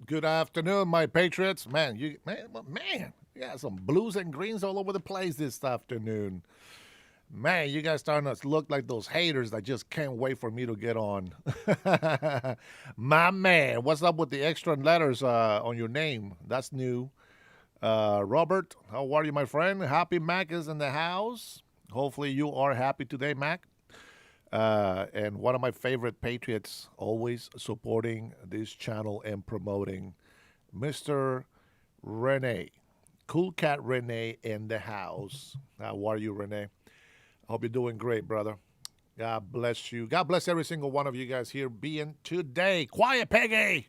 Good afternoon, my patriots. Man, you got some blues and greens all over the place this afternoon. Man, you guys starting to look like those haters that just can't wait for me to get on. My man, what's up with the extra letters on your name? That's new. Robert, how are you, my friend? Happy Mac is in the house. Hopefully, you are happy today, Mac. And one of my favorite patriots, always supporting this channel and promoting Mr. Rene. Cool Cat Rene in the house. How are you, Rene? Hope you're doing great, brother. God bless you. God bless every single one of you guys here being today. Quiet, Peggy.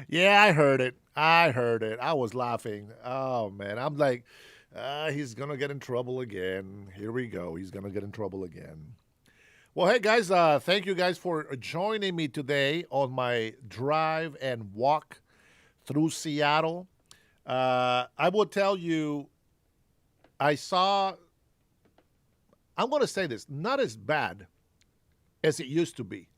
Yeah, I heard it. I heard it. I was laughing. Oh man, I'm like, he's gonna get in trouble again. Here we go. He's gonna get in trouble again. Well, hey guys, thank you guys for joining me today on my drive and walk through Seattle. I will tell you, I saw. I'm gonna say this, not as bad as it used to be.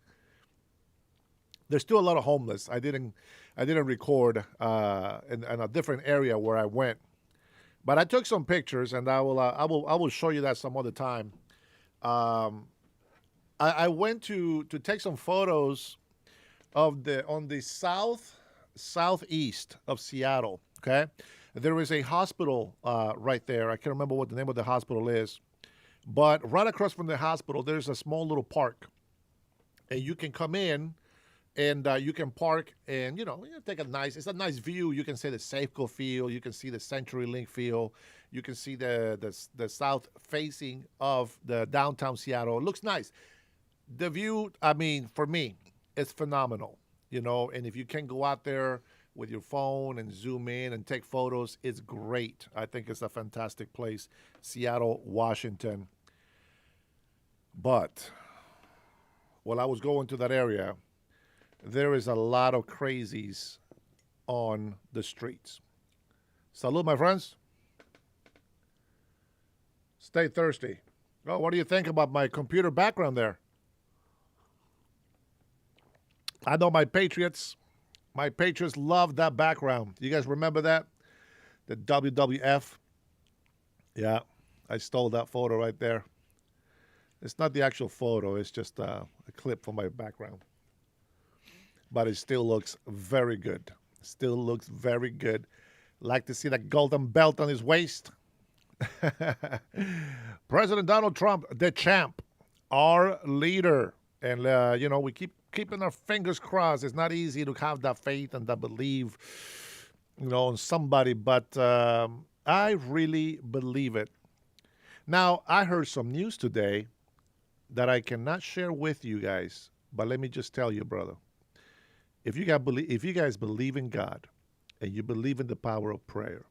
There's still a lot of homeless. I didn't record in a different area where I went, but I took some pictures, and I will show you that some other time. Um, I went to take some photos of the on the southeast of Seattle. Okay, there is a hospital right there. I can't remember what the name of the hospital is, but right across from the hospital, there's a small little park, and you can come in and you can park and you take a nice. It's a nice view. You can see the Safeco field. You can see the CenturyLink field. You can see the south facing of the downtown Seattle. It looks nice. The view, I mean, for me, it's phenomenal. And if you can go out there with your phone and zoom in and take photos, it's great. I think it's a fantastic place, Seattle, Washington. But while I was going to that area, there is a lot of crazies on the streets. Salute, my friends. Stay thirsty. Oh, what do you think about my computer background there? I know my Patriots love that background. You guys remember that? The WWF? Yeah, I stole that photo right there. It's not the actual photo, it's just a clip from my background. But it still looks very good. Still looks very good. Like to see that golden belt on his waist. President Donald Trump, the champ, our leader. And, we keep keeping our fingers crossed. It's not easy to have that faith and that belief, in somebody. But I really believe it. Now, I heard some news today that I cannot share with you guys. But let me just tell you, brother. If you guys believe in God and you believe in the power of prayer,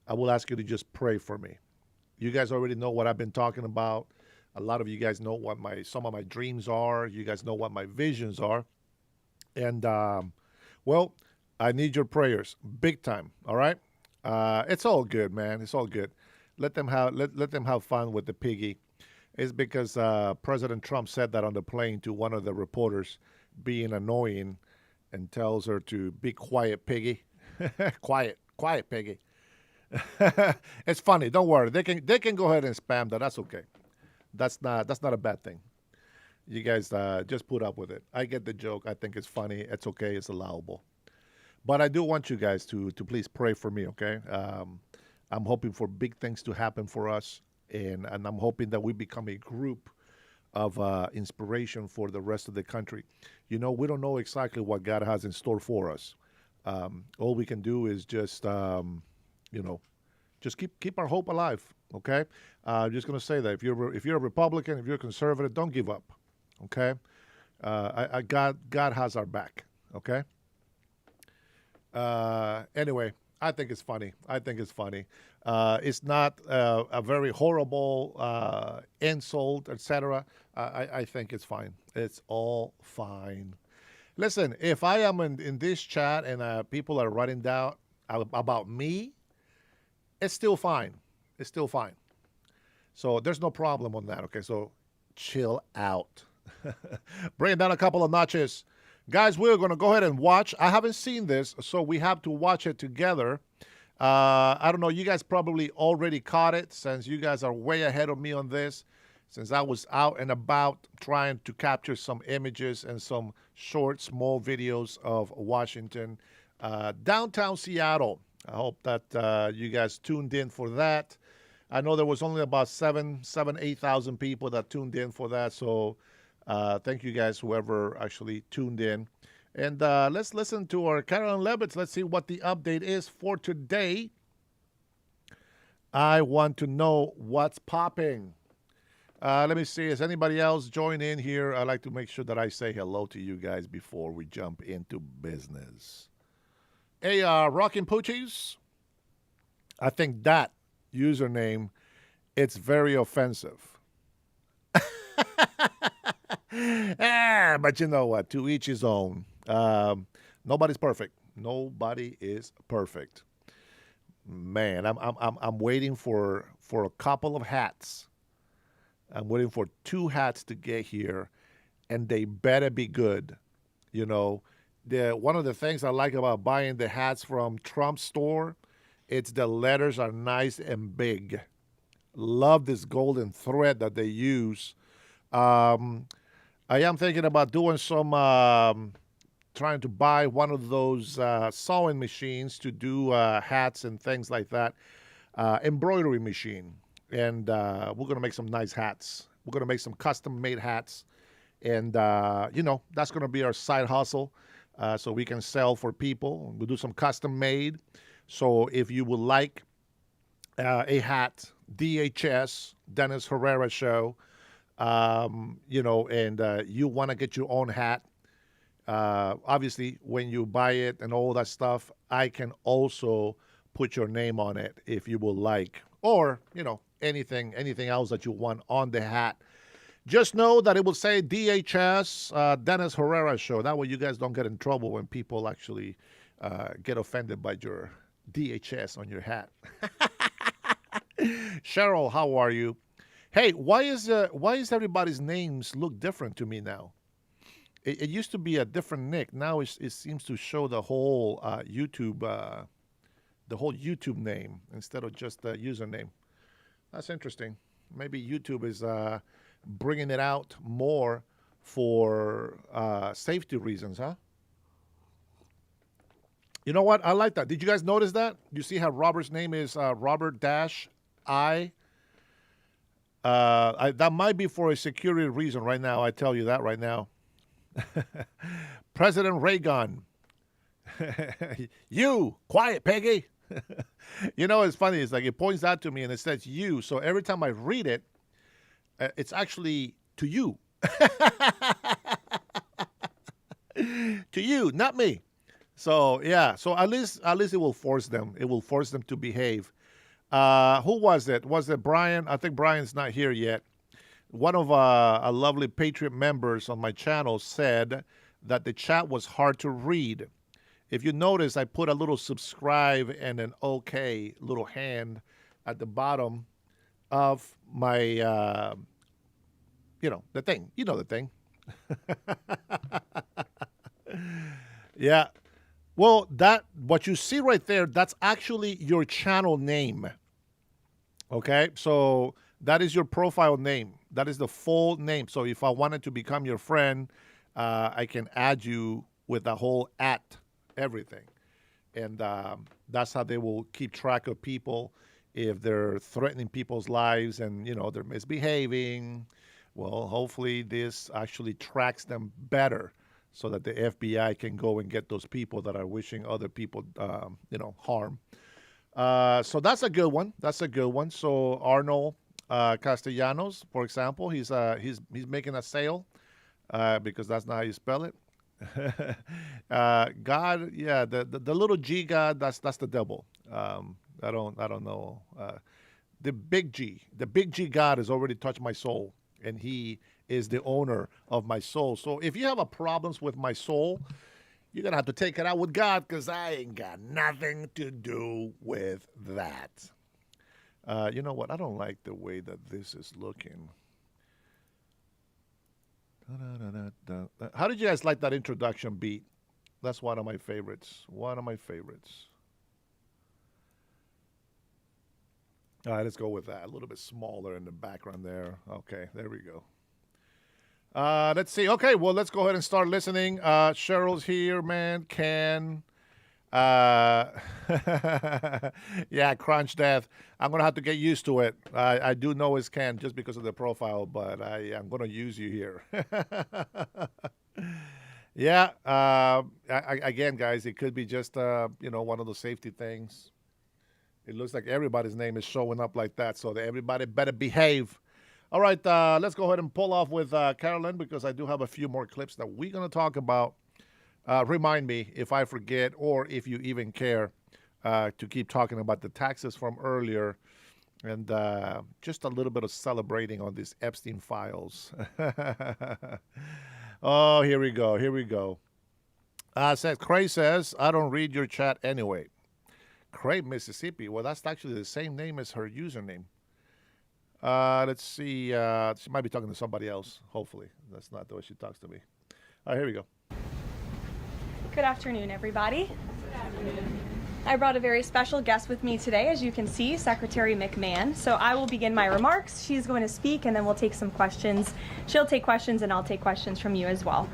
I will ask you to just pray for me. You guys already know what I've been talking about. A lot of you guys know what some of my dreams are. You guys know what my visions are, and well, I need your prayers, big time. All right, it's all good, man. It's all good. Let them have fun with the piggy. It's because President Trump said that on the plane to one of the reporters, being annoying, and tells her to be quiet, piggy. Quiet, piggy. It's funny. Don't worry. They can go ahead and spam that. That's okay. That's not a bad thing. You guys just put up with it. I get the joke. I think it's funny. It's okay. It's allowable. But I do want you guys to please pray for me. Okay. I'm hoping for big things to happen for us, and I'm hoping that we become a group of inspiration for the rest of the country. We don't know exactly what God has in store for us. All we can do is you know, just keep our hope alive. Okay, I'm just gonna say that if you're a Republican, if you're a conservative, don't give up. Okay, God has our back. Okay. Anyway, I think it's funny. I think it's funny. It's not a very horrible insult, etc. I think it's fine. It's all fine. Listen, if I am in this chat and people are writing down about me, it's still fine. It's still fine. So there's no problem on that. Okay, so chill out. Bring it down a couple of notches. Guys, we're going to go ahead and watch. I haven't seen this, so we have to watch it together. I don't know. You guys probably already caught it since you guys are way ahead of me on this. Since I was out and about trying to capture some images and some short, small videos of Washington, downtown Seattle. I hope that you guys tuned in for that. I know there was only about 8,000 people that tuned in for that. So thank you guys, whoever actually tuned in. And let's listen to our Carolyn Levitt. Let's see what the update is for today. I want to know what's popping. Let me see. Has anybody else joined in here? I like to make sure that I say hello to you guys before we jump into business. Hey, Rockin' Poochies. I think that username, it's very offensive. But you know what? To each his own. Nobody's perfect. Nobody is perfect. Man, I'm waiting for a couple of hats. I'm waiting for 2 hats to get here, and they better be good. You know, one of the things I like about buying the hats from Trump's store, it's the letters are nice and big. Love this golden thread that they use. I am thinking about doing some, trying to buy one of those sewing machines to do hats and things like that. Embroidery machine. And we're going to make some nice hats. We're going to make some custom-made hats. And, that's going to be our side hustle so we can sell for people. We'll do some custom-made. So if you would like a hat, DHS, Dennis Herrera Show, and you want to get your own hat, obviously, when you buy it and all that stuff, I can also put your name on it if you would like. Or, anything else that you want on the hat. Just know that it will say DHS, Dennis Herrera Show. That way you guys don't get in trouble when people actually get offended by your DHS on your hat. Cheryl, how are you? Hey, why is everybody's names look different to me now? It used to be a different nick. Now it seems to show the whole YouTube name instead of just the username. That's interesting. Maybe YouTube is bringing it out more for safety reasons, huh? You know what? I like that. Did you guys notice that? You see how Robert's name is Robert Dash I? That might be for a security reason right now. I tell you that right now. President Reagan. You, quiet, Peggy. It's funny. It's like it points out to me and it says you. So every time I read it, it's actually to you. To you, not me. So yeah. So at least it will force them. It will force them to behave. Who was it? Was it Brian? I think Brian's not here yet. One of a lovely Patriot members on my channel said that the chat was hard to read. If you notice, I put a little subscribe and an OK little hand at the bottom of my, the thing. You know the thing. Yeah. Well, what you see right there, that's actually your channel name. Okay? So that is your profile name. That is the full name. So if I wanted to become your friend, I can add you with the whole at everything. And that's how they will keep track of people if they're threatening people's lives and, they're misbehaving. Well, hopefully this actually tracks them better so that the FBI can go and get those people that are wishing other people, harm. So that's a good one. That's a good one. So Arnold Castellanos, for example, he's making a sale because that's not how you spell it. God, yeah, the little G God, that's the devil. I don't know. The big G God has already touched my soul, and he is the owner of my soul. So if you have a problems with my soul, you're gonna have to take it out with God, because I ain't got nothing to do with that. You know what? I don't like the way that this is looking. Da-da-da-da-da. How did you guys like that introduction beat? That's one of my favorites. One of my favorites. All right, let's go with that. A little bit smaller in the background there. Okay, there we go. Let's see. Okay, well, let's go ahead and start listening. Cheryl's here, man. Ken. Uh, yeah, Crunch Death. I'm gonna have to get used to it. I do know it's Ken just because of the profile, but I'm gonna use you here. Yeah. Again, guys, it could be just one of those safety things. It looks like everybody's name is showing up like that, so that everybody better behave. All right, let's go ahead and pull off with Carolyn because I do have a few more clips that we're going to talk about. Remind me if I forget or if you even care to keep talking about the taxes from earlier and just a little bit of celebrating on these Epstein files. Oh, here we go. Here we go. Cray says, I don't read your chat anyway. Cray, Mississippi. Well, that's actually the same name as her username. Let's see. She might be talking to somebody else, hopefully. That's not the way she talks to me. All right, here we go. Good afternoon, everybody. Good afternoon. I brought a very special guest with me today, as you can see, Secretary McMahon. So I will begin my remarks. She's going to speak, and then we'll take some questions. She'll take questions, and I'll take questions from you as well.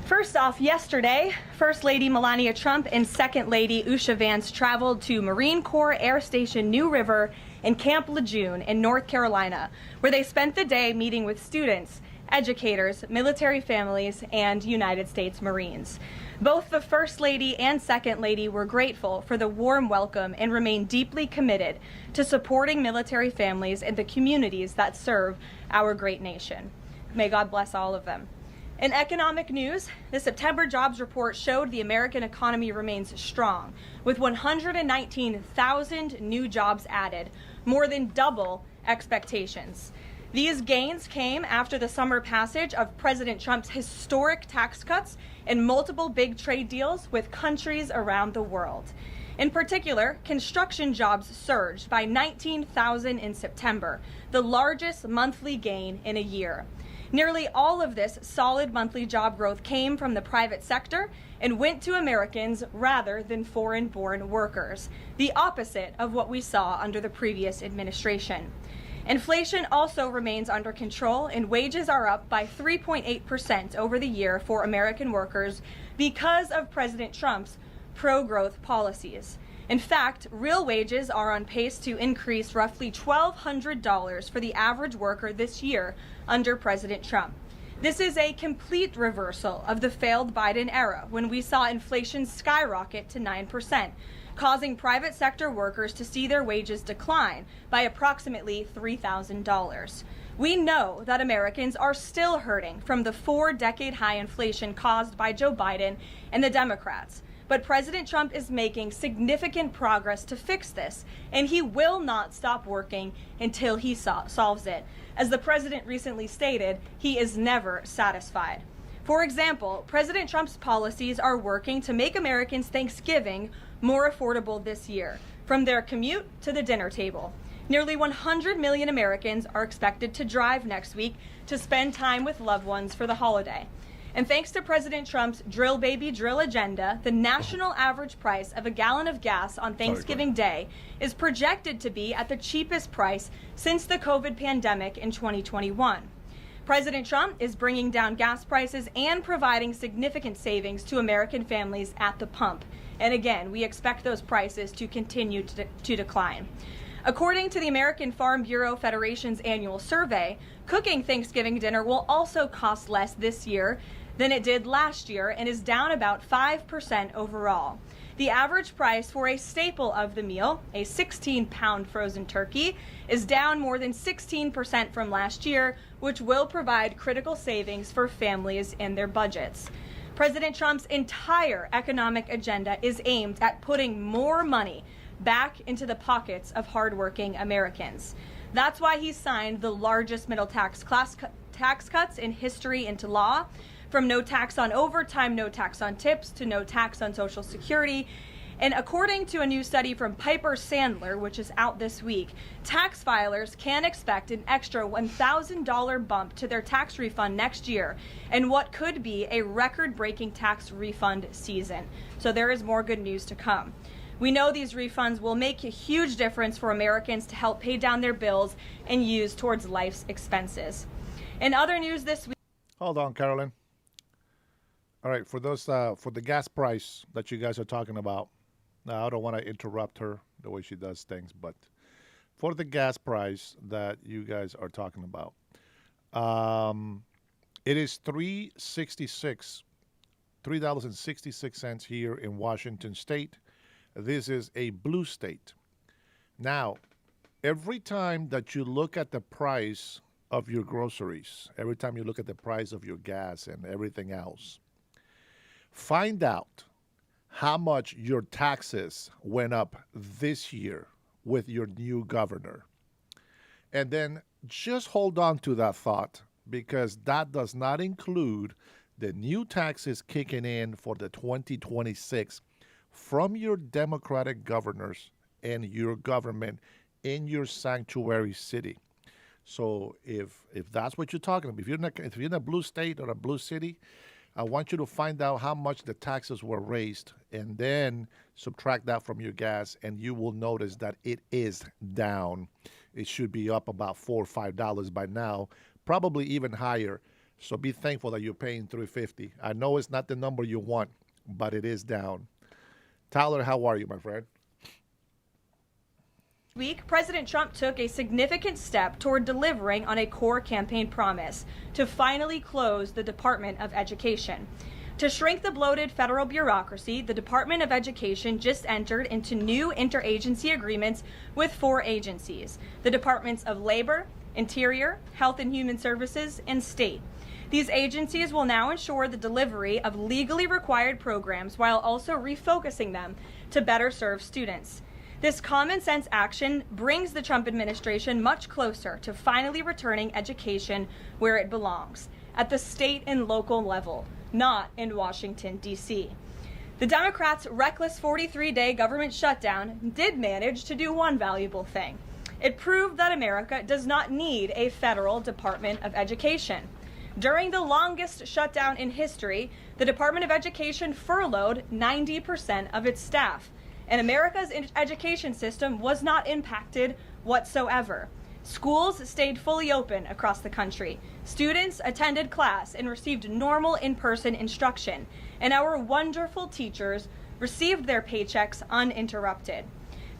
First off, yesterday, First Lady Melania Trump and Second Lady Usha Vance traveled to Marine Corps Air Station New River in Camp Lejeune in North Carolina, where they spent the day meeting with students, educators, military families, and United States Marines. Both the First Lady and Second Lady were grateful for the warm welcome and remain deeply committed to supporting military families and the communities that serve our great nation. May God bless all of them. In economic news, the September jobs report showed the American economy remains strong, with 119,000 new jobs added, more than double expectations. These gains came after the summer passage of President Trump's historic tax cuts and multiple big trade deals with countries around the world. In particular, construction jobs surged by 19,000 in September, the largest monthly gain in a year. Nearly all of this solid monthly job growth came from the private sector and went to Americans rather than foreign-born workers, the opposite of what we saw under the previous administration. Inflation also remains under control, and wages are up by 3.8% over the year for American workers because of President Trump's pro-growth policies. In fact, real wages are on pace to increase roughly $1,200 for the average worker this year under President Trump. This is a complete reversal of the failed Biden era, when we saw inflation skyrocket to 9%. Causing private sector workers to see their wages decline by approximately $3,000. We know that Americans are still hurting from the 4-decade high inflation caused by Joe Biden and the Democrats. But President Trump is making significant progress to fix this, and he will not stop working until he solves it. As the president recently stated, he is never satisfied. For example, President Trump's policies are working to make Americans' Thanksgiving more affordable this year, from their commute to the dinner table. Nearly 100 million Americans are expected to drive next week to spend time with loved ones for the holiday. And thanks to President Trump's drill baby drill agenda, the national average price of a gallon of gas on Thanksgiving Day is projected to be at the cheapest price since the COVID pandemic in 2021. President Trump is bringing down gas prices and providing significant savings to American families at the pump. And again, we expect those prices to continue to decline. According to the American Farm Bureau Federation's annual survey, cooking Thanksgiving dinner will also cost less this year than it did last year and is down about 5% overall. The average price for a staple of the meal, a 16-pound frozen turkey, is down more than 16% from last year, which will provide critical savings for families and their budgets. President Trump's entire economic agenda is aimed at putting more money back into the pockets of hardworking Americans. That's why he signed the largest middle tax cuts in history into law, from no tax on overtime, no tax on tips, to no tax on Social Security. And according to a new study from Piper Sandler, which is out this week, tax filers can expect an extra $1,000 bump to their tax refund next year in what could be a record-breaking tax refund season. So there is more good news to come. We know these refunds will make a huge difference for Americans to help pay down their bills and use towards life's expenses. In other news this week, Hold on, Carolyn. All right, for those for the gas price that you guys are talking about. Now, I don't want to interrupt her the way she does things, but for the gas price that you guys are talking about, it is $3.66 here in Washington State. This is a blue state. Now, every time that you look at the price of your groceries, every time you look at the price of your gas and everything else, find out how much your taxes went up this year with your new governor. And then just hold on to that thought, because that does not include the new taxes kicking in for the 2026 from your Democratic governors and your government in your sanctuary city. So if that's what you're talking about, if you're in a blue state or a blue city, I want you to find out how much the taxes were raised and then subtract that from your gas, and you will notice that it is down. It should be up about $4 or $5 by now, probably even higher. So be thankful that you're paying $3.50. I know it's not the number you want, but it is down. Tyler, how are you, my friend? week, President Trump took a significant step toward delivering on a core campaign promise to finally close the Department of Education. To shrink the bloated federal bureaucracy, the Department of Education just entered into new interagency agreements with 4 agencies: the Departments of Labor, Interior, Health and Human Services, and State. These agencies will now ensure the delivery of legally required programs while also refocusing them to better serve students. This common sense action brings the Trump administration much closer to finally returning education where it belongs, at the state and local level, not in Washington, D.C. The Democrats' reckless 43-day government shutdown did manage to do one valuable thing. It proved that America does not need a federal Department of Education. During the longest shutdown in history, the Department of Education furloughed 90% of its staff, and America's education system was not impacted whatsoever. Schools stayed fully open across the country. Students attended class and received normal in-person instruction, and our wonderful teachers received their paychecks uninterrupted.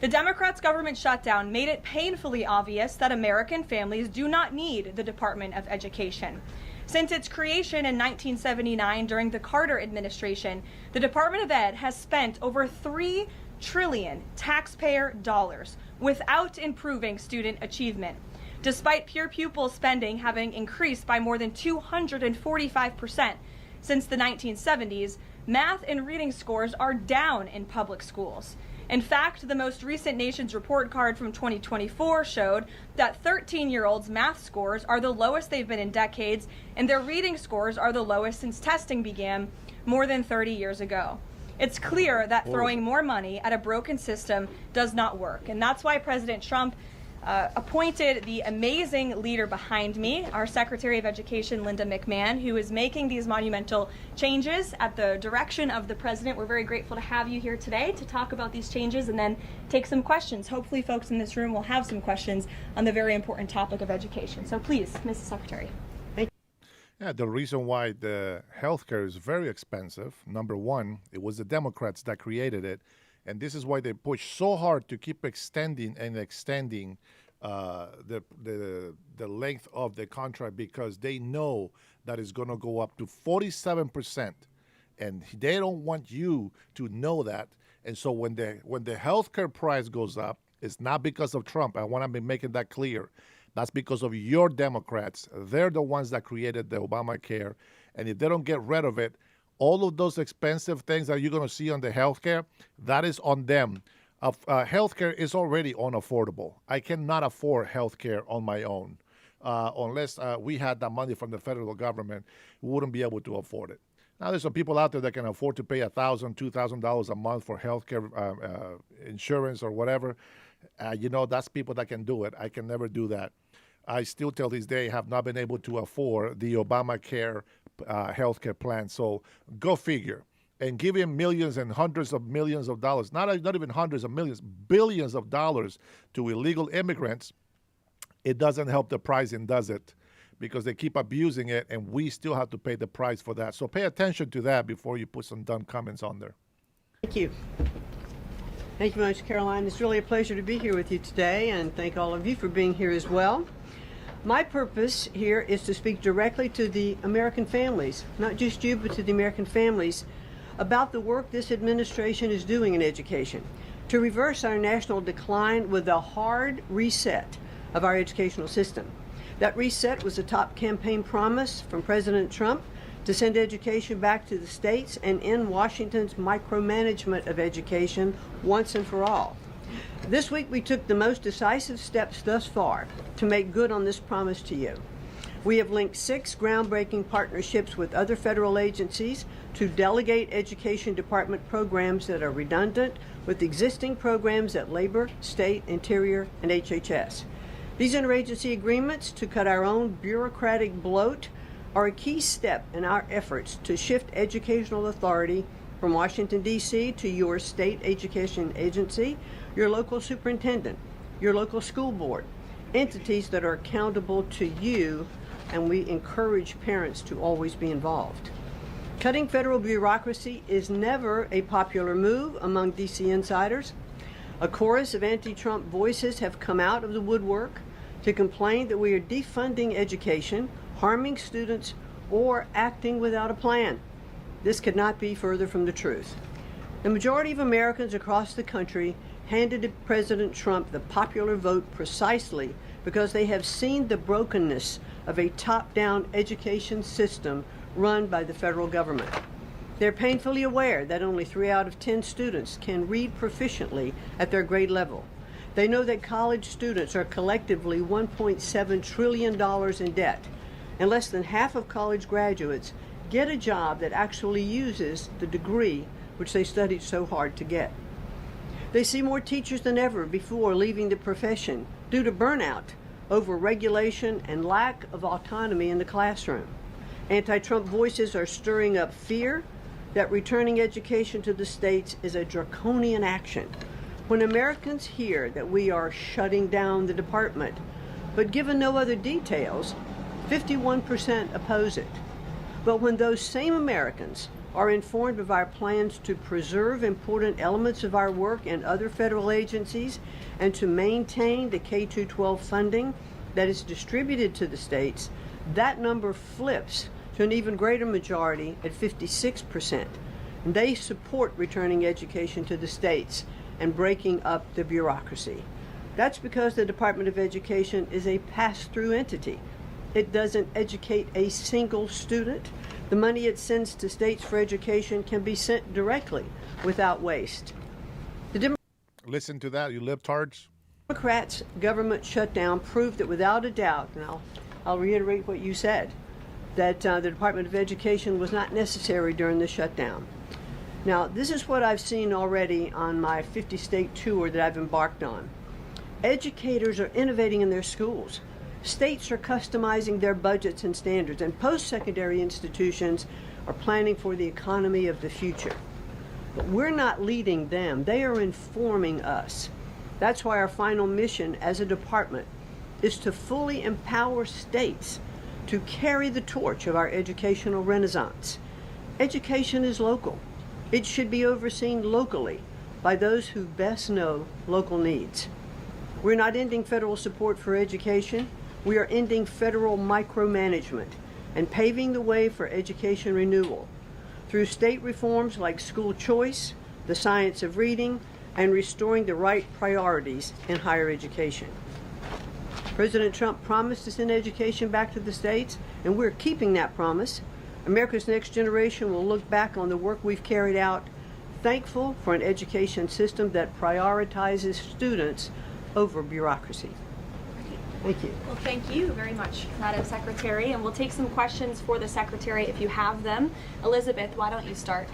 The Democrats' government shutdown made it painfully obvious that American families do not need the Department of Education. Since its creation in 1979 during the Carter administration, the Department of Ed has spent over $3 trillion taxpayer dollars without improving student achievement. Despite pure pupil spending having increased by more than 245% since the 1970s, math and reading scores are down in public schools. In fact, the most recent Nation's Report Card from 2024 showed that 13-year-olds' math scores are the lowest they've been in decades, and their reading scores are the lowest since testing began more than 30 years ago. It's clear that throwing more money at a broken system does not work, and that's why President Trump appointed the amazing leader behind me, our Secretary of Education, Linda McMahon, who is making these monumental changes at the direction of the president. We're very grateful to have you here today to talk about these changes and then take some questions. Hopefully folks in this room will have some questions on the very important topic of education. So please, Mrs. Secretary. Yeah, the reason why the healthcare is very expensive, number one, it was the Democrats that created it. And this is why they push so hard to keep extending the length of the contract, because they know that it's going to go up to 47%, and they don't want you to know that. And so when the healthcare price goes up, it's not because of Trump. I want to be making that clear. That's because of your Democrats. They're the ones that created the Obamacare, and if they don't get rid of it, all of those expensive things that you're going to see on the healthcare, that is on them. Healthcare is already unaffordable. I cannot afford healthcare on my own. Unless we had that money from the federal government, we wouldn't be able to afford it. Now, there's some people out there that can afford to pay $1,000, $2,000 a month for healthcare insurance or whatever. That's people that can do it. I can never do that. I still, till this day, have not been able to afford the Obamacare healthcare plan. So go figure. And giving millions and hundreds of millions of dollars, not even hundreds of millions, billions of dollars to illegal immigrants, it doesn't help the pricing, does it? Because they keep abusing it, and we still have to pay the price for that. So pay attention to that before you put some dumb comments on there. Thank you. Thank you very much, Caroline. It's really a pleasure to be here with you today, and thank all of you for being here as well. My purpose here is to speak directly to the American families, not just you, but to the American families, about the work this administration is doing in education to reverse our national decline with a hard reset of our educational system. That reset was a top campaign promise from President Trump to send education back to the states and end Washington's micromanagement of education once and for all. This week we took the most decisive steps thus far to make good on this promise to you. We have linked 6 groundbreaking partnerships with other federal agencies to delegate education department programs that are redundant with existing programs at Labor, State, Interior, and HHS. These interagency agreements to cut our own bureaucratic bloat are a key step in our efforts to shift educational authority from Washington, D.C. to your state education agency, your local superintendent, your local school board, entities that are accountable to you, and we encourage parents to always be involved. Cutting federal bureaucracy is never a popular move among D.C. insiders. A chorus of anti-Trump voices have come out of the woodwork to complain that we are defunding education, harming students, or acting without a plan. This could not be further from the truth. The majority of Americans across the country handed President Trump the popular vote precisely because they have seen the brokenness of a top-down education system run by the federal government. They're painfully aware that only 3 out of 10 students can read proficiently at their grade level. They know that college students are collectively $1.7 trillion in debt, and less than half of college graduates get a job that actually uses the degree which they studied so hard to get. They see more teachers than ever before leaving the profession due to burnout, over-regulation, and lack of autonomy in the classroom. Anti-Trump voices are stirring up fear that returning education to the states is a draconian action. When Americans hear that we are shutting down the department, but given no other details, 51% oppose it. But when those same Americans are informed of our plans to preserve important elements of our work in other federal agencies and to maintain the K-12 funding that is distributed to the states, that number flips to an even greater majority at 56%. And they support returning education to the states and breaking up the bureaucracy. That's because the Department of Education is a pass-through entity. It doesn't educate a single student. The money it sends to states for education can be sent directly without waste. Listen to that, you libtards. Democrats' government shutdown proved that without a doubt, and I'll reiterate what you said, that the Department of Education was not necessary during the shutdown. Now, this is what I've seen already on my 50-state tour that I've embarked on. Educators are innovating in their schools. States are customizing their budgets and standards, and post-secondary institutions are planning for the economy of the future. But we're not leading them. They are informing us. That's why our final mission as a department is to fully empower states to carry the torch of our educational renaissance. Education is local. It should be overseen locally by those who best know local needs. We're not ending federal support for education. We are ending federal micromanagement and paving the way for education renewal through state reforms like school choice, the science of reading, and restoring the right priorities in higher education. President Trump promised to send education back to the states, and we're keeping that promise. America's next generation will look back on the work we've carried out, thankful for an education system that prioritizes students over bureaucracy. Thank you. Well, thank you very much, Madam Secretary, and we'll take some questions for the Secretary if you have them. Elizabeth, why don't you start?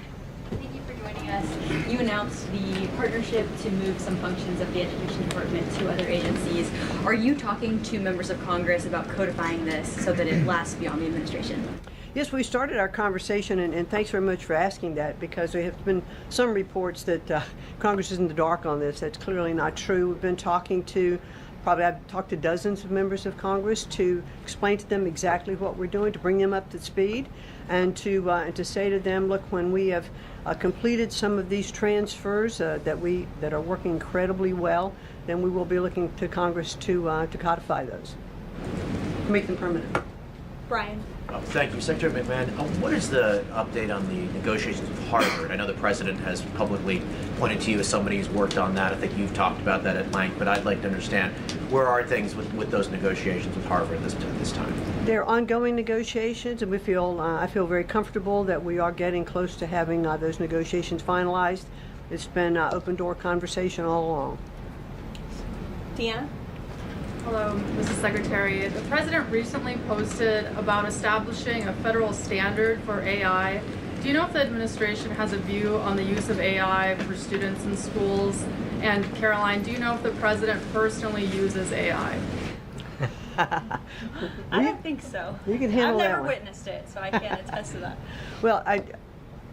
Thank you for joining us. You announced the partnership to move some functions of the Education Department to other agencies. Are you talking to members of Congress about codifying this so that it lasts beyond the administration? Yes, we started our conversation, and thanks very much for asking that, because there have been some reports that Congress is in the dark on this. That's clearly not true. We've been talking to, I've talked to dozens of members of Congress to explain to them exactly what we're doing, to bring them up to speed, and to say to them, look, when we have completed some of these transfers that are working incredibly well, then we will be looking to Congress to codify those, make them permanent. Brian. Thank you. Secretary McMahon, what is the update on the negotiations with Harvard? I know the President has publicly pointed to you as somebody who's worked on that. I think you've talked about that at length, but I'd like to understand where are things with those negotiations with Harvard this time? They're ongoing negotiations, and I feel very comfortable that we are getting close to having those negotiations finalized. It's been open door conversation all along. Deanna? Hello, Mrs. Secretary. The President recently posted about establishing a federal standard for AI. Do you know if the administration has a view on the use of AI for students in schools? And Caroline, do you know if the President personally uses AI? I don't think so. You can handle I've that never one. witnessed it, so I can't attest to that. Well,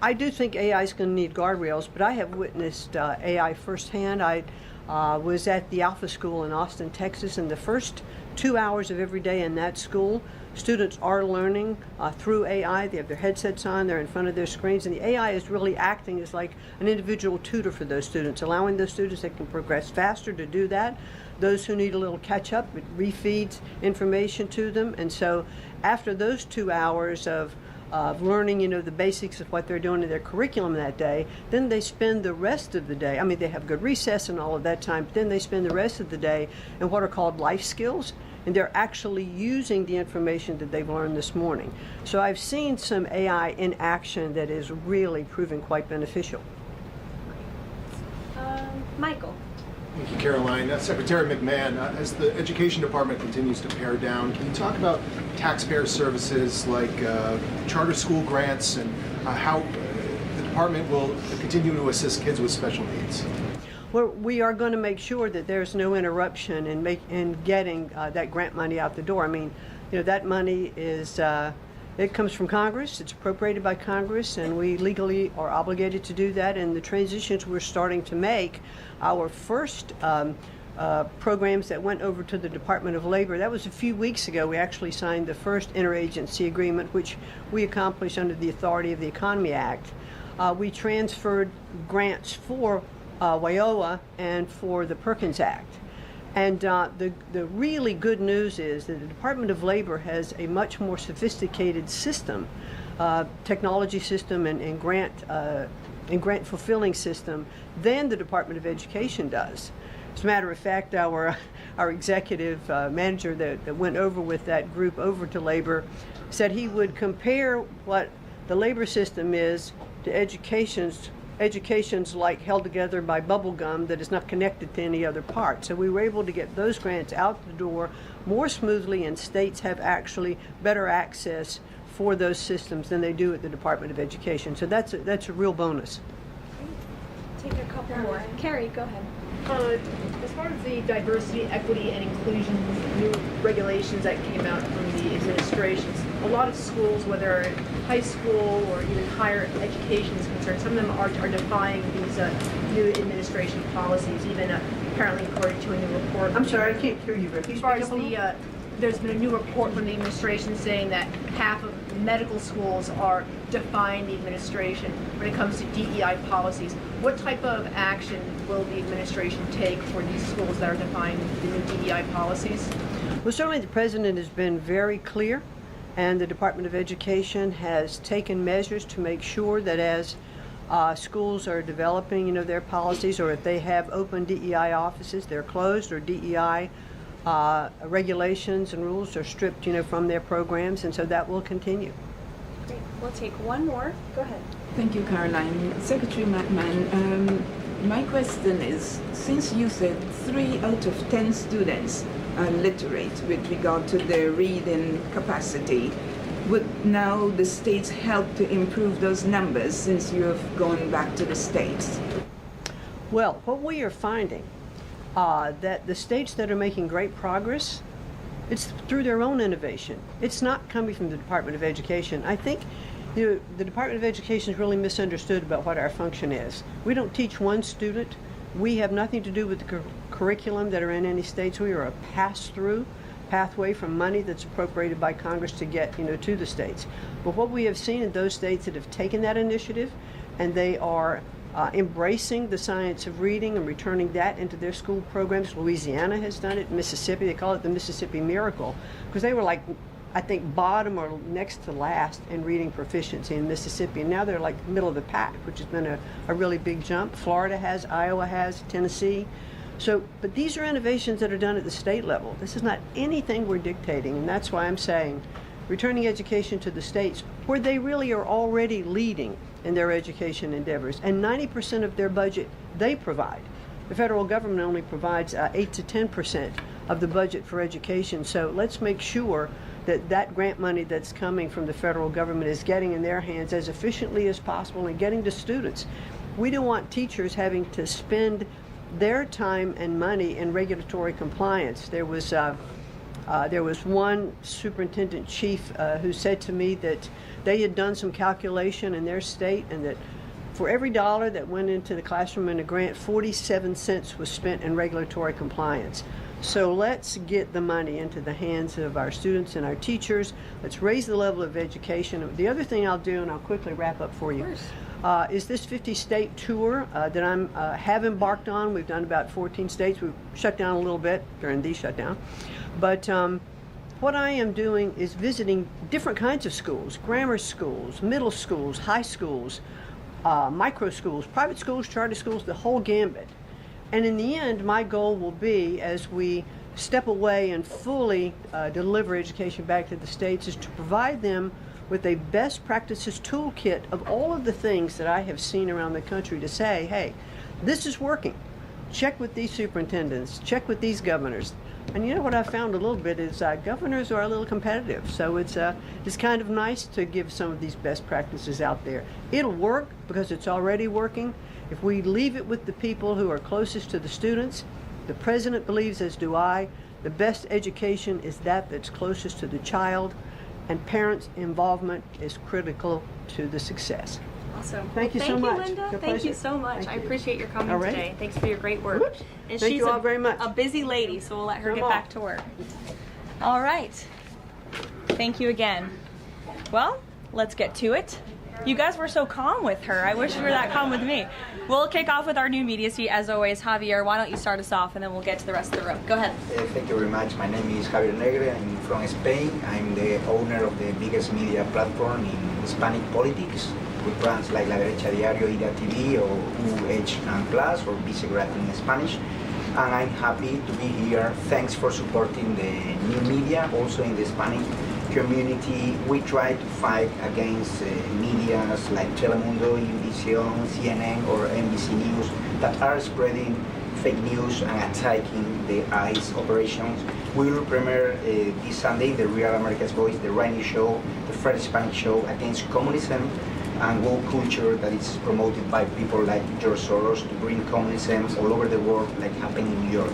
I do think AI is going to need guardrails, but I have witnessed AI firsthand. I was at the Alpha School in Austin, Texas, and the first 2 hours of every day in that school, students are learning through AI. They have their headsets on, they're in front of their screens, and the AI is really acting as like an individual tutor for those students, allowing those students that can progress faster to do that. Those who need a little catch up, it refeeds information to them. And so after those 2 hours of learning, the basics of what they're doing in their curriculum that day, then they spend the rest of the day, they have good recess and all of that time, but then they spend the rest of the day in what are called life skills, and they're actually using the information that they've learned this morning. So I've seen some AI in action that is really proving quite beneficial. Michael. Thank you, Caroline. Secretary McMahon, as the Education Department continues to pare down, can you talk about taxpayer services like charter school grants and how the department will continue to assist kids with special needs? Well, we are going to make sure that there's no interruption in getting that grant money out the door. That money is it comes from Congress. It's appropriated by Congress, and we legally are obligated to do that. And the transitions we're starting to make, our first programs that went over to the Department of Labor, that was a few weeks ago. We actually signed the first interagency agreement, which we accomplished under the authority of the Economy Act. We transferred grants for WIOA and for the Perkins Act. And the really good news is that the Department of Labor has a much more sophisticated system, technology system and grant fulfilling system than the Department of Education does. As a matter of fact, our executive manager that went over with that group over to Labor said he would compare what the labor system is to education's like held together by bubble gum that is not connected to any other part. So we were able to get those grants out the door more smoothly, and states have actually better access for those systems than they do at the Department of Education. So that's a real bonus. Take a couple more. Carrie, go ahead. As far as the diversity, equity, and inclusion new regulations that came out from the administrations, a lot of schools, whether high school or even higher education is concerned, some of them are defying these new administration policies, even apparently according to a new report. I'm sorry, I can't hear you. As far as there's been a new report from the administration saying that half of medical schools are defying the administration when it comes to DEI policies. What type of action will the administration take for these schools that are defying the new DEI policies? Well, certainly the President has been very clear, and the Department of Education has taken measures to make sure that as schools are developing, their policies, or if they have open DEI offices, they're closed, or DEI regulations and rules are stripped, from their programs, and so that will continue. Great. We'll take one more. Go ahead. Thank you, Caroline. Secretary McMahon, my question is, since you said 3 out of 10 students literate with regard to their reading capacity. Would now the states help to improve those numbers since you have gone back to the states? Well, what we are finding that the states that are making great progress, it's through their own innovation. It's not coming from the Department of Education. I think the Department of Education is really misunderstood about what our function is. We don't teach one student. We have nothing to do with the curriculum that are in any states. We are a pass-through pathway from money that's appropriated by Congress to get, to the states. But what we have seen in those states that have taken that initiative and they are embracing the science of reading and returning that into their school programs. Louisiana has done it. Mississippi, they call it the Mississippi Miracle, because they were like, I think, bottom or next to last in reading proficiency in Mississippi. And now they're like middle of the pack, which has been a really big jump. Florida has, Iowa has, Tennessee. So, but these are innovations that are done at the state level. This is not anything we're dictating, and that's why I'm saying returning education to the states where they really are already leading in their education endeavors. And 90% of their budget they provide. The federal government only provides 8 to 10% of the budget for education. So let's make sure that that grant money that's coming from the federal government is getting in their hands as efficiently as possible and getting to students. We don't want teachers having to spend their time and money in regulatory compliance. There was one superintendent chief who said to me that they had done some calculation in their state and that for every dollar that went into the classroom in a grant, 47 cents was spent in regulatory compliance. So let's get the money into the hands of our students and our teachers. Let's raise the level of education. The other thing I'll do, and I'll quickly wrap up for you, is this 50-state tour that I have embarked on. We've done about 14 states. We've shut down a little bit during the shutdown. But what I am doing is visiting different kinds of schools, grammar schools, middle schools, high schools, micro schools, private schools, charter schools, the whole gambit. And in the end, my goal will be, as we step away and fully deliver education back to the states, is to provide them with a best practices toolkit of all of the things that I have seen around the country to say, hey, this is working. Check with these superintendents, check with these governors. And you know what I found a little bit is governors are a little competitive. So it's kind of nice to give some of these best practices out there. It'll work because it's already working. If we leave it with the people who are closest to the students, the president believes, as do I, the best education is that's closest to the child, and parents' involvement is critical to the success. Awesome. Thank you so much. Linda. Your Thank you pleasure. so much. Thank I you. appreciate your coming All right. today. Thanks for your great work. Whoops. And Thank she's you all very much. a busy lady, so we'll let her Come get on. back to work. All right. Thank you again. Well, let's get to it. You guys were so calm with her. I wish you were that calm with me. We'll kick off with our new media seat, as always. Javier, why don't you start us off, and then we'll get to the rest of the room. Go ahead. Thank you very much. My name is Javier Negre. I'm from Spain. I'm the owner of the biggest media platform in Hispanic politics, with brands like La Derecha Diario, Ida TV, or UH Plus, or Vicegrad in Spanish. And I'm happy to be here. Thanks for supporting the new media, also in the Hispanic community. We try to fight against medias like Telemundo, Univision, CNN, or NBC News that are spreading fake news and attacking the ICE operations. We will premiere this Sunday the Real America's Voice, the radio show, the first Hispanic show against communism and woke culture that is promoted by people like George Soros to bring communism all over the world, like happened in New York.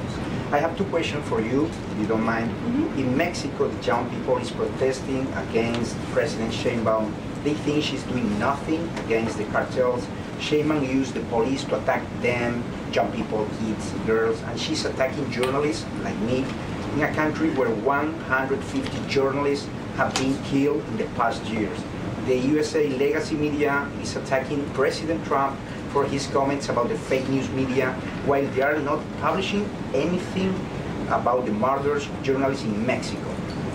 I have two questions for you, if you don't mind. In Mexico, the young people is protesting against President Sheinbaum. They think she's doing nothing against the cartels. Sheinbaum used the police to attack them, young people, kids, girls, and she's attacking journalists like me in a country where 150 journalists have been killed in the past years. The USA legacy media is attacking President Trump for his comments about the fake news media, while they are not publishing anything about the murders of journalists in Mexico.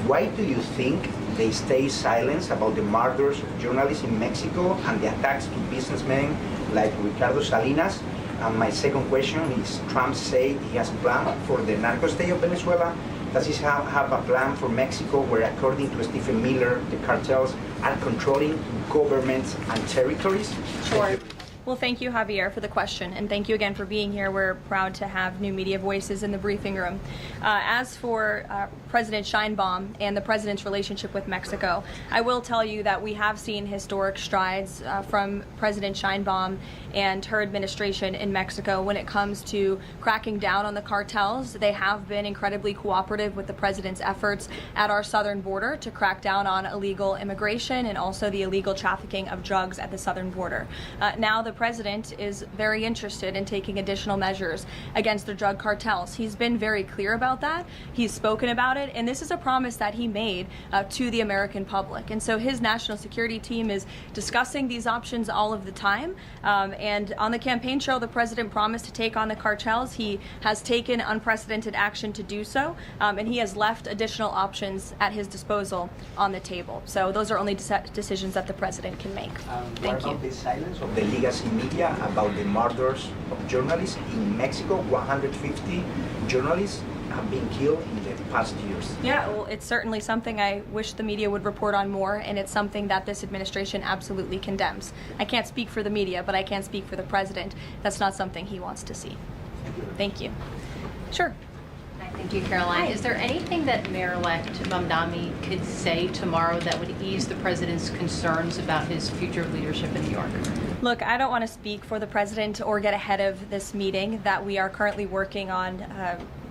Why do you think they stay silent about the murders of journalists in Mexico and the attacks to businessmen like Ricardo Salinas? And my second question is, Trump said he has a plan for the narco state of Venezuela. Does he have a plan for Mexico where, according to Stephen Miller, the cartels are controlling governments and territories? Sure. Well, thank you, Javier, for the question, and thank you again for being here. We're proud to have new media voices in the briefing room. As for President Sheinbaum and the president's relationship with Mexico, I will tell you that we have seen historic strides from President Sheinbaum and her administration in Mexico when it comes to cracking down on the cartels. They have been incredibly cooperative with the president's efforts at our southern border to crack down on illegal immigration and also the illegal trafficking of drugs at the southern border. Now the president is very interested in taking additional measures against the drug cartels. He's been very clear about that. He's spoken about it, and this is a promise that he made to the American public. And so his national security team is discussing these options all of the time. And on the campaign trail, the president promised to take on the cartels. He has taken unprecedented action to do so, and he has left additional options at his disposal on the table. So those are only decisions that the president can make. Thank you. What about the silence of the legacy media about the murders of journalists in Mexico? 150 journalists have been killed in the past years. Yeah, well, it's certainly something I wish the media would report on more, and it's something that this administration absolutely condemns. I can't speak for the media, but I can speak for the president. That's not something he wants to see. Thank you. Sure. Thank you, Caroline. Is there anything that Mayor-elect Mamdani could say tomorrow that would ease the president's concerns about his future leadership in New York? Look, I don't want to speak for the president or get ahead of this meeting that we are currently working on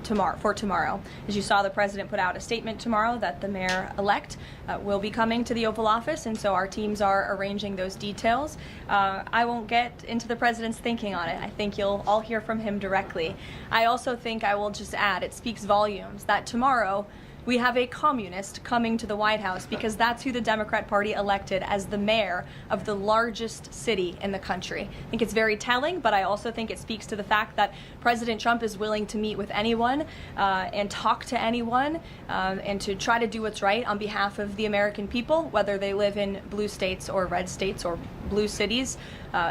tomorrow. As you saw, the president put out a statement tomorrow that the mayor-elect will be coming to the Oval Office, and so our teams are arranging those details. I won't get into the president's thinking on it. I think you'll all hear from him directly. I also think I will just add, it speaks volumes that tomorrow we have a communist coming to the White House because that's who the Democrat Party elected as the mayor of the largest city in the country. I think it's very telling, but I also think it speaks to the fact that President Trump is willing to meet with anyone and talk to anyone and to try to do what's right on behalf of the American people, whether they live in blue states or red states or blue cities,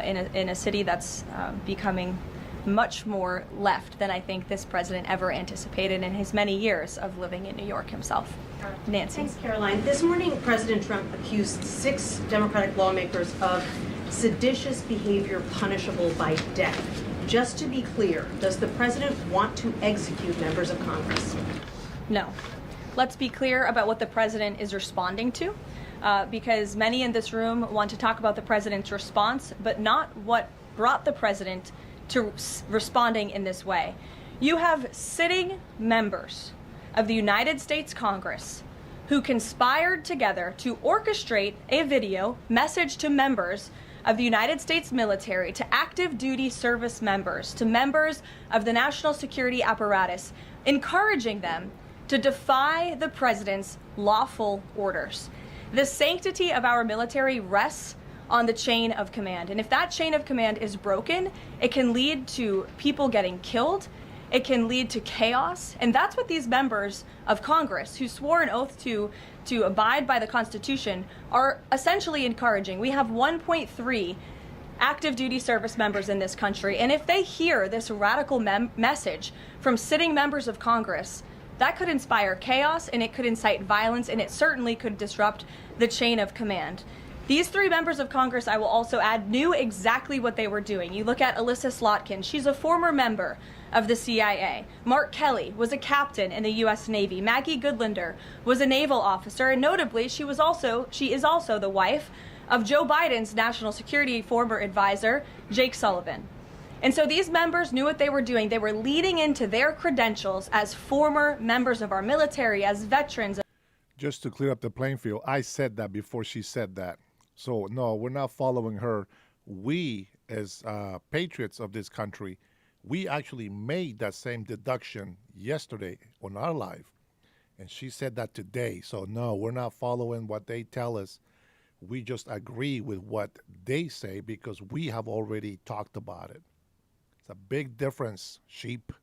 in a city that's becoming much more left than I think this president ever anticipated in his many years of living in New York himself. Nancy. Thanks, Caroline. This morning, President Trump accused 6 Democratic lawmakers of seditious behavior punishable by death. Just to be clear, does the president want to execute members of Congress? No. Let's be clear about what the president is responding to, because many in this room want to talk about the president's response, but not what brought the president to responding in this way. You have sitting members of the United States Congress who conspired together to orchestrate a video message to members of the United States military, to active duty service members, to members of the national security apparatus, encouraging them to defy the president's lawful orders. The sanctity of our military rests on the chain of command. And if that chain of command is broken, it can lead to people getting killed. It can lead to chaos. And that's what these members of Congress who swore an oath to abide by the Constitution are essentially encouraging. We have 1.3 active duty service members in this country. And if they hear this radical message from sitting members of Congress, that could inspire chaos, and it could incite violence, and it certainly could disrupt the chain of command. These 3 members of Congress, I will also add, knew exactly what they were doing. You look at Alyssa Slotkin. She's a former member of the CIA. Mark Kelly was a captain in the U.S. Navy. Maggie Goodlander was a naval officer, and notably, she is also the wife of Joe Biden's national security former advisor, Jake Sullivan. And so these members knew what they were doing. They were leading into their credentials as former members of our military, as veterans. Just to clear up the playing field, I said that before she said that. So, no, we're not following her. We, as patriots of this country, we actually made that same deduction yesterday on our live. And she said that today. So, no, we're not following what they tell us. We just agree with what they say because we have already talked about it. It's a big difference, sheep.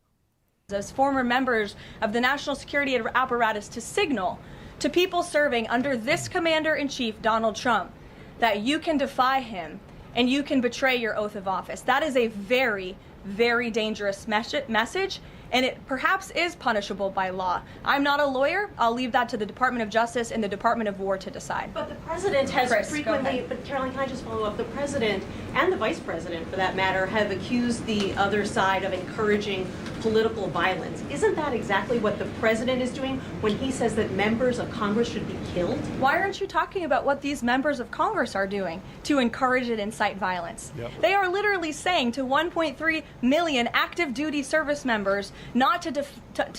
As former members of the national security apparatus to signal to people serving under this commander-in-chief, Donald Trump, that you can defy him and you can betray your oath of office. That is a very, very dangerous message, and it perhaps is punishable by law. I'm not a lawyer. I'll leave that to the Department of Justice and the Department of War to decide. But the president has Chris, frequently, but Caroline, can I just follow up? The president and the vice president for that matter, have accused the other side of encouraging political violence. Isn't that exactly what the president is doing when he says that members of Congress should be killed? Why aren't you talking about what these members of Congress are doing to encourage and incite violence? Yep. They are literally saying to 1.3 million active duty service members not to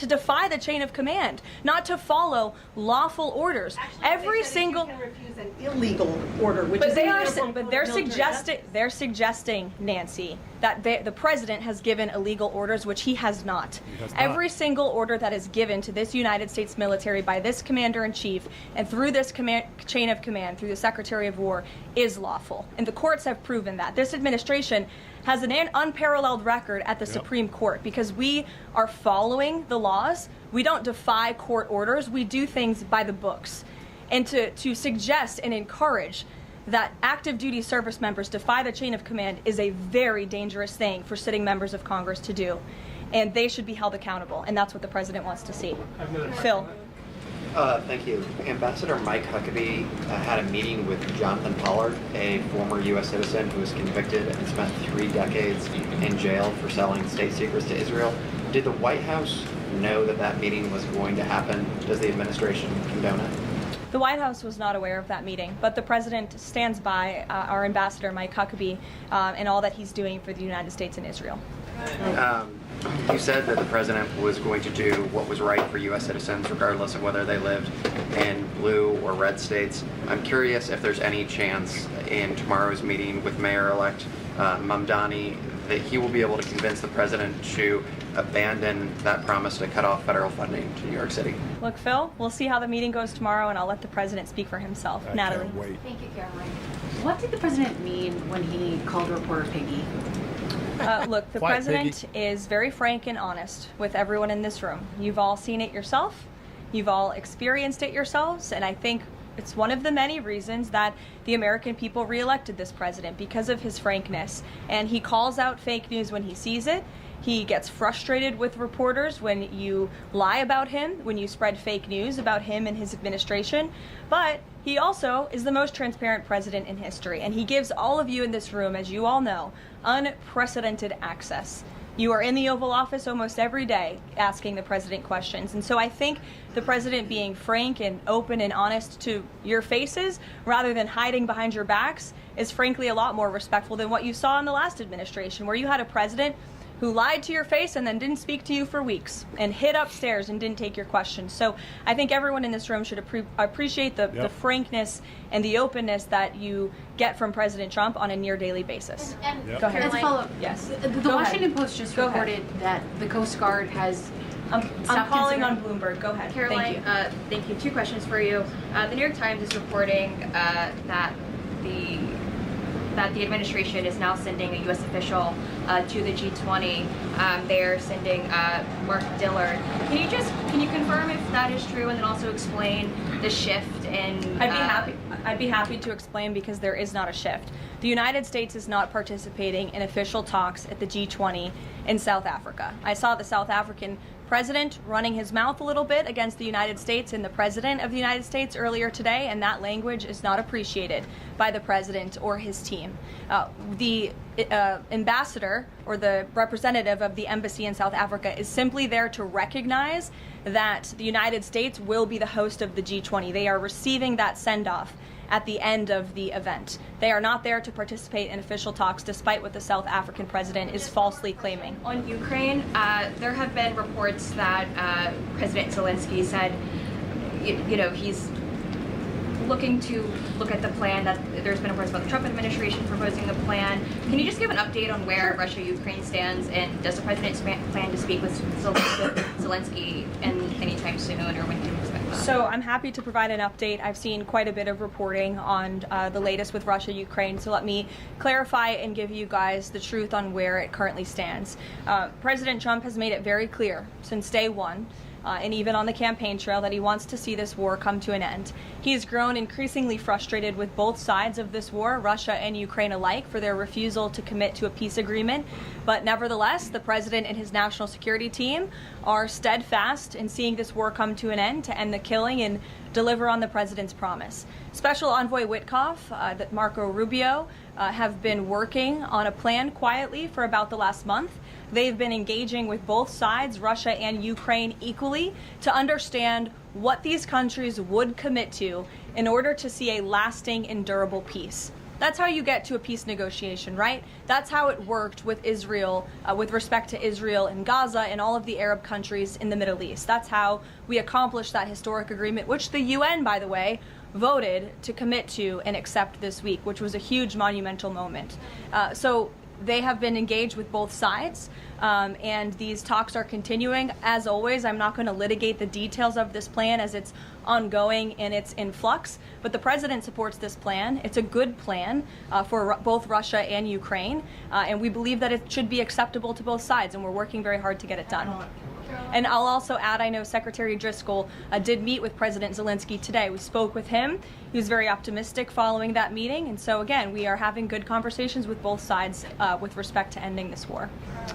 defy the chain of command, not to follow lawful orders. Actually, Every they said single you can refuse an illegal order, which but is they are, illegal but from they're military suggesting, Nancy, that the president has given illegal orders, which he has not. He has not. Every single order that is given to this United States military by this commander-in-chief and through this chain of command, through the Secretary of War, is lawful. And the courts have proven that. This administration has an unparalleled record at the Supreme Court because we are following the laws. We don't defy court orders. We do things by the books. And to suggest and encourage that active duty service members defy the chain of command is a very dangerous thing for sitting members of Congress to do. And they should be held accountable. And that's what the president wants to see. Phil. Thank you. Ambassador Mike Huckabee had a meeting with Jonathan Pollard, a former U.S. citizen who was convicted and spent 3 decades in jail for selling state secrets to Israel. Did the White House know that that meeting was going to happen? Does the administration condone it? The White House was not aware of that meeting, but the president stands by our ambassador, Mike Huckabee, and all that he's doing for the United States and Israel. You said that the president was going to do what was right for U.S. citizens, regardless of whether they lived in blue or red states. I'm curious if there's any chance in tomorrow's meeting with Mayor-elect Mamdani that he will be able to convince the president to abandon that promise to cut off federal funding to New York City. Look, Phil, we'll see how the meeting goes tomorrow, and I'll let the president speak for himself. I Natalie. can't wait. Thank you, Caroline. What did the president mean when he called a reporter piggy? Look, the Quiet, president is very frank and honest with everyone in this room. You've all seen it yourself. You've all experienced it yourselves, and I think it's one of the many reasons that the American people reelected this president, because of his frankness. And he calls out fake news when he sees it. He gets frustrated with reporters when you lie about him, when you spread fake news about him and his administration. But he also is the most transparent president in history, and he gives all of you in this room, as you all know, unprecedented access. You are in the Oval Office almost every day asking the president questions. And so I think the president being frank and open and honest to your faces rather than hiding behind your backs is frankly a lot more respectful than what you saw in the last administration, where you had a president who lied to your face and then didn't speak to you for weeks and hid upstairs and didn't take your questions. So I think everyone in this room should appreciate the frankness and the openness that you get from President Trump on a near daily basis. And Go ahead. as a follow-up, Yes. The Go Washington ahead. Post just Go ahead. reported that the Coast Guard has I'm stopped calling on considering- Bloomberg. Go ahead. Caroline, Thank you. thank you. 2 questions for you. The New York Times is reporting that the administration is now sending a U.S. official to the G20. They're sending Mark Dillard. Can you confirm if that is true, and then also explain the shift in? I'd be happy to explain, because there is not a shift. The United States is not participating in official talks at the G20 in South Africa. I saw the South African president running his mouth a little bit against the United States and the president of the United States earlier today, and that language is not appreciated by the president or his team. The ambassador or the representative of the embassy in South Africa is simply there to recognize that the United States will be the host of the G20. They are receiving that send-off at the end of the event. They are not there to participate in official talks, despite what the South African president is falsely claiming. On Ukraine, there have been reports that President Zelensky said, he's looking to look at the plan, that there's been reports about the Trump administration proposing the plan. Can you just give an update on where Russia-Ukraine stands, and does the president plan to speak with Zelensky anytime soon, or when can we expect that? So I'm happy to provide an update. I've seen quite a bit of reporting on the latest with Russia-Ukraine, so let me clarify and give you guys the truth on where it currently stands. President Trump has made it very clear since day one, and even on the campaign trail, that he wants to see this war come to an end. He has grown increasingly frustrated with both sides of this war, Russia and Ukraine alike, for their refusal to commit to a peace agreement. But nevertheless, the president and his national security team are steadfast in seeing this war come to an end, to end the killing and deliver on the president's promise. Special Envoy Witkoff, Marco Rubio, have been working on a plan quietly for about the last month. They've been engaging with both sides, Russia and Ukraine, equally to understand what these countries would commit to in order to see a lasting and durable peace. That's how you get to a peace negotiation, right? That's how it worked with Israel, with respect to Israel and Gaza and all of the Arab countries in the Middle East. That's how we accomplished that historic agreement, which the UN, by the way, voted to commit to and accept this week, which was a huge monumental moment. So they have been engaged with both sides, and these talks are continuing. As always, I'm not going to litigate the details of this plan as it's ongoing and it's in flux, but the president supports this plan. It's a good plan for both Russia and Ukraine, and we believe that it should be acceptable to both sides, and we're working very hard to get it done. And I'll also add, I know Secretary Driscoll did meet with President Zelensky today. We spoke with him. He was very optimistic following that meeting. And so, again, we are having good conversations with both sides with respect to ending this war.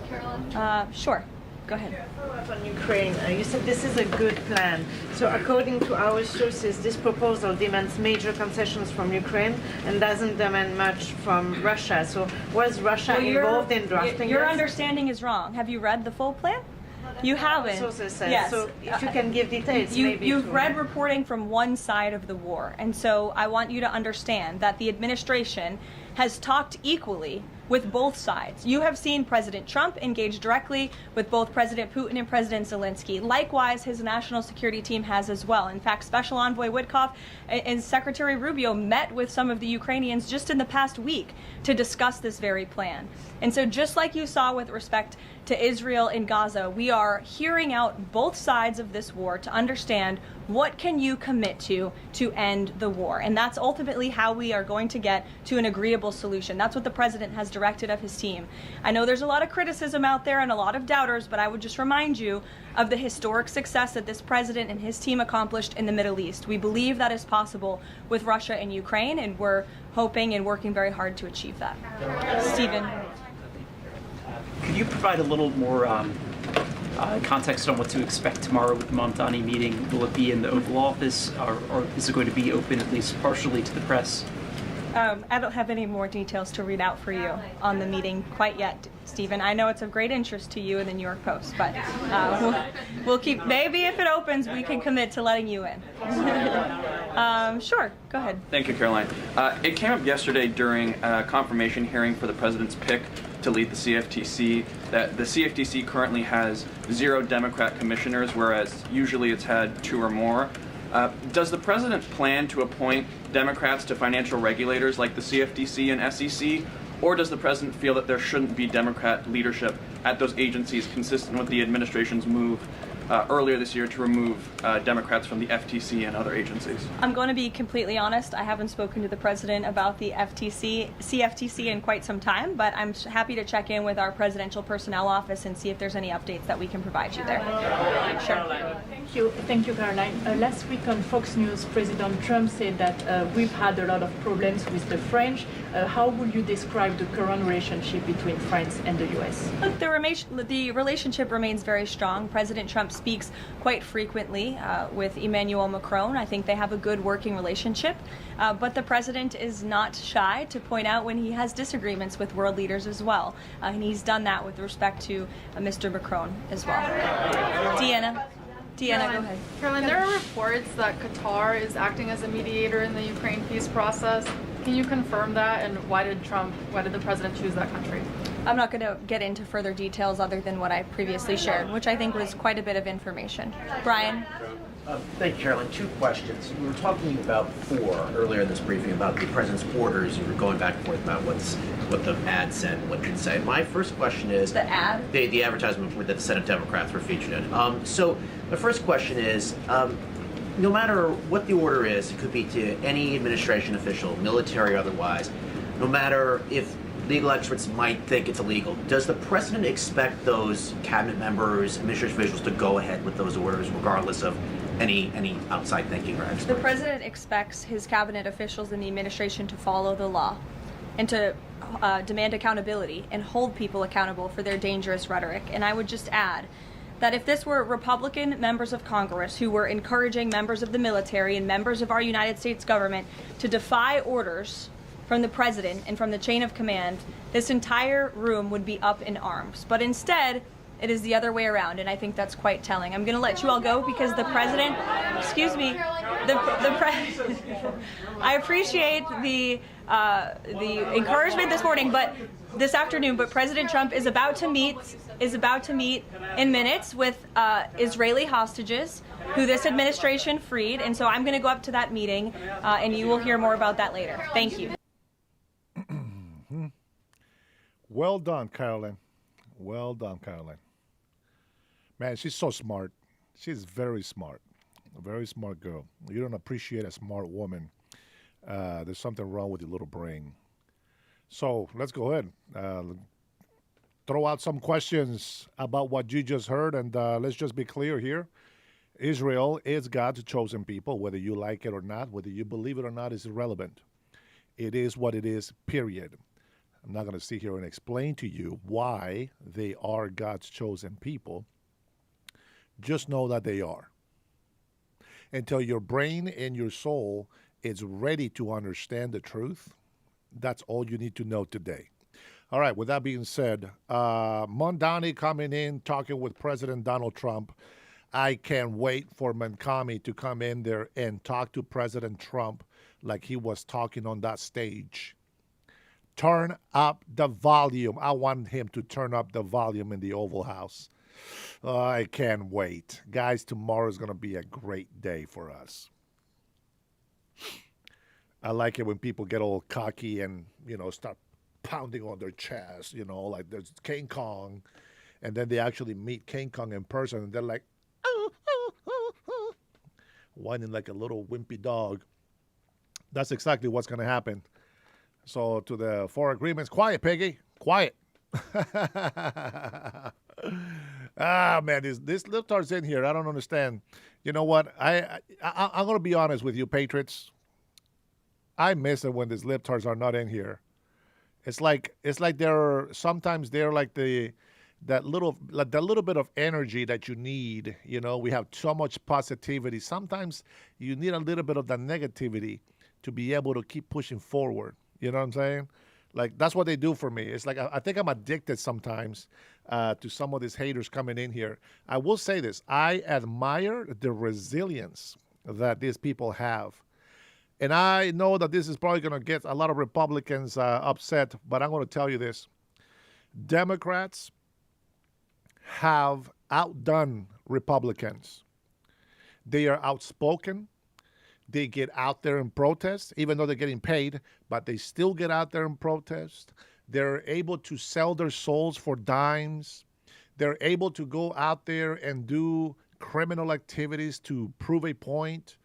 Caroline? Sure. Go ahead. Follow up on Ukraine. You said this is a good plan. So according to our sources, this proposal demands major concessions from Ukraine and doesn't demand much from Russia. So was Russia involved in drafting Your this? understanding is wrong. Have you read the full plan? You haven't. Sources said. Yes. So if you can give details, You've read reporting from one side of the war, and so I want you to understand that the administration has talked equally with both sides. You have seen President Trump engage directly with both President Putin and President Zelensky. Likewise, his national security team has as well. In fact, Special Envoy Witkoff and Secretary Rubio met with some of the Ukrainians just in the past week to discuss this very plan. And so just like you saw with respect to Israel and Gaza, we are hearing out both sides of this war to understand what can you commit to end the war. And that's ultimately how we are going to get to an agreeable solution. That's what the president has directed of his team. I know there's a lot of criticism out there and a lot of doubters, but I would just remind you of the historic success that this president and his team accomplished in the Middle East. We believe that is possible with Russia and Ukraine, and we're hoping and working very hard to achieve that. Stephen. Could you provide a little more context on what to expect tomorrow with the Mamdani meeting? Will it be in the Oval Office, or is it going to be open at least partially to the press? I don't have any more details to read out for you on the meeting quite yet, Stephen. I know it's of great interest to you and the New York Post, but we'll keep, maybe if it opens, we can commit to letting you in. Sure, go ahead. Thank you, Caroline. It came up yesterday during a confirmation hearing for the president's pick to lead the CFTC that the CFTC currently has 0 Democrat commissioners, whereas usually it's had 2 or more. Does the president plan to appoint Democrats to financial regulators like the CFTC and SEC, or does the president feel that there shouldn't be Democrat leadership at those agencies, consistent with the administration's move earlier this year to remove Democrats from the FTC and other agencies? I'm going to be completely honest. I haven't spoken to the president about the CFTC in quite some time, but I'm happy to check in with our presidential personnel office and see if there's any updates that we can provide you there. Sure. Thank you, Caroline. Last week on Fox News, President Trump said that we've had a lot of problems with the French. How would you describe the current relationship between France and the U.S.? Look, the relationship remains very strong. President Trump speaks quite frequently with Emmanuel Macron. I think they have a good working relationship, but the president is not shy to point out when he has disagreements with world leaders as well, and he's done that with respect to Mr. Macron as well. Deanna, go ahead. Caroline, there are reports that Qatar is acting as a mediator in the Ukraine peace process. Can you confirm that, and why did the president choose that country? I'm not going to get into further details other than what I previously shared, which I think was quite a bit of information. Brian? Thank you, Caroline. 2 questions. We were talking about earlier in this briefing about the president's orders. You were going back and forth about what the ad said and what it didn't say. My first question is... The ad? The advertisement that the Senate Democrats were featured in. So my first question is, no matter what the order is, it could be to any administration official, military or otherwise, no matter if legal experts might think it's illegal, does the president expect those cabinet members, administration officials to go ahead with those orders regardless of any outside thinking or experts? The president expects his cabinet officials in the administration to follow the law and to demand accountability and hold people accountable for their dangerous rhetoric. And I would just add that if this were Republican members of Congress who were encouraging members of the military and members of our United States government to defy orders from the president and from the chain of command, this entire room would be up in arms. But instead, it is the other way around, and I think that's quite telling. I'm going to let you all go because the president, excuse me, I appreciate the encouragement this morning, but this afternoon. But President Trump is about to meet in minutes with Israeli hostages who this administration freed, and so I'm going to go up to that meeting, and you will hear more about that later. Thank you. Well done, Carolyn. Well done, Carolyn. Man, she's so smart. She's very smart. A very smart girl. You don't appreciate a smart woman. There's something wrong with your little brain. So let's go ahead. Throw out some questions about what you just heard, and let's just be clear here. Israel is God's chosen people, whether you like it or not, whether you believe it or not is irrelevant. It is what it is, period. I'm not going to sit here and explain to you why they are God's chosen people. Just know that they are. Until your brain and your soul is ready to understand the truth, that's all you need to know today. All right, with that being said, Mondani coming in, talking with President Donald Trump. I can't wait for Mankami to come in there and talk to President Trump like he was talking on that stage. Turn up the volume. I want him to turn up the volume in the Oval House. I can't wait. Guys, tomorrow is going to be a great day for us. I like it when people get all cocky and, start pounding on their chest, like there's King Kong. And then they actually meet King Kong in person and they're like, whining like a little wimpy dog. That's exactly what's going to happen. So to the four agreements, quiet, Peggy, quiet. Man, this libtards in here, I don't understand. You know what? I'm going to be honest with you, Patriots. I miss it when these libtards are not in here. It's like sometimes they're like that little bit of energy that you need. We have so much positivity. Sometimes you need a little bit of that negativity to be able to keep pushing forward. You know what I'm saying? Like, that's what they do for me. It's like I think I'm addicted sometimes to some of these haters coming in here. I will say this. I admire the resilience that these people have. And I know that this is probably going to get a lot of Republicans upset, but I'm going to tell you this. Democrats have outdone Republicans. They are outspoken. They get out there and protest, even though they're getting paid, but they still get out there and protest. They're able to sell their souls for dimes. They're able to go out there and do criminal activities to prove a point.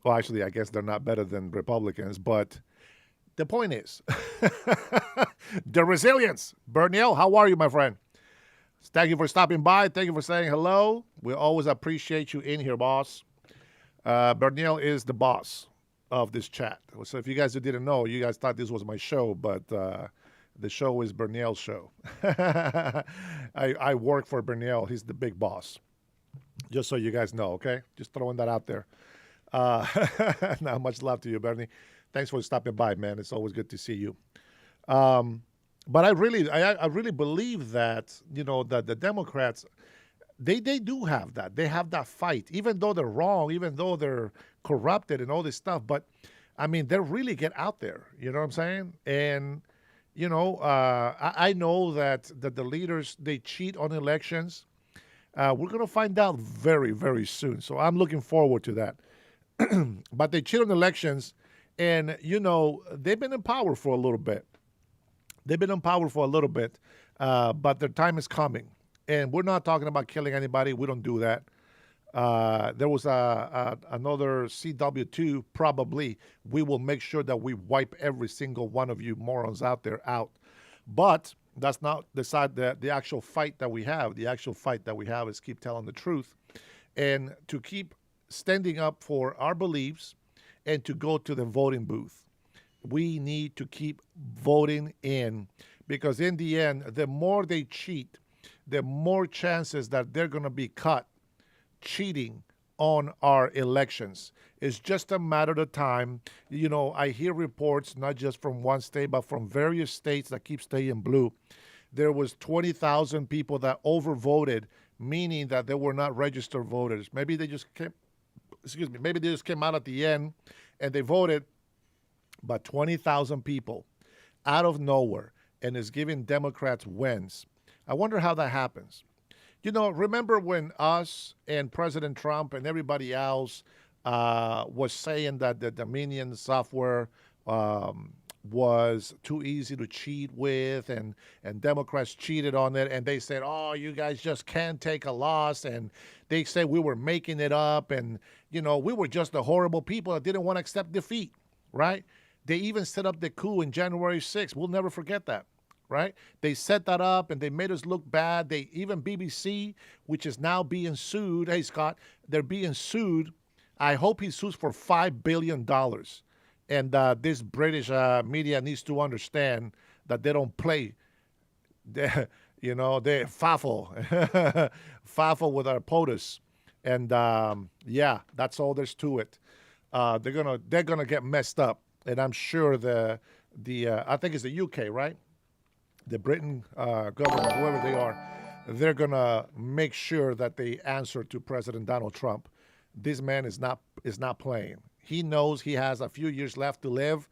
Well, actually, I guess they're not better than Republicans, but the point is the resilience. Berniel, how are you, my friend? Thank you for stopping by. Thank you for saying hello. We always appreciate you in here, boss. Berniel is the boss of this chat. So if you guys didn't know, you guys thought this was my show, but the show is Berniel's show. I work for Berniel. He's the big boss. Just so you guys know, okay? Just throwing that out there. Not much love to you, Bernie. Thanks for stopping by, man. It's always good to see you. But I really believe that, that the Democrats, they do have that. They have that fight, even though they're wrong, even though they're corrupted and all this stuff. But, I mean, they really get out there. You know what I'm saying? And, I know that the leaders, they cheat on elections. We're going to find out very, very soon. So I'm looking forward to that. But they cheat on elections, and, they've been in power for a little bit. But their time is coming. And we're not talking about killing anybody. We don't do that. There was another CW2, probably. We will make sure that we wipe every single one of you morons out there out. But that's not the actual fight that we have. The actual fight that we have is keep telling the truth and to keep standing up for our beliefs and to go to the voting booth. We need to keep voting in, because in the end, the more they cheat, the more chances that they're going to be caught cheating on our elections. It's just a matter of time. You know, I hear reports, not just from one state, but from various states that keep staying blue. There was 20,000 people that overvoted, meaning that they were not registered voters. Maybe they just came, maybe they just came out at the end and they voted, but 20,000 people out of nowhere, and is giving Democrats wins. I wonder how that happens. You know, remember when us and President Trump and everybody else was saying that the Dominion software was too easy to cheat with, and Democrats cheated on it, and they said, oh, you guys just can't take a loss, and they said we were making it up, and, you know, we were just the horrible people that didn't want to accept defeat, right? They even set up the coup in January 6th. We'll never forget that. Right? They set that up and they made us look bad. They even BBC, which is now being sued. Hey, Scott, they're being sued. I hope he sues for $5 billion. And this British media needs to understand that they don't play. You know, they faffle with our POTUS. And yeah, that's all there's to it. They're gonna get messed up. And I'm sure the I think it's the UK, right? The Britain government, whoever they are, they're going to make sure that they answer to President Donald Trump. This man is not playing. He knows he has a few years left to live.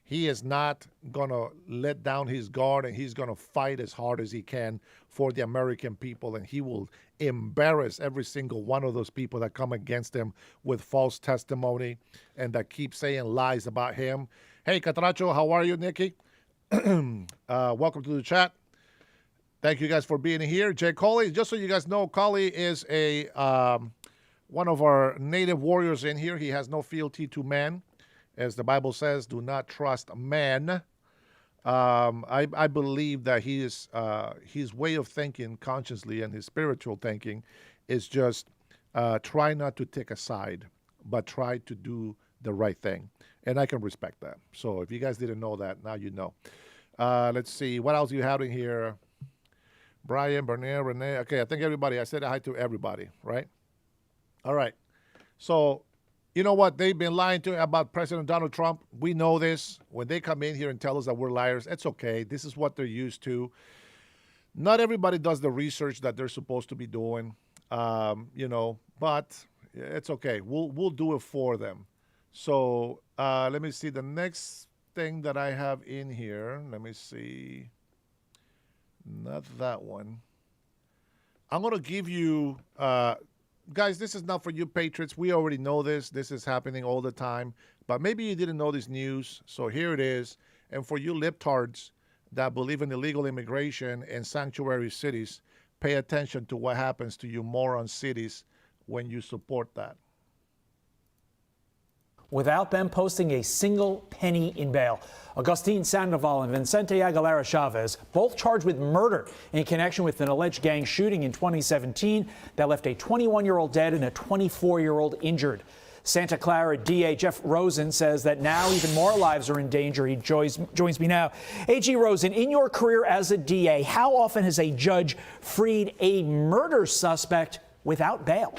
He is not going to let down his guard, and he's going to fight as hard as he can for the American people, and he will embarrass every single one of those people that come against him with false testimony and that keep saying lies about him. Hey, Catracho, how are you, Nikki? Welcome to the chat. Thank you guys for being here. Jay Coley, just so you guys know, Coley is a one of our native warriors in here. He has no fealty to man. As the Bible says, do not trust man. I believe that his way of thinking consciously and his spiritual thinking is just try not to take a side, but try to do the right thing. And I can respect that. So if you guys didn't know that, now you know. Let's see. What else are you having here? Brian, Bernier, Renee. Okay, I think everybody. I said hi to everybody, right? All right. So, you know what? They've been lying to about President Donald Trump. We know this. When they come in here and tell us that we're liars, it's okay. This is what they're used to. Not everybody does the research that they're supposed to be doing, you know, but it's okay. We'll do it for them. So let me see the next thing that I have in here. Let me see. Not that one. I'm going to give you, guys, this is not for you patriots. We already know this. This is happening all the time. But maybe you didn't know this news. So here it is. And for you libtards that believe in illegal immigration and sanctuary cities, pay attention to what happens to you moron cities when you support that. Without them posting a single penny in bail. Agustin Sandoval and Vicente Aguilera Chavez, both charged with murder in connection with an alleged gang shooting in 2017 that left a 21-year-old dead and a 24-year-old injured. Santa Clara DA Jeff Rosen says that now even more lives are in danger. He joins me now. AG Rosen, in your career as a DA, how often has a judge freed a murder suspect without bail?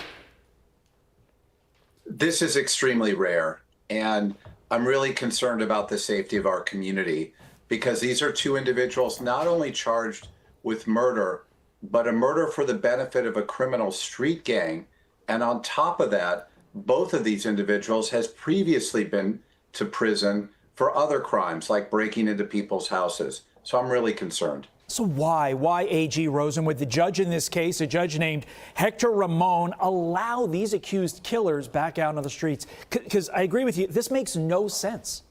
This is extremely rare, and I'm really concerned about the safety of our community because these are two individuals not only charged with murder, but a murder for the benefit of a criminal street gang. And on top of that, both of these individuals has previously been to prison for other crimes like breaking into people's houses. So I'm really concerned. So why AG Rosen, would the judge in this case, a judge named Hector Ramon, allow these accused killers back out on the streets? Because I agree with you, this makes no sense.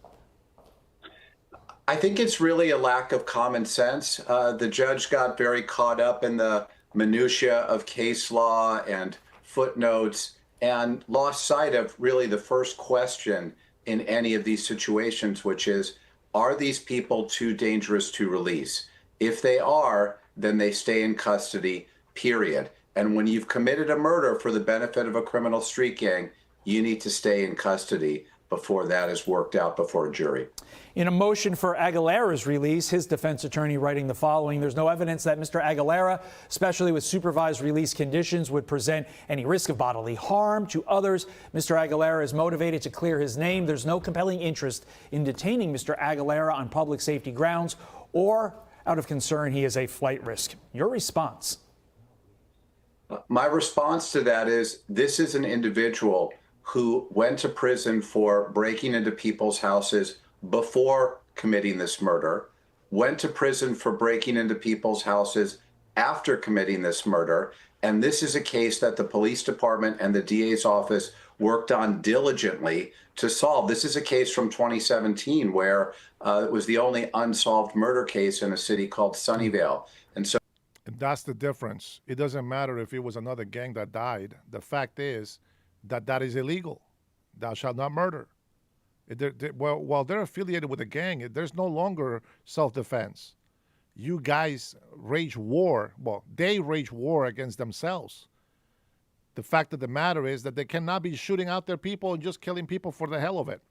I think it's really a lack of common sense. The judge got very caught up in the minutia of case law and footnotes and lost sight of really the first question in any of these situations, which is, are these people too dangerous to release? If they are, then they stay in custody, period. And when you've committed a murder for the benefit of a criminal street gang, you need to stay in custody. before that is worked out before a jury. In a motion for Aguilera's release, his defense attorney writing the following: there's no evidence that Mr. Aguilera, especially with supervised release conditions, would present any risk of bodily harm to others. Mr. Aguilera is motivated to clear his name. There's no compelling interest in detaining Mr. Aguilera on public safety grounds or out of concern he is a flight risk. Your response? My response to that is this is an individual who went to prison for breaking into people's houses before committing this murder, went to prison for breaking into people's houses after committing this murder. And this is a case that the police department and the DA's office worked on diligently to solve. This is a case from 2017 where it was the only unsolved murder case in a city called Sunnyvale. And so And that's the difference. It doesn't matter if it was another gang that died. The fact is that that is illegal. Thou shalt not murder. While they're affiliated with a gang, there's no longer self-defense. You guys wage war. Well, they wage war against themselves. The fact of the matter is that they cannot be shooting out their people and just killing people for the hell of it.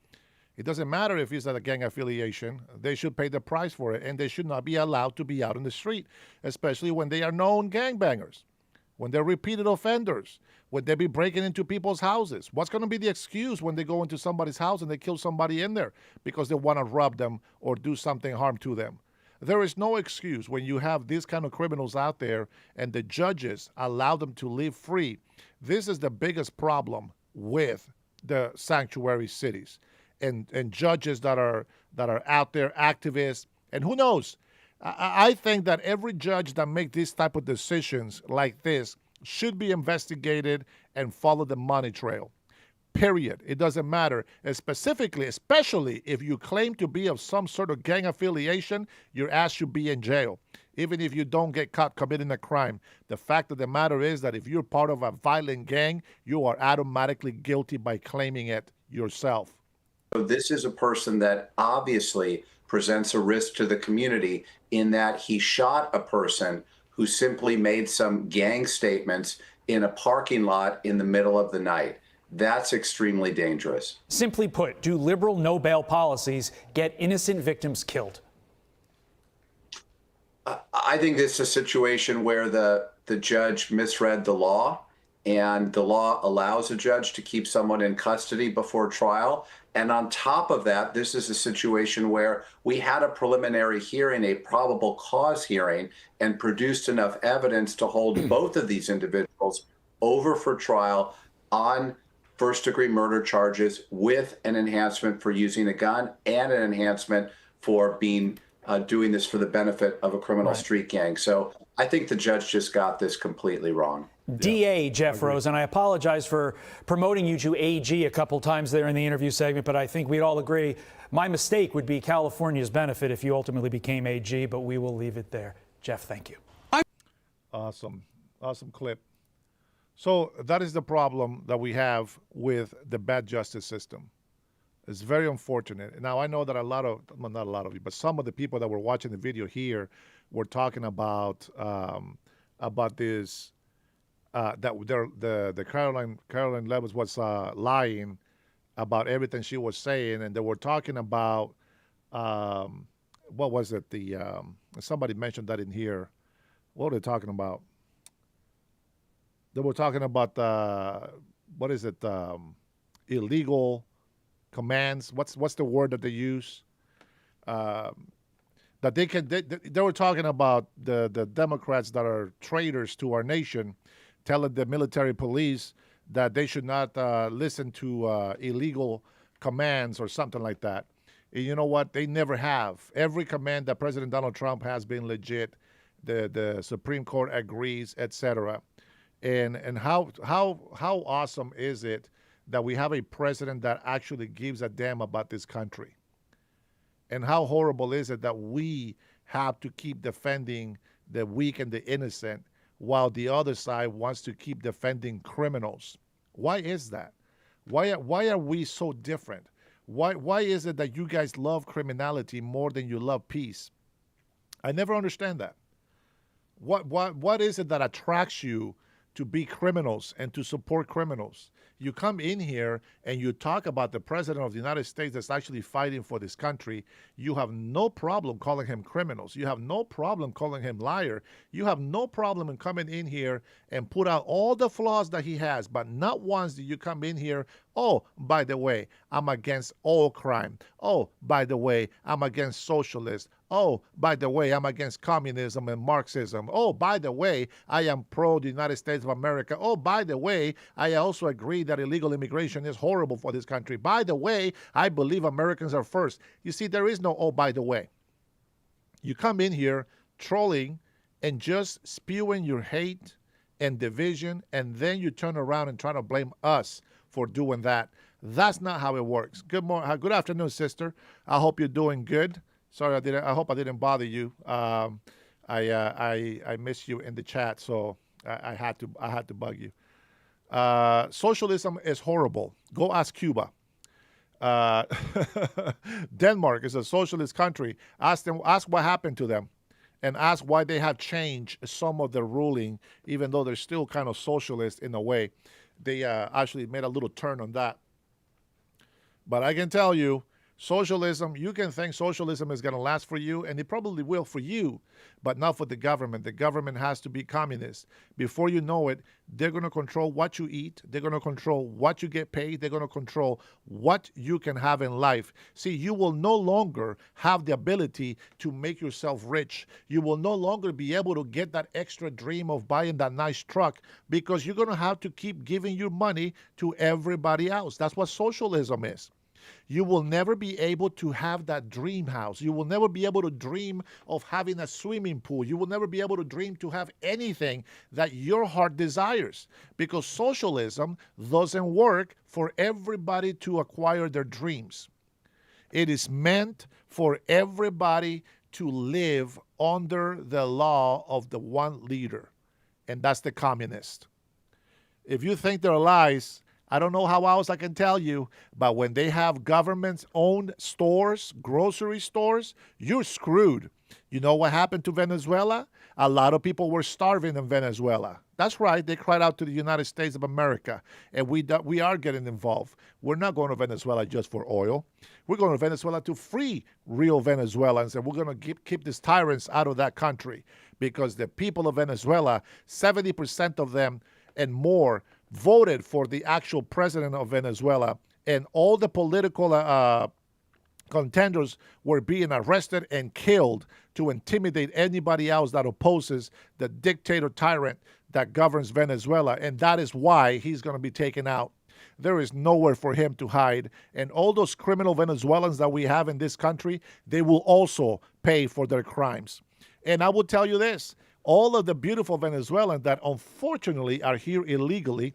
It doesn't matter if it's a gang affiliation. They should pay the price for it, and they should not be allowed to be out in the street, especially when they are known gangbangers, when they're repeated offenders, when they be breaking into people's houses. What's going to be the excuse when they go into somebody's house and they kill somebody in there because they want to rob them or do something harm to them? There is no excuse when you have these kind of criminals out there and the judges allow them to live free. This is the biggest problem with the sanctuary cities and judges that are out there, activists. And who knows? I think that every judge that makes these type of decisions like this should be investigated and follow the money trail. Period. It doesn't matter. And specifically, especially if you claim to be of some sort of gang affiliation, your ass should be in jail. Even if you don't get caught committing a crime. The fact of the matter is that if you're part of a violent gang, you are automatically guilty by claiming it yourself. So this is a person that obviously presents a risk to the community in that he shot a person who simply made some gang statements in a parking lot in the middle of the night. That's extremely dangerous. Simply put, do liberal no-bail policies get innocent victims killed? I think this is a situation where the judge misread the law, and the law allows a judge to keep someone in custody before trial. And on top of that, this is a situation where we had a preliminary hearing, a probable cause hearing, and produced enough evidence to hold both of these individuals over for trial on first-degree murder charges with an enhancement for using a gun and an enhancement for being doing this for the benefit of a criminal street gang. So I think the judge just got this completely wrong. DA Jeff Rose, and I apologize for promoting you to AG a couple times there in the interview segment, but I think we'd all agree my mistake would be California's benefit if you ultimately became AG, but we will leave it there. Jeff, thank you. Awesome. Awesome clip. So that is the problem that we have with the bad justice system. It's very unfortunate. Now, I know that not a lot of you, but some of the people that were watching the video here were talking about this, that the Caroline Levis was lying about everything she was saying, and they were talking about, what was it? Somebody mentioned that in here. What were they talking about? They were talking about what is it? Illegal commands. What's the word that they use? That they were talking about the Democrats that are traitors to our nation, telling the military police that they should not listen to illegal commands or something like that. And you know what? They never have. Every command that President Donald Trump has been legit. The Supreme Court agrees, etc. And how awesome is it that we have a president that actually gives a damn about this country? And how horrible is it that we have to keep defending the weak and the innocent while the other side wants to keep defending criminals? Why is that? Why are we so different? Why is it that you guys love criminality more than you love peace? I never understand that. What is it that attracts you to be criminals and to support criminals? You come in here and you talk about the president of the United States that's actually fighting for this country. You have no problem calling him criminals. You have no problem calling him liar. You have no problem in coming in here and put out all the flaws that he has, but not once do you come in here, oh, by the way, I'm against all crime. Oh, by the way, I'm against socialists. Oh, by the way, I'm against communism and Marxism. Oh, by the way, I am pro the United States of America. Oh, by the way, I also agree that illegal immigration is horrible for this country. By the way, I believe Americans are first. You see, there is no oh, by the way. You come in here trolling and just spewing your hate and division, and then you turn around and try to blame us for doing that. That's not how it works. Good afternoon, sister. I hope you're doing good. Sorry, I hope I didn't bother you. I missed you in the chat, so I had to bug you. Socialism is horrible. Go ask Cuba. Denmark is a socialist country. Ask what happened to them, and ask why they have changed some of their ruling, even though they're still kind of socialist in a way. They actually made a little turn on that. But I can tell you, socialism, you can think socialism is going to last for you, and it probably will for you, but not for the government. The government has to be communist. Before you know it, they're going to control what you eat. They're going to control what you get paid. They're going to control what you can have in life. See, you will no longer have the ability to make yourself rich. You will no longer be able to get that extra dream of buying that nice truck because you're going to have to keep giving your money to everybody else. That's what socialism is. You will never be able to have that dream house. You will never be able to dream of having a swimming pool. You will never be able to dream to have anything that your heart desires, because socialism doesn't work for everybody to acquire their dreams. It is meant for everybody to live under the law of the one leader, and that's the communist. If you think they're lies, I don't know how else I can tell you, but when they have government-owned stores, grocery stores, you're screwed. You know what happened to Venezuela? A lot of people were starving in Venezuela. That's right. They cried out to the United States of America, and we are getting involved. We're not going to Venezuela just for oil. We're going to Venezuela to free real Venezuelans, and we're going to keep these tyrants out of that country, because the people of Venezuela, 70% of them and more, voted for the actual president of Venezuela, and all the political contenders were being arrested and killed to intimidate anybody else that opposes the dictator tyrant that governs Venezuela, and that is why he's going to be taken out. There is nowhere for him to hide, and all those criminal Venezuelans that we have in this country, they will also pay for their crimes. And I will tell you this, all of the beautiful Venezuelans that unfortunately are here illegally,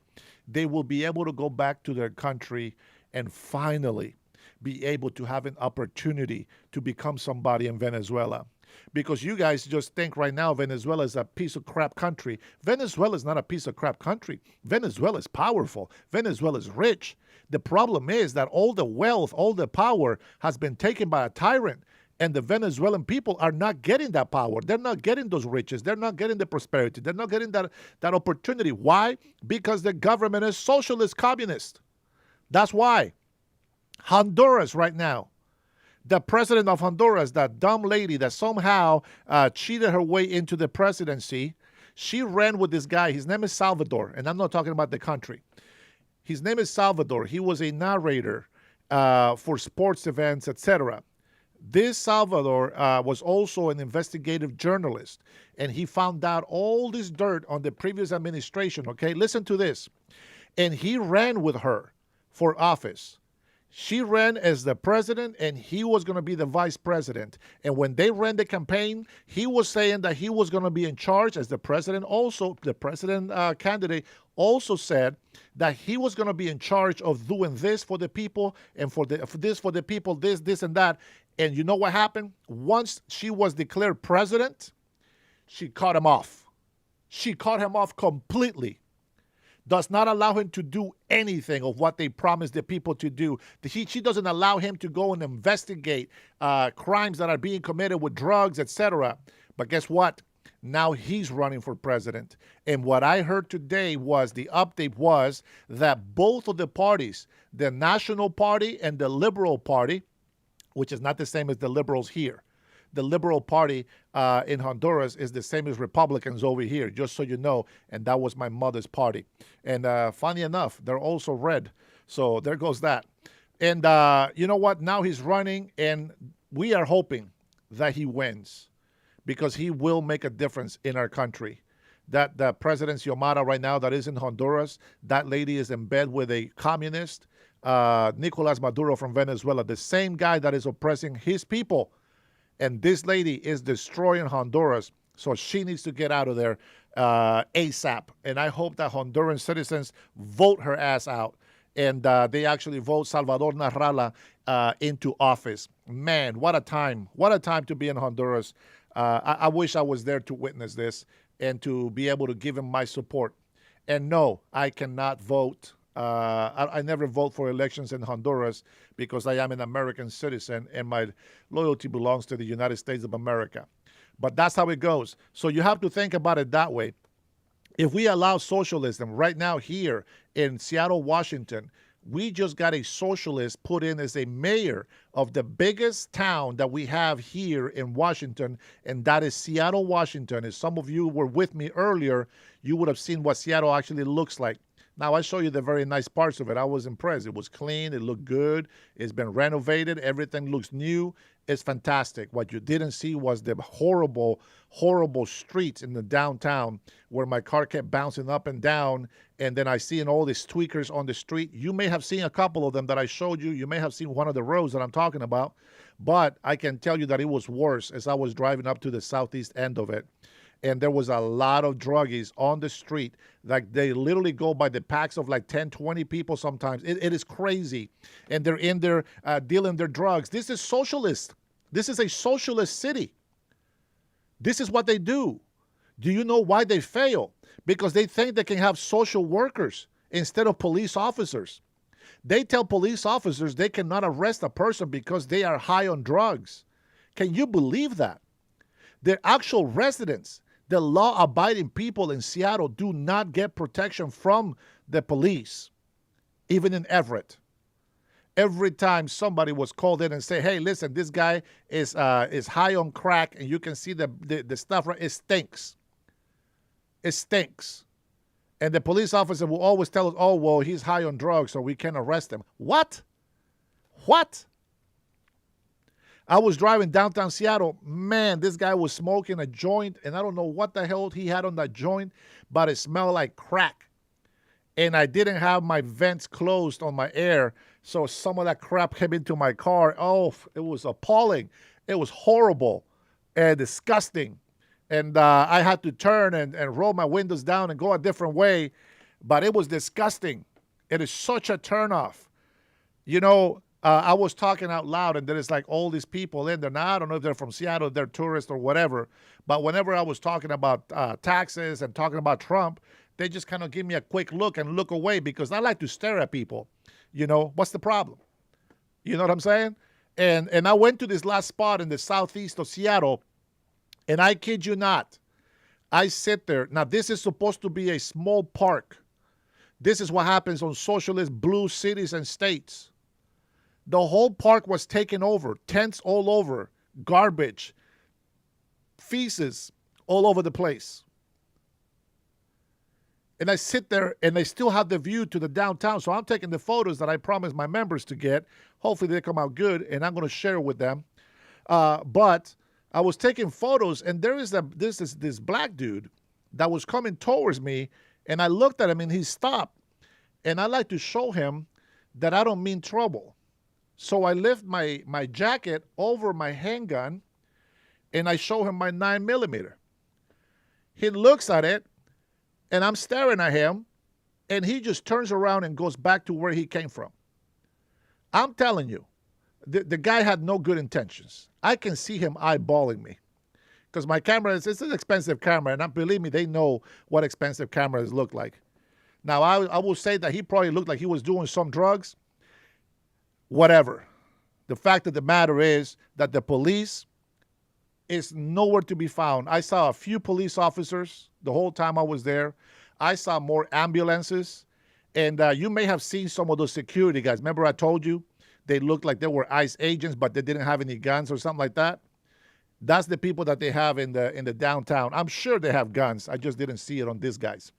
they will be able to go back to their country and finally be able to have an opportunity to become somebody in Venezuela. Because you guys just think right now Venezuela is a piece of crap country. Venezuela is not a piece of crap country. Venezuela is powerful. Venezuela is rich. The problem is that all the wealth, all the power has been taken by a tyrant. And the Venezuelan people are not getting that power. They're not getting those riches. They're not getting the prosperity. They're not getting that opportunity. Why? Because the government is socialist communist. That's why. Honduras right now. The president of Honduras, that dumb lady that somehow cheated her way into the presidency, she ran with this guy. His name is Salvador, and I'm not talking about the country. His name is Salvador. He was a narrator for sports events, etc. This Salvador was also an investigative journalist, and he found out all this dirt on the previous administration, okay? Listen to this. And he ran with her for office. She ran as the president, and he was going to be the vice president. And when they ran the campaign, he was saying that he was going to be in charge as the president. Also, the president candidate also said that he was going to be in charge of doing this for the people and for the people, this, and that. And you know what happened? Once she was declared president, she cut him off. She cut him off completely. Does not allow him to do anything of what they promised the people to do. She doesn't allow him to go and investigate crimes that are being committed with drugs, etc. But guess what? Now he's running for president. And what I heard today was the update was that both of the parties, the National Party and the Liberal Party, which is not the same as the liberals here. The Liberal Party in Honduras is the same as Republicans over here, just so you know. And that was my mother's party. And funny enough, they're also red. So there goes that. And you know what? Now he's running, and we are hoping that he wins because he will make a difference in our country. That the President Xiomara right now that is in Honduras, that lady is in bed with a communist, Nicolas Maduro from Venezuela, the same guy that is oppressing his people. And this lady is destroying Honduras, so she needs to get out of there ASAP. And I hope that Honduran citizens vote her ass out and they actually vote Salvador Narrala into office. Man, what a time. What a time to be in Honduras. I wish I was there to witness this and to be able to give him my support. And no, I cannot vote. I never vote for elections in Honduras because I am an American citizen and my loyalty belongs to the United States of America. But that's how it goes. So you have to think about it that way. If we allow socialism right now here in Seattle, Washington, we just got a socialist put in as a mayor of the biggest town that we have here in Washington, and that is Seattle, Washington. If some of you were with me earlier, you would have seen what Seattle actually looks like. Now, I show you the very nice parts of it. I was impressed. It was clean. It looked good. It's been renovated. Everything looks new. It's fantastic. What you didn't see was the horrible, horrible streets in the downtown where my car kept bouncing up and down. And then I seen all these tweakers on the street. You may have seen a couple of them that I showed you. You may have seen one of the roads that I'm talking about. But I can tell you that it was worse as I was driving up to the southeast end of it. And there was a lot of druggies on the street. Like they literally go by the packs of like 10, 20 people sometimes. It is crazy. And they're in there dealing their drugs. This is socialist. This is a socialist city. This is what they do. Do you know why they fail? Because they think they can have social workers instead of police officers. They tell police officers they cannot arrest a person because they are high on drugs. Can you believe that? The actual residents, the law-abiding people in Seattle do not get protection from the police, even in Everett. Every time somebody was called in and say, hey, listen, this guy is high on crack, and you can see the stuff, right? It stinks. It stinks. And the police officer will always tell us, oh, well, he's high on drugs, so we can't arrest him. What? What? I was driving downtown Seattle. Man, this guy was smoking a joint, and I don't know what the hell he had on that joint, but it smelled like crack. And I didn't have my vents closed on my air, so some of that crap came into my car. Oh, it was appalling. It was horrible and disgusting. And I had to turn and roll my windows down and go a different way, but it was disgusting. It is such a turnoff. You know, I was talking out loud, and there's like all these people in there. Now, I don't know if they're from Seattle, they're tourists or whatever, but whenever I was talking about taxes and talking about Trump, they just kind of give me a quick look and look away because I like to stare at people. You know, what's the problem? You know what I'm saying? And I went to this last spot in the southeast of Seattle, and I kid you not, I sit there. Now, this is supposed to be a small park. This is what happens on socialist blue cities and states. The whole park was taken over, tents all over, garbage, feces all over the place. And I sit there, and they still have the view to the downtown. So I'm taking the photos that I promised my members to get. Hopefully they come out good, and I'm going to share with them. But I was taking photos, and there is this black dude that was coming towards me, and I looked at him, and he stopped. And I like to show him that I don't mean trouble. So I lift my jacket over my handgun, and I show him my 9mm. He looks at it, and I'm staring at him, and he just turns around and goes back to where he came from. I'm telling you, the guy had no good intentions. I can see him eyeballing me because my camera it's an expensive camera, and believe me, they know what expensive cameras look like. Now, I will say that he probably looked like he was doing some drugs. Whatever. The fact of the matter is that the police is nowhere to be found. I saw a few police officers the whole time I was there. I saw more ambulances. And you may have seen some of those security guys. Remember I told you they looked like they were ICE agents, but they didn't have any guns or something like that? That's the people that they have in the downtown. I'm sure they have guns. I just didn't see it on these guys.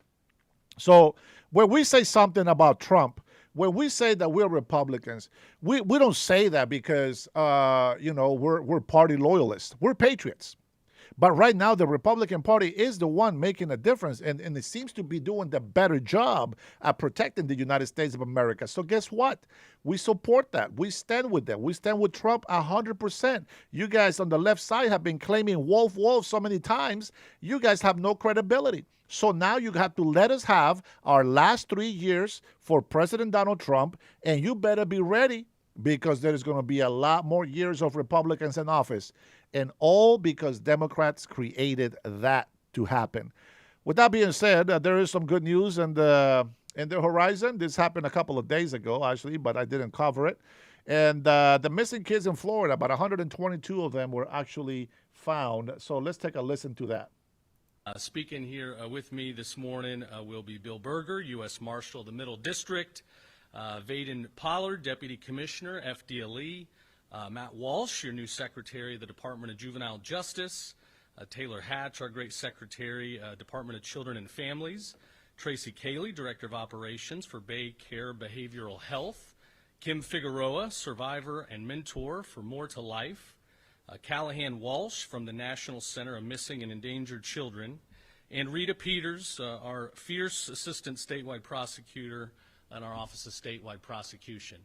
So when we say something about Trump, when we say that we're Republicans, we don't say that because we're party loyalists. We're patriots. But right now, the Republican Party is the one making a difference, and it seems to be doing the better job at protecting the United States of America. So guess what? We support that. We stand with them. We stand with Trump 100%. You guys on the left side have been claiming wolf so many times. You guys have no credibility. So now you have to let us have our last 3 years for President Donald Trump, and you better be ready because there is going to be a lot more years of Republicans in office, and all because Democrats created that to happen. With that being said, there is some good news in the horizon. This happened a couple of days ago, actually, but I didn't cover it. And the missing kids in Florida, about 122 of them were actually found. So let's take a listen to that. Speaking here with me this morning will be Bill Berger, U.S. Marshal of the Middle District, Vaden Pollard, Deputy Commissioner, FDLE, Matt Walsh, your new Secretary of the Department of Juvenile Justice, Taylor Hatch, our great Secretary, Department of Children and Families, Tracy Cayley, Director of Operations for Bay Care Behavioral Health, Kim Figueroa, Survivor and Mentor for More to Life, Callahan Walsh from the National Center of Missing and Endangered Children, and Rita Peters, our fierce Assistant Statewide Prosecutor in our Office of Statewide Prosecution.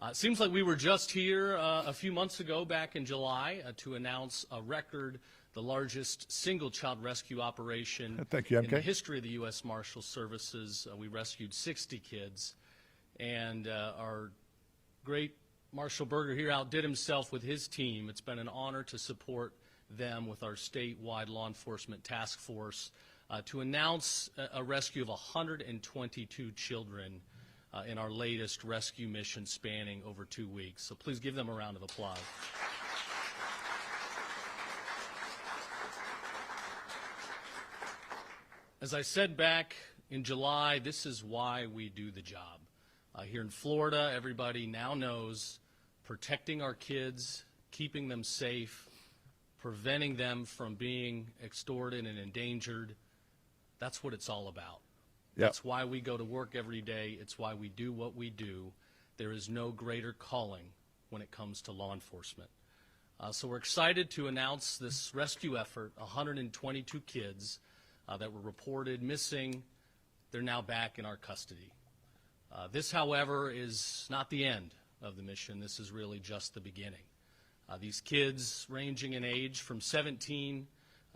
It seems like we were just here a few months ago, back in July, to announce a record, the largest single child rescue operation Thank you, MK. in the history of the U.S. Marshal Services. We rescued 60 kids, and our great Marshal Berger here outdid himself with his team. It's been an honor to support them with our statewide law enforcement task force to announce a rescue of 122 children in our latest rescue mission spanning over 2 weeks. So please give them a round of applause. As I said back in July, this is why we do the job. Here in Florida, everybody now knows protecting our kids, keeping them safe, preventing them from being extorted and endangered, that's what it's all about. Yep. That's why we go to work every day. It's why we do what we do. There is no greater calling when it comes to law enforcement. So we're excited to announce this rescue effort, 122 kids that were reported missing. They're now back in our custody. This, however, is not the end of the mission. This is really just the beginning. These kids, ranging in age from 17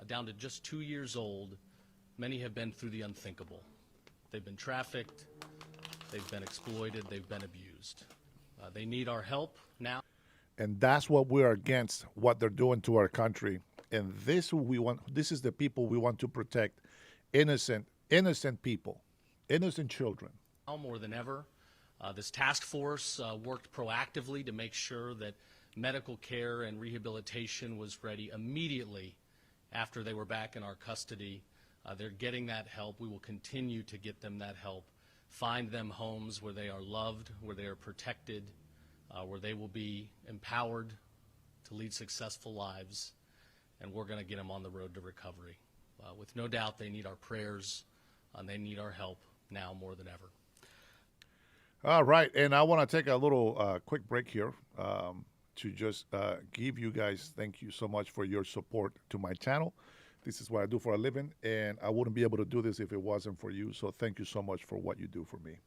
down to just 2 years old, many have been through the unthinkable. They've been trafficked, they've been exploited, they've been abused. They need our help now. And that's what we're against, what they're doing to our country. And this is the people we want to protect. Innocent people, innocent children. Now more than ever, this task force worked proactively to make sure that medical care and rehabilitation was ready immediately after they were back in our custody. They're getting that help. We will continue to get them that help, find them homes where they are loved, where they are protected, where they will be empowered to lead successful lives, and we're going to get them on the road to recovery. With no doubt, they need our prayers, and they need our help now more than ever. All right, and I want to take a little quick break here to just give you guys thank you so much for your support to my channel. This is what I do for a living, and I wouldn't be able to do this if it wasn't for you. So thank you so much for what you do for me.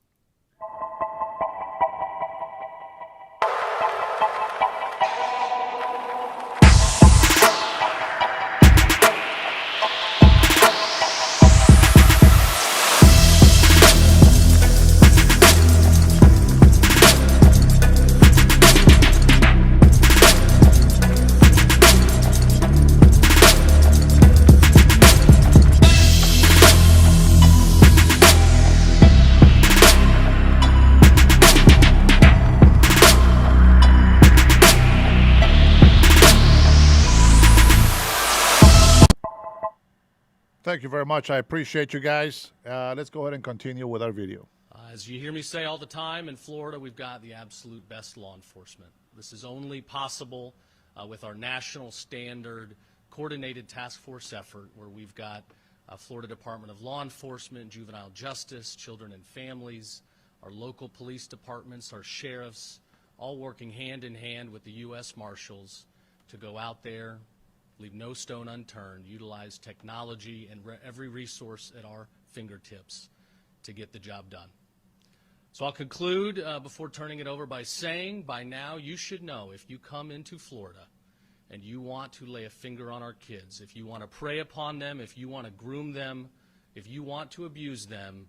Thank you very much. I appreciate you guys. Let's go ahead and continue with our video. As you hear me say all the time, in Florida, we've got the absolute best law enforcement. This is only possible with our national standard coordinated task force effort, where we've got Florida Department of Law Enforcement, Juvenile Justice, Children and Families, our local police departments, our sheriffs, all working hand in hand with the U.S. Marshals to go out there, leave no stone unturned, utilize technology and every resource at our fingertips to get the job done. So I'll conclude before turning it over by saying, by now you should know, if you come into Florida and you want to lay a finger on our kids, if you want to prey upon them, if you want to groom them, if you want to abuse them,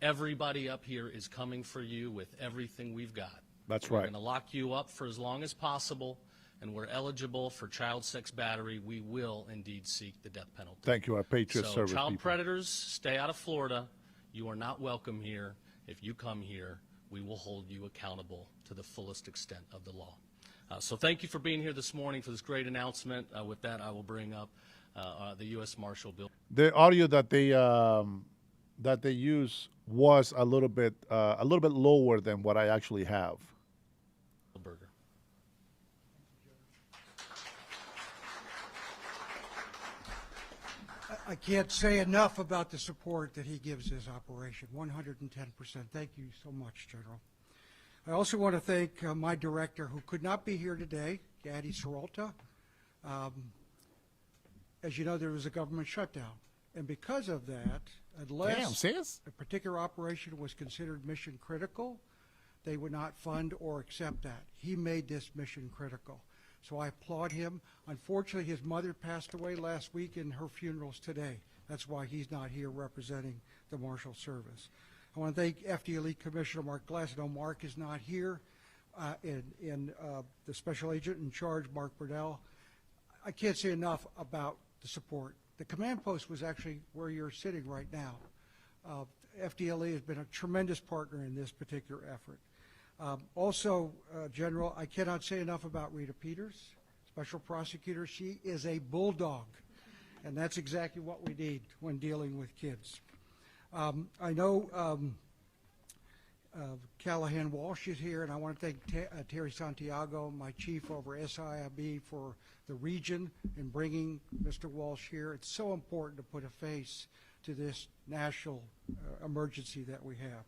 everybody up here is coming for you with everything we've got. That's We're right. going to lock you up for as long as possible, and we're eligible for child sex battery. We will indeed seek the death penalty. Thank you, our Patriot So Service child people. predators, stay out of Florida. You are not welcome here. If you come here, we will hold you accountable to the fullest extent of the law. So thank you for being here this morning for this great announcement. With that, I will bring up the U.S. Marshal Bill. The audio that they use was a little bit lower than what I actually have. Burger. I can't say enough about the support that he gives this operation. 110%. Thank you so much, General. I also want to thank my director, who could not be here today, Gadi Saralta. As you know, there was a government shutdown. And because of that, unless a particular operation was considered mission critical, they would not fund or accept that. He made this mission critical. So I applaud him. Unfortunately, his mother passed away last week, and her funeral's today. That's why he's not here representing the Marshal Service. I want to thank FDLE Commissioner Mark Glass. I know Mark is not here, and the Special Agent in charge, Mark Burdell. I can't say enough about the support. The command post was actually where you're sitting right now. FDLE has been a tremendous partner in this particular effort. Also, General, I cannot say enough about Rita Peters, Special Prosecutor. She is a bulldog, and that's exactly what we need when dealing with kids. I know Callahan Walsh is here, and I want to thank Terry Santiago, my chief over SIIB, for the region in bringing Mr. Walsh here. It's so important to put a face to this national emergency that we have.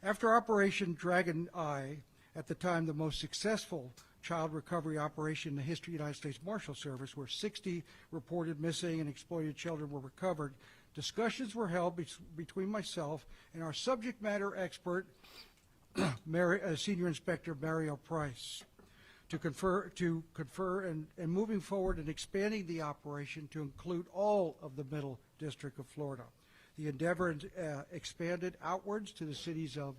After Operation Dragon Eye, at the time the most successful child recovery operation in the history of the United States Marshal Service, where 60 reported missing and exploited children were recovered, discussions were held between myself and our subject matter expert, Senior Inspector Mario Price, to confer and moving forward and expanding the operation to include all of the Middle District of Florida. The endeavor expanded outwards to the cities of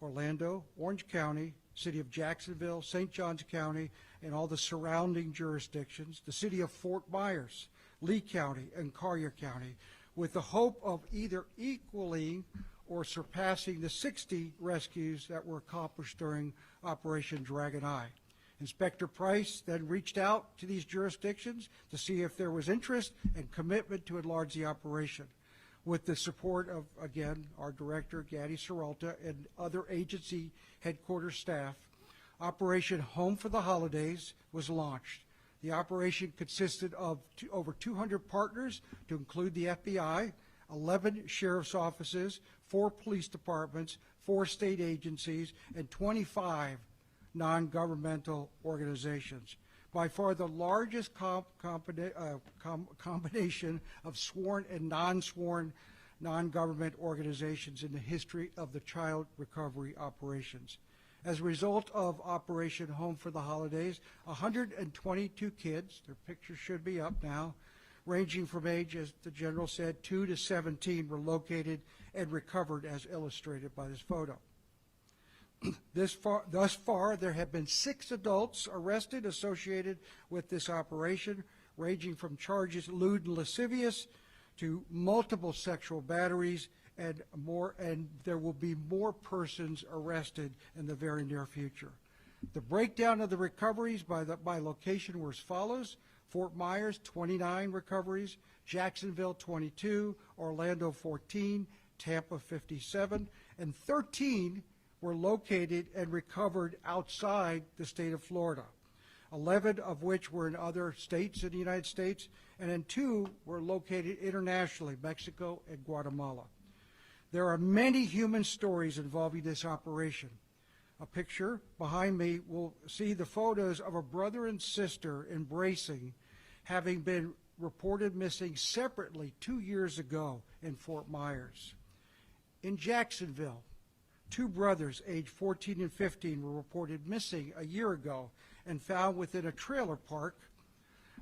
Orlando, Orange County, city of Jacksonville, St. Johns County, and all the surrounding jurisdictions, the city of Fort Myers, Lee County, and Collier County, with the hope of either equaling or surpassing the 60 rescues that were accomplished during Operation Dragon Eye. Inspector Price then reached out to these jurisdictions to see if there was interest and commitment to enlarge the operation. With the support of, again, our director, Gadi Saralta, and other agency headquarters staff, Operation Home for the Holidays was launched. The operation consisted of over 200 partners, to include the FBI, 11 sheriff's offices, 4 police departments, 4 state agencies, and 25 non-governmental organizations. By far the largest combination of sworn and non-sworn non-government organizations in the history of the child recovery operations. As a result of Operation Home for the Holidays, 122 kids, their pictures should be up now, ranging from age, as the General said, 2 to 17, were located and recovered as illustrated by this photo. Thus far, there have been 6 adults arrested associated with this operation, ranging from charges lewd and lascivious to multiple sexual batteries and more, and there will be more persons arrested in the very near future. The breakdown of the recoveries by location were as follows: Fort Myers, 29 recoveries; Jacksonville 22, Orlando 14, Tampa 57, and 13 were located and recovered outside the state of Florida, 11 of which were in other states in the United States, and then 2 were located internationally, Mexico and Guatemala. There are many human stories involving this operation. A picture behind me will see the photos of a brother and sister embracing, having been reported missing separately 2 years ago in Fort Myers. In Jacksonville, 2 brothers aged 14 and 15 were reported missing a year ago and found within a trailer park.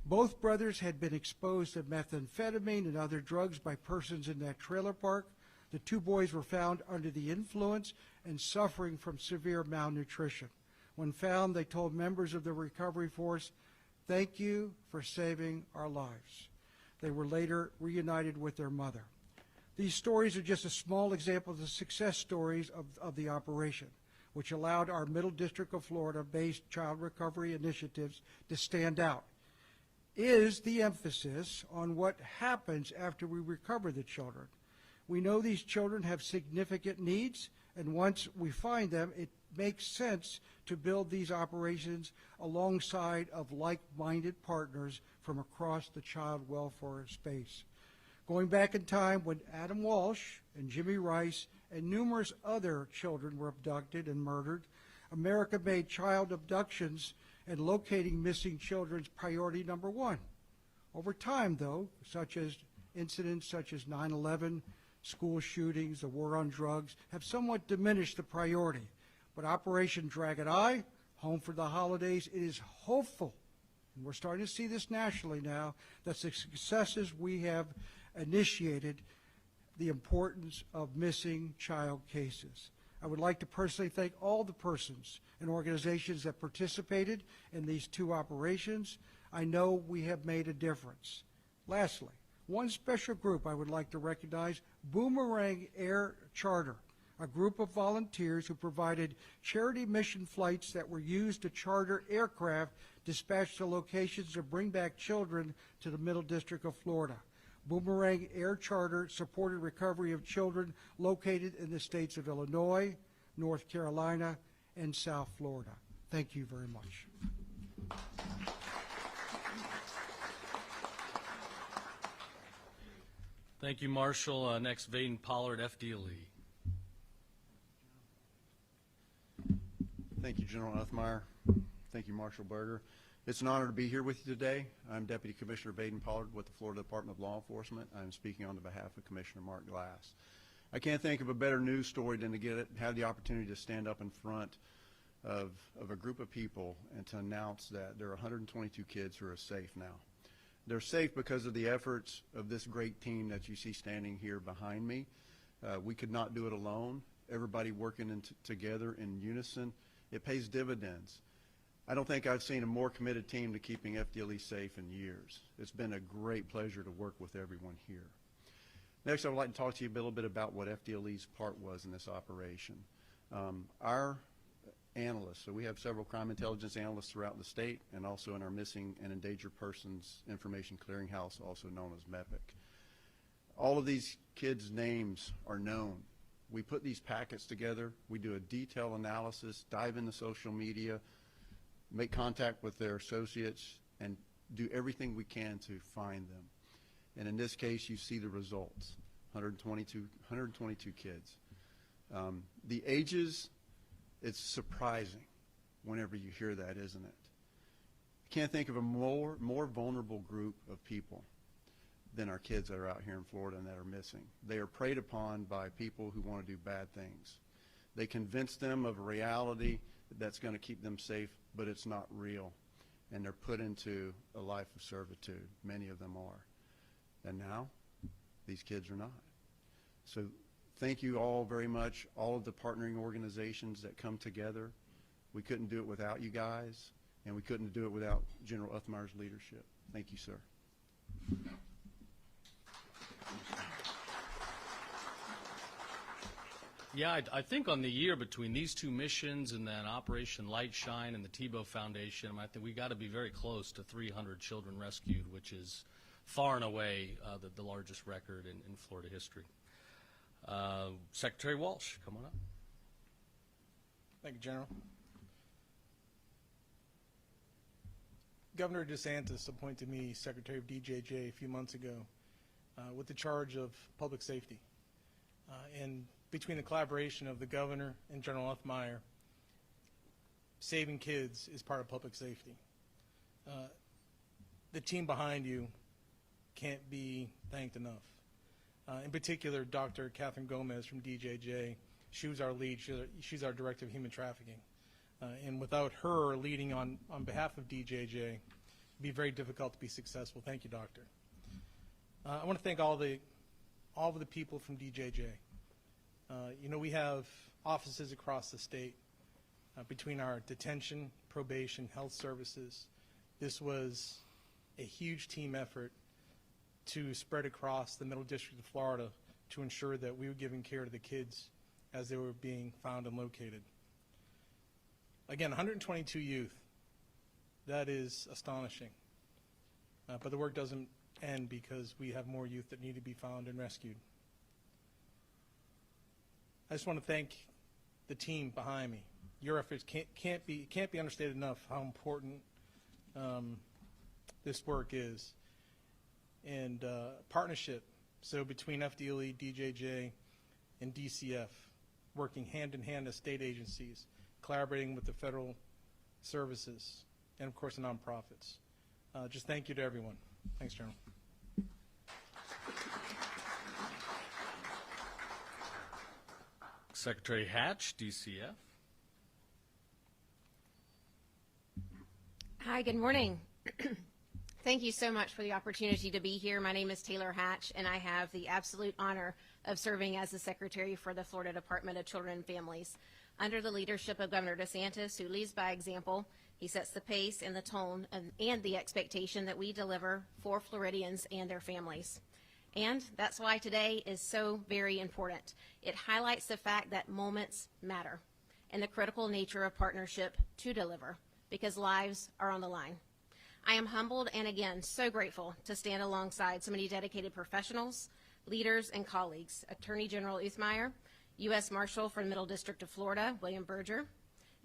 Both brothers had been exposed to methamphetamine and other drugs by persons in that trailer park. The 2 boys were found under the influence and suffering from severe malnutrition. When found, they told members of the recovery force, "Thank you for saving our lives." They were later reunited with their mother. These stories are just a small example of the success stories of the operation, which allowed our Middle District of Florida-based child recovery initiatives to stand out. Is the emphasis on what happens after we recover the children. We know these children have significant needs, and once we find them, it makes sense to build these operations alongside of like-minded partners from across the child welfare space. Going back in time when Adam Walsh and Jimmy Rice and numerous other children were abducted and murdered, America made child abductions and locating missing children's priority number 1. Over time, though, incidents such as 9/11, school shootings, the war on drugs, have somewhat diminished the priority. But Operation Dragon Eye, Home for the Holidays, it is hopeful, and we're starting to see this nationally now, that the successes we have initiated the importance of missing child cases. I would like to personally thank all the persons and organizations that participated in these 2 operations. I know we have made a difference. Lastly, one special group I would like to recognize, Boomerang Air Charter, a group of volunteers who provided charity mission flights that were used to charter aircraft dispatched to locations to bring back children to the Middle District of Florida. Boomerang Air Charter supported recovery of children located in the states of Illinois, North Carolina, and South Florida. Thank you very much. Thank you, Marshall. Next, Vaden Pollard, FDLE. Thank you, General Uthmeyer. Thank you, Marshal Berger. It's an honor to be here with you today. I'm Deputy Commissioner Vaden Pollard with the Florida Department of Law Enforcement. I'm speaking on behalf of Commissioner Mark Glass. I can't think of a better news story than to have the opportunity to stand up in front of a group of people and to announce that there are 122 kids who are safe now. They're safe because of the efforts of this great team that you see standing here behind me. We could not do it alone. Everybody working together in unison, it pays dividends. I don't think I've seen a more committed team to keeping FDLE safe in years. It's been a great pleasure to work with everyone here. Next, I would like to talk to you a little bit about what FDLE's part was in this operation. Our analysts, so we have several crime intelligence analysts throughout the state and also in our Missing and Endangered Persons Information Clearinghouse, also known as MEPIC. All of these kids' names are known. We put these packets together, we do a detailed analysis, dive into social media, make contact with their associates, and do everything we can to find them. And in this case, you see the results, 122 kids. The ages, it's surprising whenever you hear that, isn't it? You can't think of a more vulnerable group of people than our kids that are out here in Florida and that are missing. They are preyed upon by people who want to do bad things. They convince them of a reality that's going to keep them safe, but it's not real. And they're put into a life of servitude. Many of them are. And now, these kids are not. So thank you all very much, all of the partnering organizations that come together. We couldn't do it without you guys, and we couldn't do it without General Uthmeyer's leadership. Thank you, sir. Yeah, I think on the year between these 2 missions and then Operation Light Shine and the Tebow Foundation, I think we got to be very close to 300 children rescued, which is far and away the largest record in Florida history. Secretary Walsh, come on up. Thank you, General. Governor DeSantis appointed me Secretary of DJJ a few months ago with the charge of public safety. And between the collaboration of the governor and General Uthmeyer, saving kids is part of public safety. The team behind you can't be thanked enough. In particular, Dr. Catherine Gomez from DJJ, she was our lead, she's our Director of Human Trafficking. And without her leading on behalf of DJJ, it'd be very difficult to be successful. Thank you, Doctor. I want to thank all of the people from DJJ. You know, we have offices across the state between our detention, probation, health services. This was a huge team effort to spread across the Middle District of Florida to ensure that we were giving care to the kids as they were being found and located. Again, 122 youth. That is astonishing. But the work doesn't end because we have more youth that need to be found and rescued. I just want to thank the team behind me. Your efforts can't be understated enough how important this work is. And partnership, so between FDLE, DJJ, and DCF, working hand in hand as state agencies, collaborating with the federal services, and of course the nonprofits. Just thank you to everyone. Thanks, General. Secretary Hatch, DCF. Hi, good morning. Thank you so much for the opportunity to be here. My name is Taylor Hatch, and I have the absolute honor of serving as the Secretary for the Florida Department of Children and Families. Under the leadership of Governor DeSantis, who leads by example, he sets the pace and the tone and the expectation that we deliver for Floridians and their families. And that's why today is so very important. It highlights the fact that moments matter and the critical nature of partnership to deliver, because lives are on the line. I am humbled and again so grateful to stand alongside so many dedicated professionals, leaders, and colleagues. Attorney General Uthmeyer, U.S. Marshal for the Middle District of Florida, William Berger,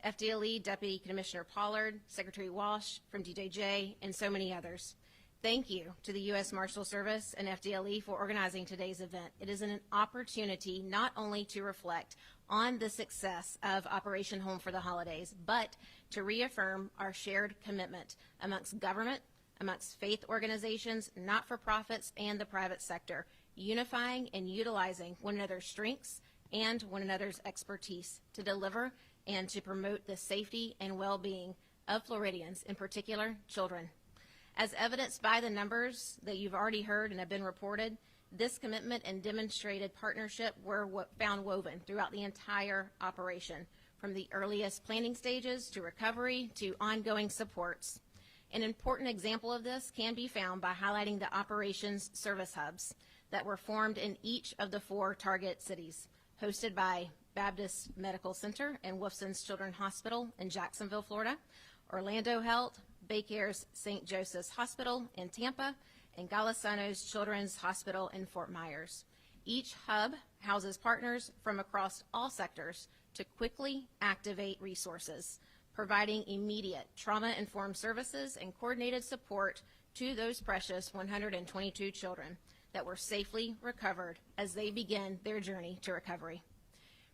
FDLE Deputy Commissioner Pollard, Secretary Walsh from DJJ, and so many others. Thank you to the U.S. Marshal Service and FDLE for organizing today's event. It is an opportunity not only to reflect on the success of Operation Home for the Holidays, but to reaffirm our shared commitment amongst government, amongst faith organizations, not-for-profits, and the private sector, unifying and utilizing one another's strengths and one another's expertise to deliver and to promote the safety and well-being of Floridians, in particular children. As evidenced by the numbers that you've already heard and have been reported, this commitment and demonstrated partnership were found woven throughout the entire operation, from the earliest planning stages to recovery to ongoing supports. An important example of this can be found by highlighting the operations service hubs that were formed in each of the 4 target cities, hosted by Baptist Medical Center and Wolfson's Children's Hospital in Jacksonville, Florida, Orlando Health, Baycare's St. Joseph's Hospital in Tampa, and Golisano's Children's Hospital in Fort Myers. Each hub houses partners from across all sectors to quickly activate resources, providing immediate trauma-informed services and coordinated support to those precious 122 children that were safely recovered as they begin their journey to recovery.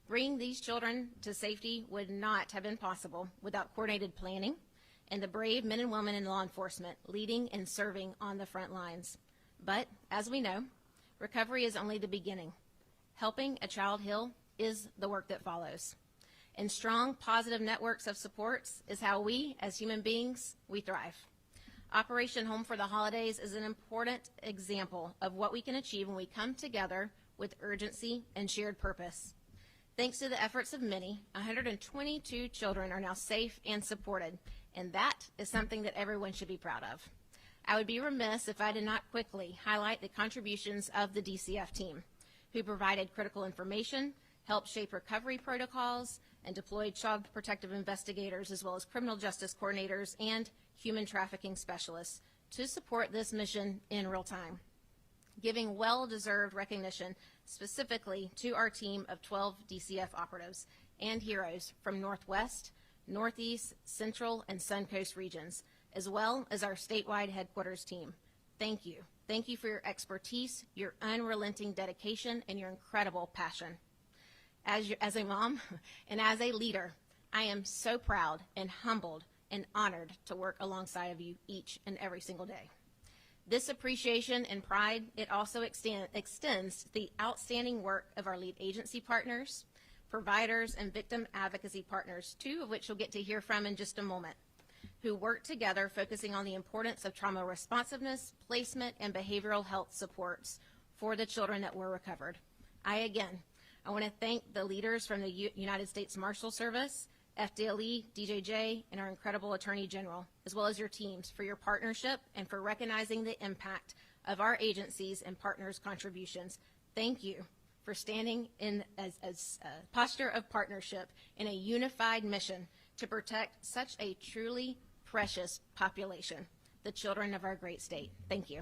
Bringing these children to safety would not have been possible without coordinated planning and the brave men and women in law enforcement leading and serving on the front lines. But, as we know, recovery is only the beginning. Helping a child heal is the work that follows. And strong, positive networks of supports is how we, as human beings, we thrive. Operation Home for the Holidays is an important example of what we can achieve when we come together with urgency and shared purpose. Thanks to the efforts of many, 122 children are now safe and supported, and that is something that everyone should be proud of. I would be remiss if I did not quickly highlight the contributions of the DCF team, who provided critical information, helped shape recovery protocols, and deployed child protective investigators as well as criminal justice coordinators and human trafficking specialists to support this mission in real time, giving well-deserved recognition specifically to our team of 12 DCF operatives and heroes from Northwest, Northeast, Central, and Suncoast regions, as well as our statewide headquarters team. Thank you. Thank you for your expertise, your unrelenting dedication, and your incredible passion. As a mom and as a leader, I am so proud and humbled and honored to work alongside of you each and every single day. This appreciation and pride, it also extends to the outstanding work of our lead agency partners, providers, and victim advocacy partners, two of which you'll get to hear from in just a moment, who work together focusing on the importance of trauma responsiveness, placement, and behavioral health supports for the children that were recovered. I want to thank the leaders from the United States Marshal Service, FDLE, DJJ, and our incredible Attorney General, as well as your teams for your partnership and for recognizing the impact of our agencies and partners' contributions. Thank you for standing in as a posture of partnership in a unified mission to protect such a truly precious population, the children of our great state. Thank you.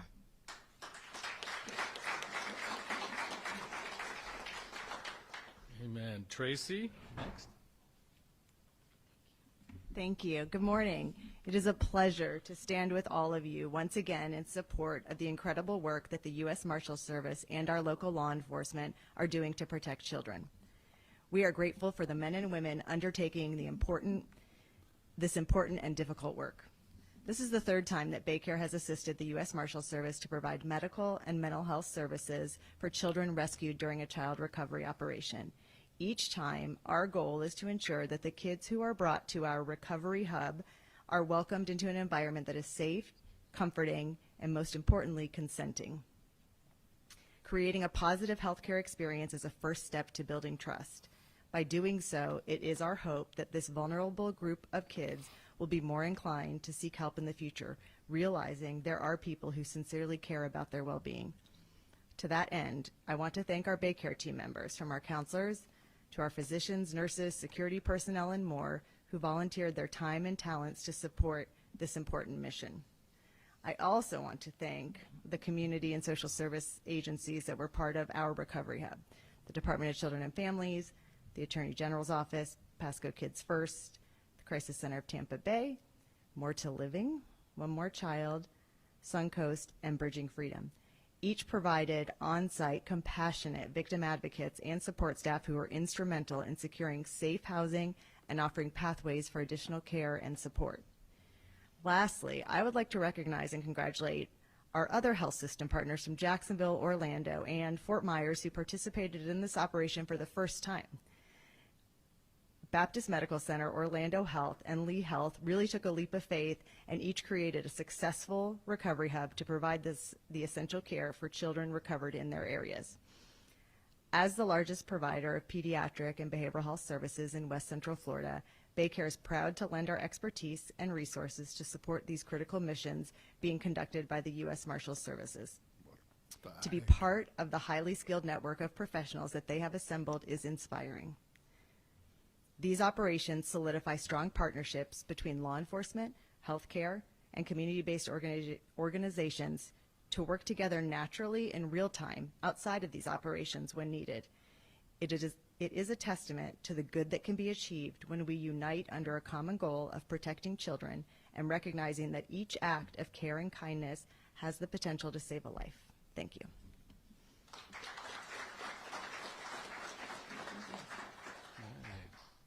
Amen. Tracy, next. Thank you. Good morning. It is a pleasure to stand with all of you once again in support of the incredible work that the U.S. Marshal Service and our local law enforcement are doing to protect children. We are grateful for the men and women undertaking this important and difficult work. This is the third time that Baycare has assisted the U.S. Marshal Service to provide medical and mental health services for children rescued during a child recovery operation. Each time, our goal is to ensure that the kids who are brought to our recovery hub are welcomed into an environment that is safe, comforting, and most importantly, consenting. Creating a positive healthcare experience is a first step to building trust. By doing so, it is our hope that this vulnerable group of kids will be more inclined to seek help in the future, realizing there are people who sincerely care about their well-being. To that end, I want to thank our Baycare team members, from our counselors to our physicians, nurses, security personnel, and more, who volunteered their time and talents to support this important mission. I also want to thank the community and social service agencies that were part of our recovery hub: the Department of Children and Families, the Attorney General's Office, Pasco Kids First, the Crisis Center of Tampa Bay, More to Living, One More Child, Suncoast, and Bridging Freedom. Each provided on-site, compassionate victim advocates and support staff who were instrumental in securing safe housing and offering pathways for additional care and support. Lastly, I would like to recognize and congratulate our other health system partners from Jacksonville, Orlando, and Fort Myers who participated in this operation for the first time. Baptist Medical Center, Orlando Health, and Lee Health really took a leap of faith and each created a successful recovery hub to provide the essential care for children recovered in their areas. As the largest provider of pediatric and behavioral health services in West Central Florida, Baycare is proud to lend our expertise and resources to support these critical missions being conducted by the U.S. Marshals Services. To be part of the highly skilled network of professionals that they have assembled is inspiring. These operations solidify strong partnerships between law enforcement, healthcare, and community-based organizations to work together naturally in real time outside of these operations when needed. It is a testament to the good that can be achieved when we unite under a common goal of protecting children and recognizing that each act of care and kindness has the potential to save a life. Thank you.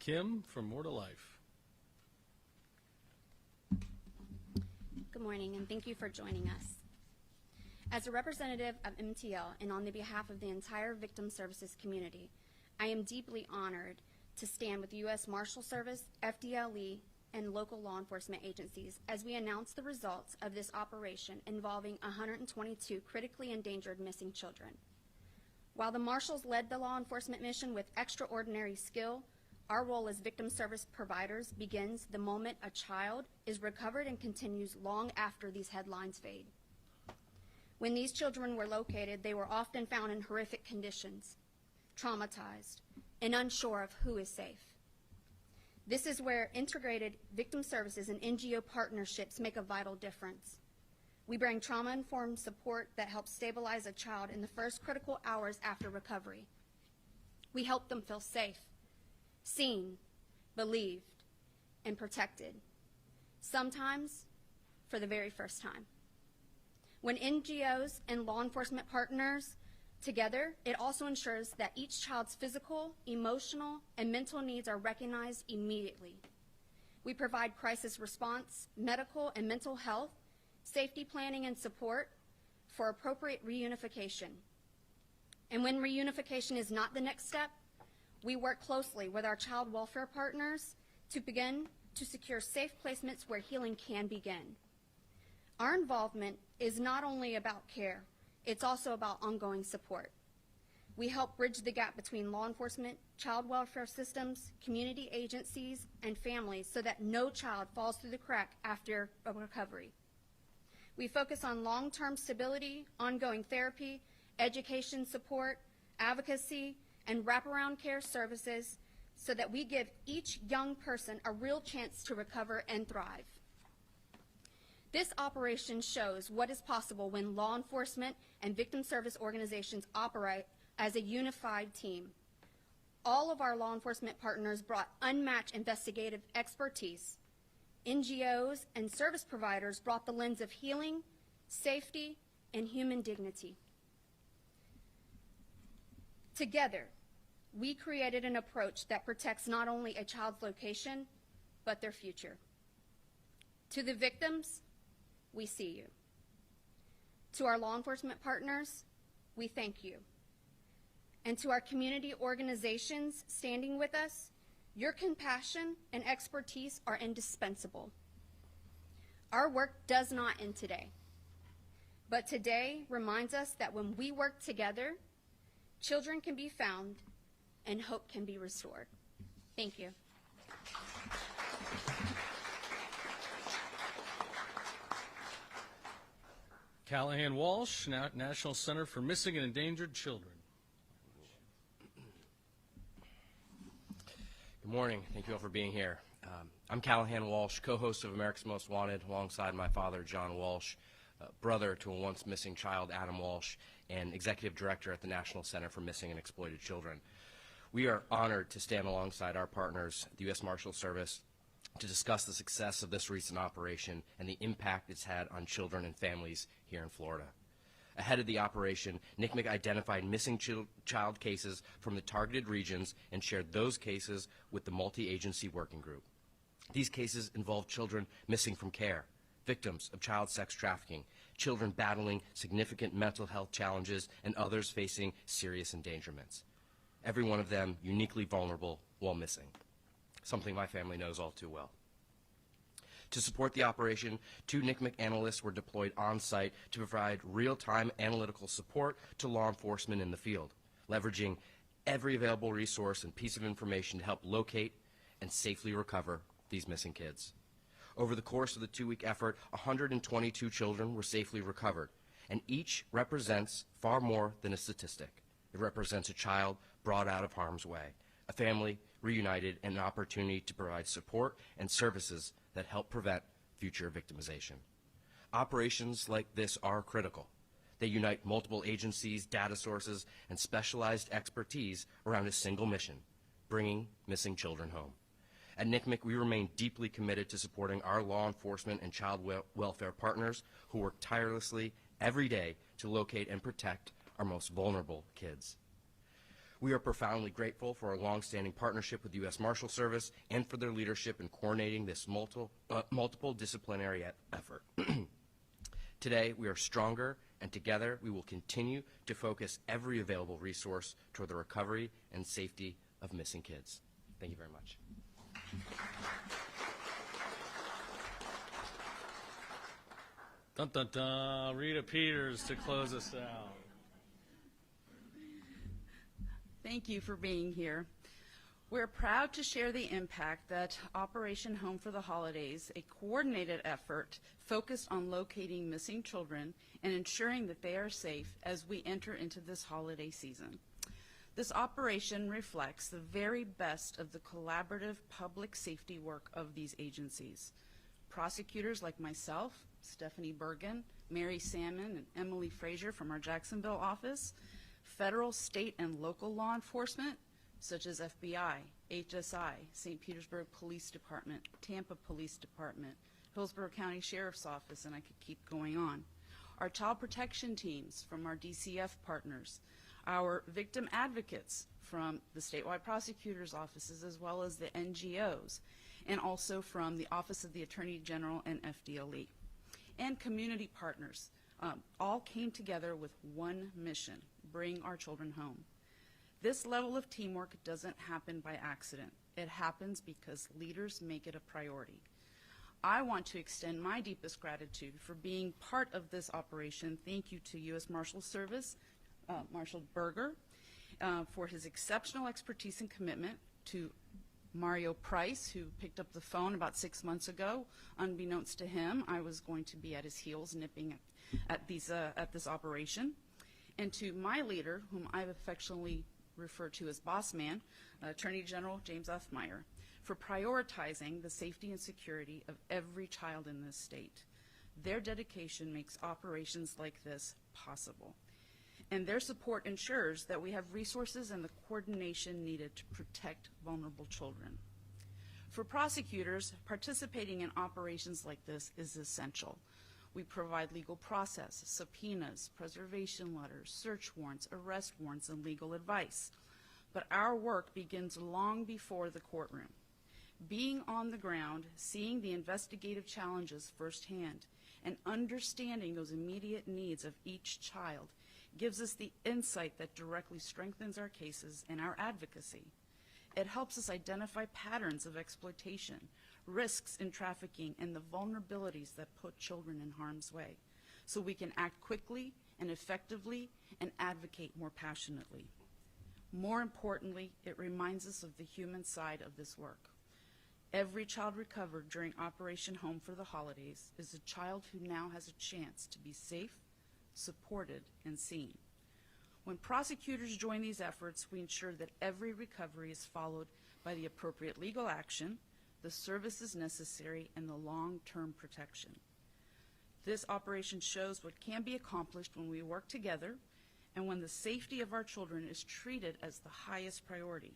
Kim from More to Life. Good morning, and thank you for joining us. As a representative of MTL and on the behalf of the entire victim services community, I am deeply honored to stand with the U.S. Marshal Service, FDLE, and local law enforcement agencies as we announce the results of this operation involving 122 critically endangered missing children. While the Marshals led the law enforcement mission with extraordinary skill, our role as victim service providers begins the moment a child is recovered and continues long after these headlines fade. When these children were located, they were often found in horrific conditions, traumatized, and unsure of who is safe. This is where integrated victim services and NGO partnerships make a vital difference. We bring trauma-informed support that helps stabilize a child in the first critical hours after recovery. We help them feel safe, seen, believed, and protected, sometimes for the very first time. When NGOs and law enforcement partners together, it also ensures that each child's physical, emotional, and mental needs are recognized immediately. We provide crisis response, medical and mental health, safety planning and support for appropriate reunification. And when reunification is not the next step, we work closely with our child welfare partners to begin to secure safe placements where healing can begin. Our involvement is not only about care, it's also about ongoing support. We help bridge the gap between law enforcement, child welfare systems, community agencies, and families so that no child falls through the crack after a recovery. We focus on long-term stability, ongoing therapy, education support, advocacy, and wraparound care services so that we give each young person a real chance to recover and thrive. This operation shows what is possible when law enforcement and victim service organizations operate as a unified team. All of our law enforcement partners brought unmatched investigative expertise. NGOs and service providers brought the lens of healing, safety, and human dignity. Together, we created an approach that protects not only a child's location, but their future. To the victims, we see you. To our law enforcement partners, we thank you. And to our community organizations standing with us, your compassion and expertise are indispensable. Our work does not end today, but today reminds us that when we work together, children can be found and hope can be restored. Thank you. Callahan Walsh, National Center for Missing and Endangered Children. Good morning. Thank you all for being here. I'm Callahan Walsh, co-host of America's Most Wanted, alongside my father, John Walsh, brother to a once missing child, Adam Walsh, and executive director at the National Center for Missing and Exploited Children. We are honored to stand alongside our partners, the U.S. Marshals Service, to discuss the success of this recent operation and the impact it's had on children and families here in Florida. Ahead of the operation, NCMEC identified missing child cases from the targeted regions and shared those cases with the multi-agency working group. These cases involve children missing from care, victims of child sex trafficking, children battling significant mental health challenges, and others facing serious endangerments. Every one of them uniquely vulnerable while missing, something my family knows all too well. To support the operation, 2 NCMEC analysts were deployed on-site to provide real-time analytical support to law enforcement in the field, leveraging every available resource and piece of information to help locate and safely recover these missing kids. Over the course of the 2-week effort, 122 children were safely recovered, and each represents far more than a statistic. It represents a child brought out of harm's way, a family reunited, and an opportunity to provide support and services that help prevent future victimization. Operations like this are critical. They unite multiple agencies, data sources, and specialized expertise around a single mission, bringing missing children home. At NCMEC, we remain deeply committed to supporting our law enforcement and child welfare partners who work tirelessly every day to locate and protect our most vulnerable kids. We are profoundly grateful for our long-standing partnership with the U.S. Marshal Service and for their leadership in coordinating this multiple disciplinary effort. Today, we are stronger, and together we will continue to focus every available resource toward the recovery and safety of missing kids. Thank you very much. Dun, dun, dun. Rita Peters to close us out. Thank you for being here. We're proud to share the impact that Operation Home for the Holidays, a coordinated effort focused on locating missing children and ensuring that they are safe as we enter into this holiday season. This operation reflects the very best of the collaborative public safety work of these agencies. Prosecutors like myself Stephanie Bergen, Mary Salmon, and Emily Frazier from our Jacksonville office, federal, state, and local law enforcement, such as FBI, HSI, St. Petersburg Police Department, Tampa Police Department, Hillsborough County Sheriff's Office, and I could keep going on. Our child protection teams from our DCF partners, our victim advocates from the statewide prosecutors' offices as well as the NGOs, and also from the Office of the Attorney General and FDLE. And community partners all came together with one mission: bring our children home. This level of teamwork doesn't happen by accident. It happens because leaders make it a priority. I want to extend my deepest gratitude for being part of this operation. Thank you to U.S. Marshal Service, Marshal Berger, for his exceptional expertise and commitment, to Mario Price, who picked up the phone about 6 months ago. Unbeknownst to him, I was going to be at his heels nipping at this operation. And to my leader, whom I've affectionately referred to as Boss Man, Attorney General James F. Meyer, for prioritizing the safety and security of every child in this state. Their dedication makes operations like this possible. And their support ensures that we have resources and the coordination needed to protect vulnerable children. For prosecutors, participating in operations like this is essential. We provide legal process, subpoenas, preservation letters, search warrants, arrest warrants, and legal advice. But our work begins long before the courtroom. Being on the ground, seeing the investigative challenges firsthand, and understanding those immediate needs of each child gives us the insight that directly strengthens our cases and our advocacy. It helps us identify patterns of exploitation, risks in trafficking, and the vulnerabilities that put children in harm's way, so we can act quickly and effectively and advocate more passionately. More importantly, it reminds us of the human side of this work. Every child recovered during Operation Home for the Holidays is a child who now has a chance to be safe, supported, and seen. When prosecutors join these efforts, we ensure that every recovery is followed by the appropriate legal action, the services necessary, and the long-term protection. This operation shows what can be accomplished when we work together and when the safety of our children is treated as the highest priority.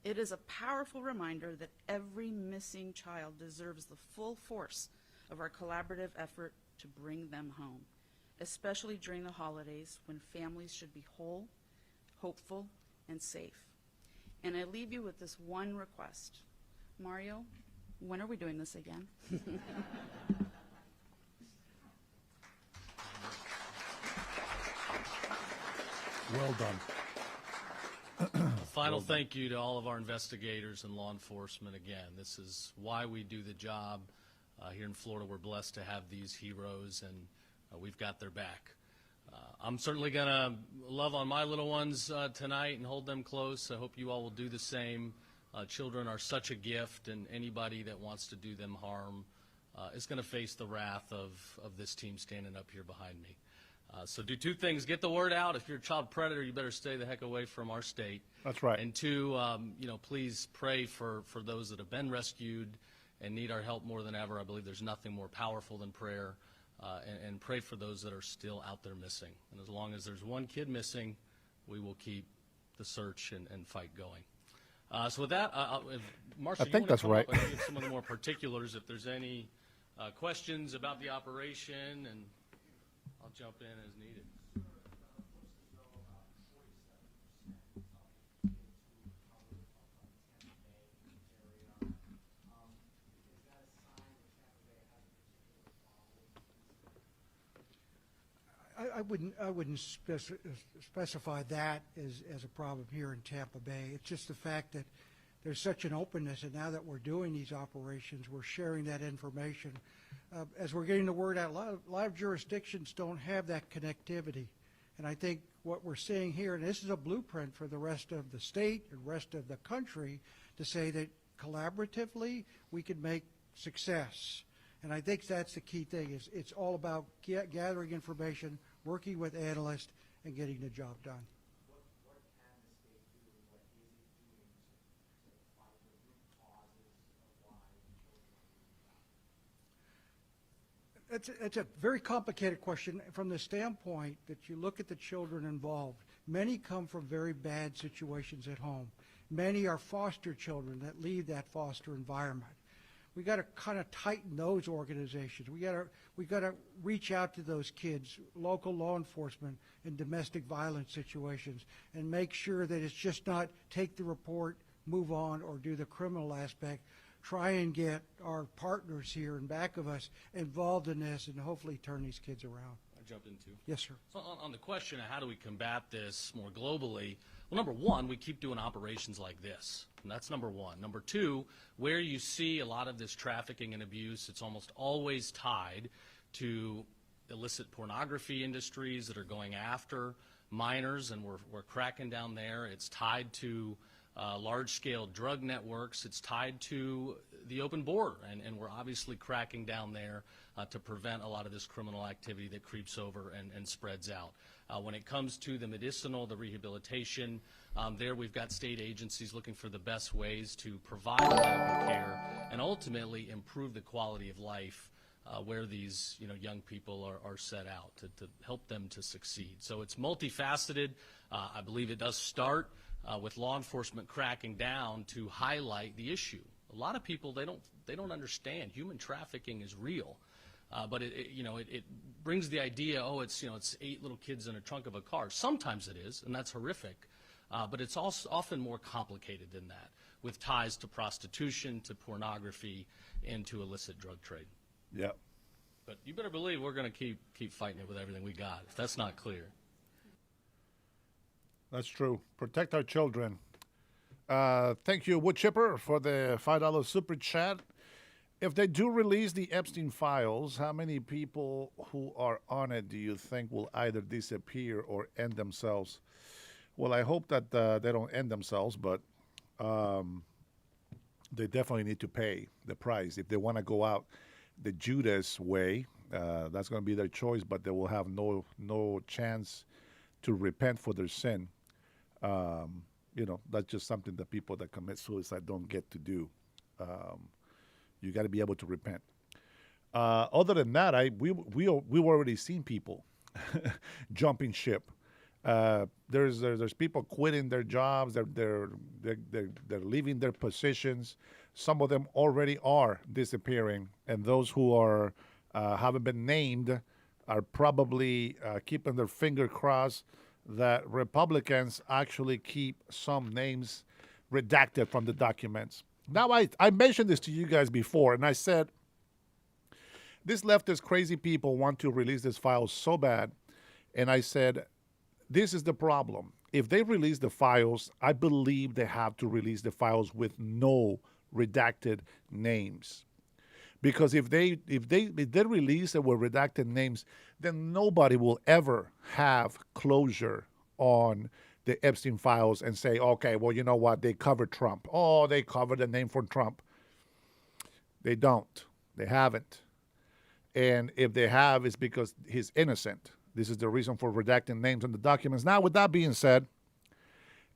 It is a powerful reminder that every missing child deserves the full force of our collaborative effort to bring them home, especially during the holidays when families should be whole, hopeful, and safe. And I leave you with this one request. Mario, when are we doing this again? Well done. Final thank you to all of our investigators and law enforcement. Again, this is why we do the job. Here in Florida, we're blessed to have these heroes, and we've got their back. I'm certainly going to love on my little ones tonight and hold them close. I hope you all will do the same. Children are such a gift, and anybody that wants to do them harm is going to face the wrath of this team standing up here behind me. So do two things. Get the word out. If you're a child predator, you better stay the heck away from our state. That's right. And two, please pray for those that have been rescued and need our help more than ever. I believe there's nothing more powerful than prayer. And pray for those that are still out there missing. And as long as there's one kid missing, we will keep the search and fight going. So with that, Marshall, I think that's right. And give some of the more particulars if there's any questions about the operation, and I'll jump in as needed. I wouldn't specify that as a problem here in Tampa Bay. It's just the fact that there's such an openness, and now that we're doing these operations, we're sharing that information. As we're getting the word out, a lot of jurisdictions don't have that connectivity. And I think what we're seeing here, and this is a blueprint for the rest of the state and rest of the country, to say that collaboratively we can make success. And I think that's the key thing. Is it's all about gathering information, working with analysts, and getting the job done. It's a very complicated question from the standpoint that you look at the children involved. Many come from very bad situations at home. Many are foster children that leave that foster environment. We got to kind of tighten those organizations. We got to reach out to those kids, local law enforcement in domestic violence situations, and make sure that it's just not take the report, move on, or do the criminal aspect. Try and get our partners here in back of us involved in this and hopefully turn these kids around. I jump in too. Yes, sir. So on the question of how do we combat this more globally, well, number one, we keep doing operations like this. And that's number one. Number two, where you see a lot of this trafficking and abuse, it's almost always tied to illicit pornography industries that are going after minors, and we're cracking down there. It's tied to large-scale drug networks. It's tied to the open border, and we're obviously cracking down there to prevent a lot of this criminal activity that creeps over and spreads out. When it comes to the medicinal, the rehabilitation, there we've got state agencies looking for the best ways to provide medical care and ultimately improve the quality of life where these young people are set out to help them to succeed. So it's multifaceted. I believe it does start with law enforcement cracking down to highlight the issue. A lot of people, they don't understand human trafficking is real, but it brings the idea, oh, it's 8 little kids in a trunk of a car. Sometimes it is, and that's horrific, but it's also often more complicated than that, with ties to prostitution, to pornography, and to illicit drug trade. Yep. But you better believe we're going to keep fighting it with everything we got. If that's not clear. That's true. Protect our children. Thank you, Wood Chipper, for the $5 super chat. If they do release the Epstein files, how many people who are on it do you think will either disappear or end themselves? Well, I hope that they don't end themselves, but they definitely need to pay the price. If they want to go out the Judas way, that's going to be their choice, but they will have no chance to repent for their sin. That's just something that people that commit suicide don't get to do. You got to be able to repent. Other than that, we've already seen people jumping ship. There's people quitting their jobs. They're leaving their positions. Some of them already are disappearing, and those who are haven't been named are probably keeping their finger crossed that Republicans actually keep some names redacted from the documents. Now, I mentioned this to you guys before, and I said, these leftist crazy people want to release this file so bad, and I said, this is the problem. If they release the files, I believe they have to release the files with no redacted names. Because if they release it with redacted names, then nobody will ever have closure on the Epstein files and say, okay, well, you know what? They covered Trump. Oh, they covered the name for Trump. They don't. They haven't. And if they have, it's because he's innocent. This is the reason for redacting names in the documents. Now, with that being said,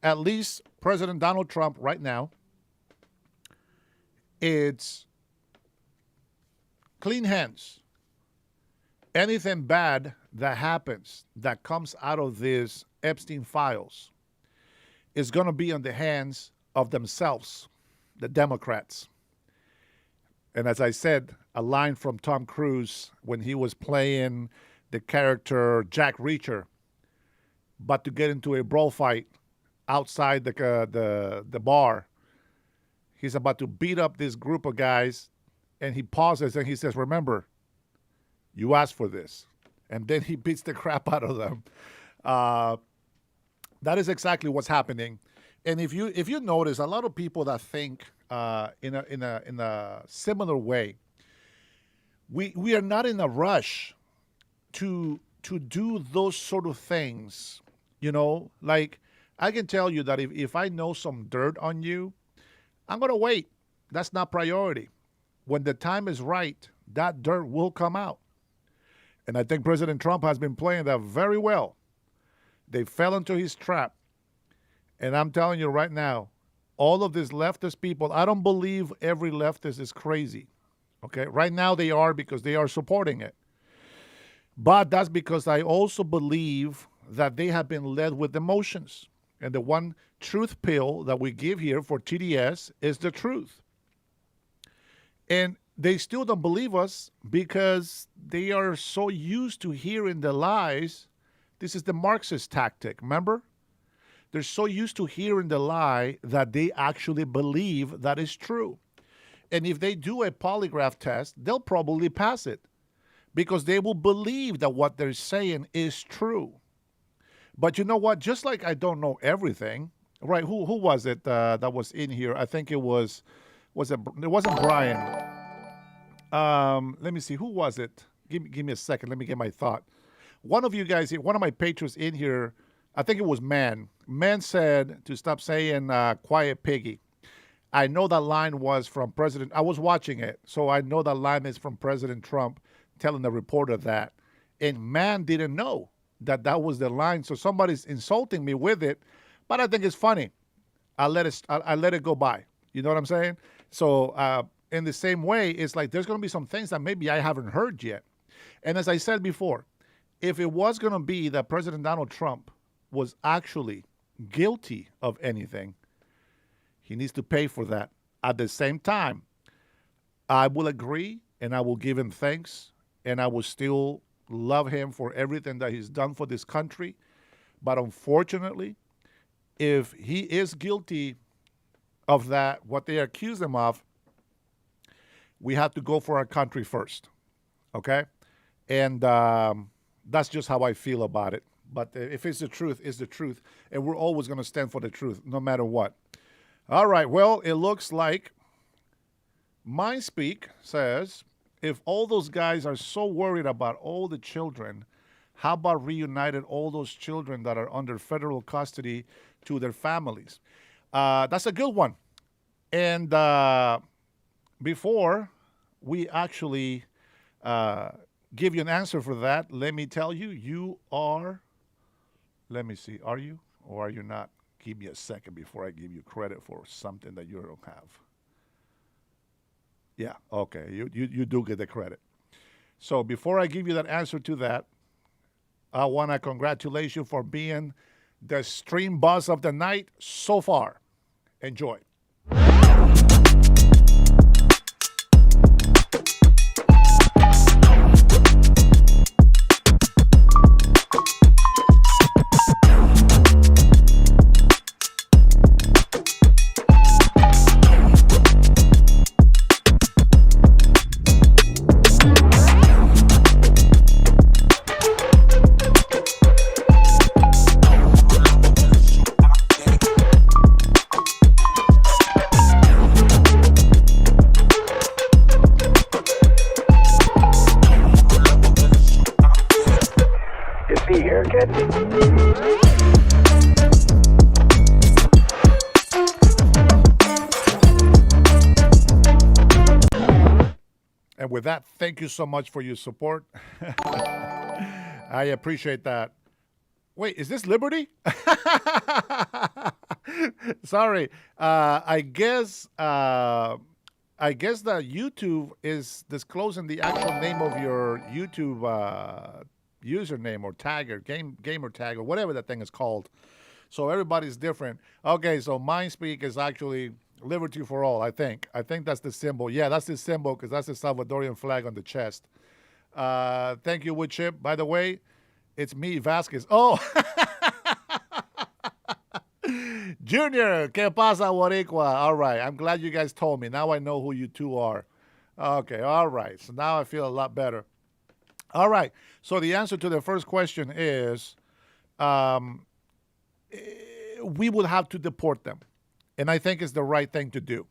at least President Donald Trump right now, it's clean hands. Anything bad that happens, that comes out of these Epstein files, is going to be on the hands of themselves, the Democrats. And as I said, a line from Tom Cruise when he was playing the character Jack Reacher, but to get into a brawl fight outside the bar. He's about to beat up this group of guys, and he pauses and he says, remember, you asked for this. And then he beats the crap out of them. That is exactly what's happening. And if you notice, a lot of people that think in a similar way, we are not in a rush to do those sort of things. Like I can tell you that if I know some dirt on you, I'm going to wait. That's not priority. When the time is right, that dirt will come out. And I think President Trump has been playing that very well. They fell into his trap. And I'm telling you right now, all of these leftist people, I don't believe every leftist is crazy. Okay? Right now they are, because they are supporting it. But that's because I also believe that they have been led with emotions. And the one truth pill that we give here for TDS is the truth. And they still don't believe us because they are so used to hearing the lies. This is the Marxist tactic, remember? They're so used to hearing the lie that they actually believe that is true. And if they do a polygraph test, they'll probably pass it because they will believe that what they're saying is true. But you know what? Just like I don't know everything, right? Who was it that was in here? I think it was it wasn't Brian. Let me see. Who was it? Give me a second. Let me get my thought. One of you guys here, one of my patrons in here, I think it was Man. Man said to stop saying quiet piggy. I know that line was from President. I was watching it, so I know that line is from President Trump telling the reporter that. And Man didn't know that was the line. So somebody's insulting me with it, but I think it's funny. I let it go by. You know what I'm saying? So in the same way, it's like there's going to be some things that maybe I haven't heard yet. And as I said before, if it was going to be that President Donald Trump was actually guilty of anything, he needs to pay for that. At the same time, I will agree and I will give him thanks and I will still love him for everything that he's done for this country. But unfortunately, if he is guilty of that, what they accuse him of, we have to go for our country first, okay? And that's just how I feel about it. But if it's the truth, it's the truth. And we're always going to stand for the truth, no matter what. All right, well, it looks like MindSpeak says, if all those guys are so worried about all the children, how about reunited all those children that are under federal custody to their families? That's a good one. And before we actually give you an answer for that, let me tell you, you are, let me see, are you or are you not? Give me a second before I give you credit for something that you don't have. Yeah, okay, you do get the credit. So before I give you that answer to that, I want to congratulate you for being the stream boss of the night so far. Enjoy. And with that, thank you so much for your support. I appreciate that. Wait, is this Liberty? Sorry. I guess that YouTube is disclosing the actual name of your YouTube username or tag or gamer tag or whatever that thing is called. So everybody's different. Okay, so MindSpeak is actually Liberty for all, I think. I think that's the symbol. Yeah, that's the symbol because that's the Salvadorian flag on the chest. Thank you, Woodchip. By the way, it's me, Vasquez. Oh! Junior, ¿qué pasa, Boricua? All right, I'm glad you guys told me. Now I know who you two are. Okay, all right. So now I feel a lot better. All right, so the answer to the first question is we would have to deport them. And I think it's the right thing to do.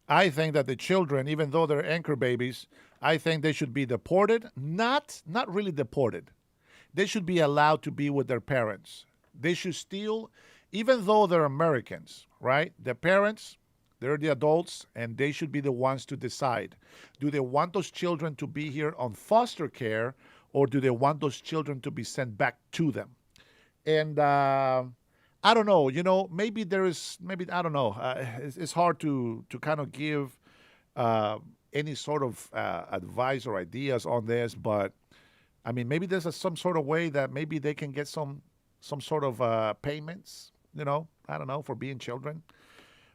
I think that the children, even though they're anchor babies, I think they should be deported. Not really deported. They should be allowed to be with their parents. They should still, even though they're Americans, right? Their parents, they're the adults, and they should be the ones to decide. Do they want those children to be here on foster care, or do they want those children to be sent back to them? And I don't know, maybe I don't know. It's hard to kind of give any sort of advice or ideas on this, but I mean, maybe there's some sort of way that maybe they can get some sort of payments, you know, I don't know, for being children.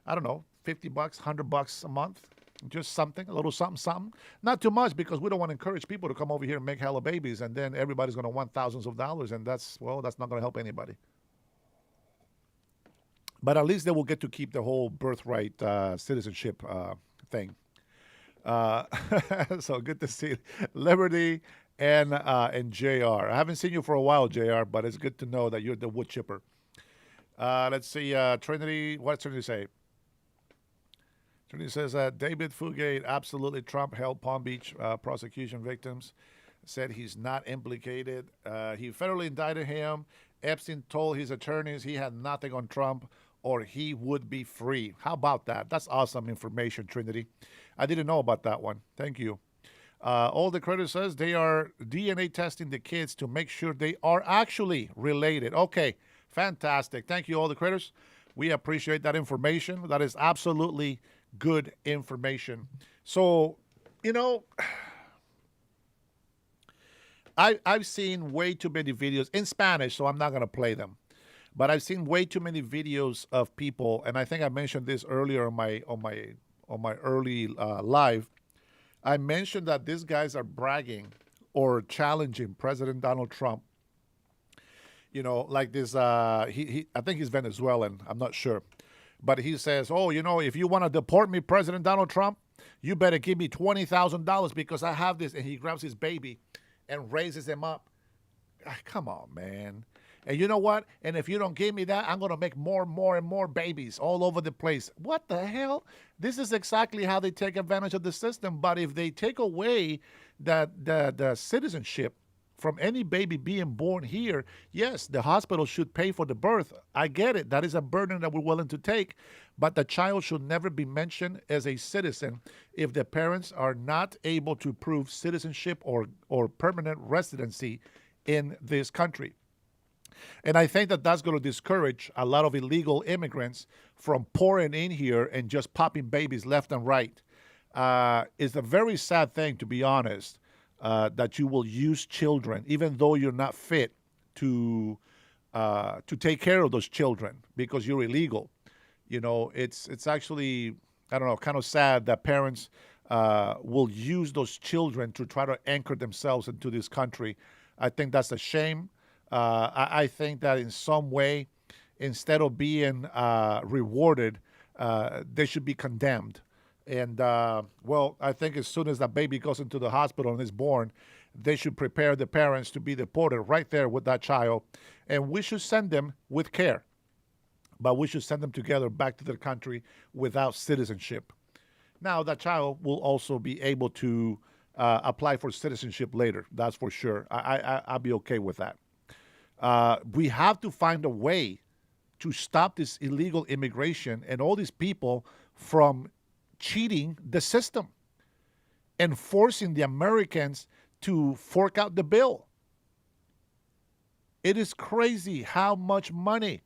I don't know, $50, $100 a month, just something, a little something. Not too much, because we don't want to encourage people to come over here and make hella babies, and then everybody's going to want thousands of dollars, and that's not going to help anybody. But at least they will get to keep the whole birthright citizenship thing. So good to see Liberty and JR. I haven't seen you for a while, JR, but it's good to know that you're the wood chipper. Let's see, Trinity. What does Trinity say? Trinity says David Fugate, absolutely Trump held Palm Beach prosecution victims, said he's not implicated. He federally indicted him. Epstein told his attorneys he had nothing on Trump or he would be free. How about that? That's awesome information, Trinity. I didn't know about that one. Thank you. All the credit says they are DNA testing the kids to make sure they are actually related. Okay, fantastic. Thank you, all the creditors. We appreciate that information. That is absolutely good information. So, you know, I've seen way too many videos in Spanish, so I'm not going to play them. But I've seen way too many videos of people, and I think I mentioned this earlier on my early live. I mentioned that these guys are bragging or challenging President Donald Trump. You know, like this. I think he's Venezuelan. I'm not sure, but he says, "Oh, you know, if you want to deport me, President Donald Trump, you better give me $20,000 because I have this." And he grabs his baby and raises him up. Come on, man. And you know what? And if you don't give me that, I'm going to make more and more babies all over the place. What the hell? This is exactly how they take advantage of the system. But if they take away the citizenship from any baby being born here, yes, the hospital should pay for the birth. I get it. That is a burden that we're willing to take. But the child should never be mentioned as a citizen if the parents are not able to prove citizenship or permanent residency in this country. And I think that that's going to discourage a lot of illegal immigrants from pouring in here and just popping babies left and right. It's a very sad thing, to be honest, that you will use children, even though you're not fit to take care of those children because you're illegal. You know, it's actually, I don't know, kind of sad that parents will use those children to try to anchor themselves into this country. I think that's a shame. I think that in some way, instead of being rewarded, they should be condemned. And, well, I think as soon as that baby goes into the hospital and is born, they should prepare the parents to be deported right there with that child. And we should send them with care. But we should send them together back to their country without citizenship. Now, that child will also be able to apply for citizenship later. That's for sure. I'll be okay with that. We have to find a way to stop this illegal immigration and all these people from cheating the system and forcing the Americans to fork out the bill. It is crazy how much money.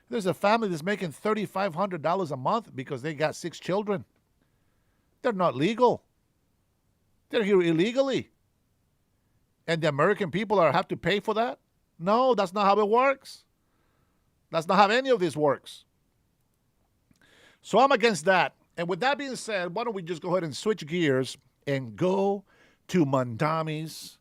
There's a family that's making $3,500 a month because they got 6 children. They're not legal. They're here illegally. And the American people have to pay for that? No, that's not how it works. That's not how any of this works. So I'm against that. And with that being said, why don't we just go ahead and switch gears and go to Mandami's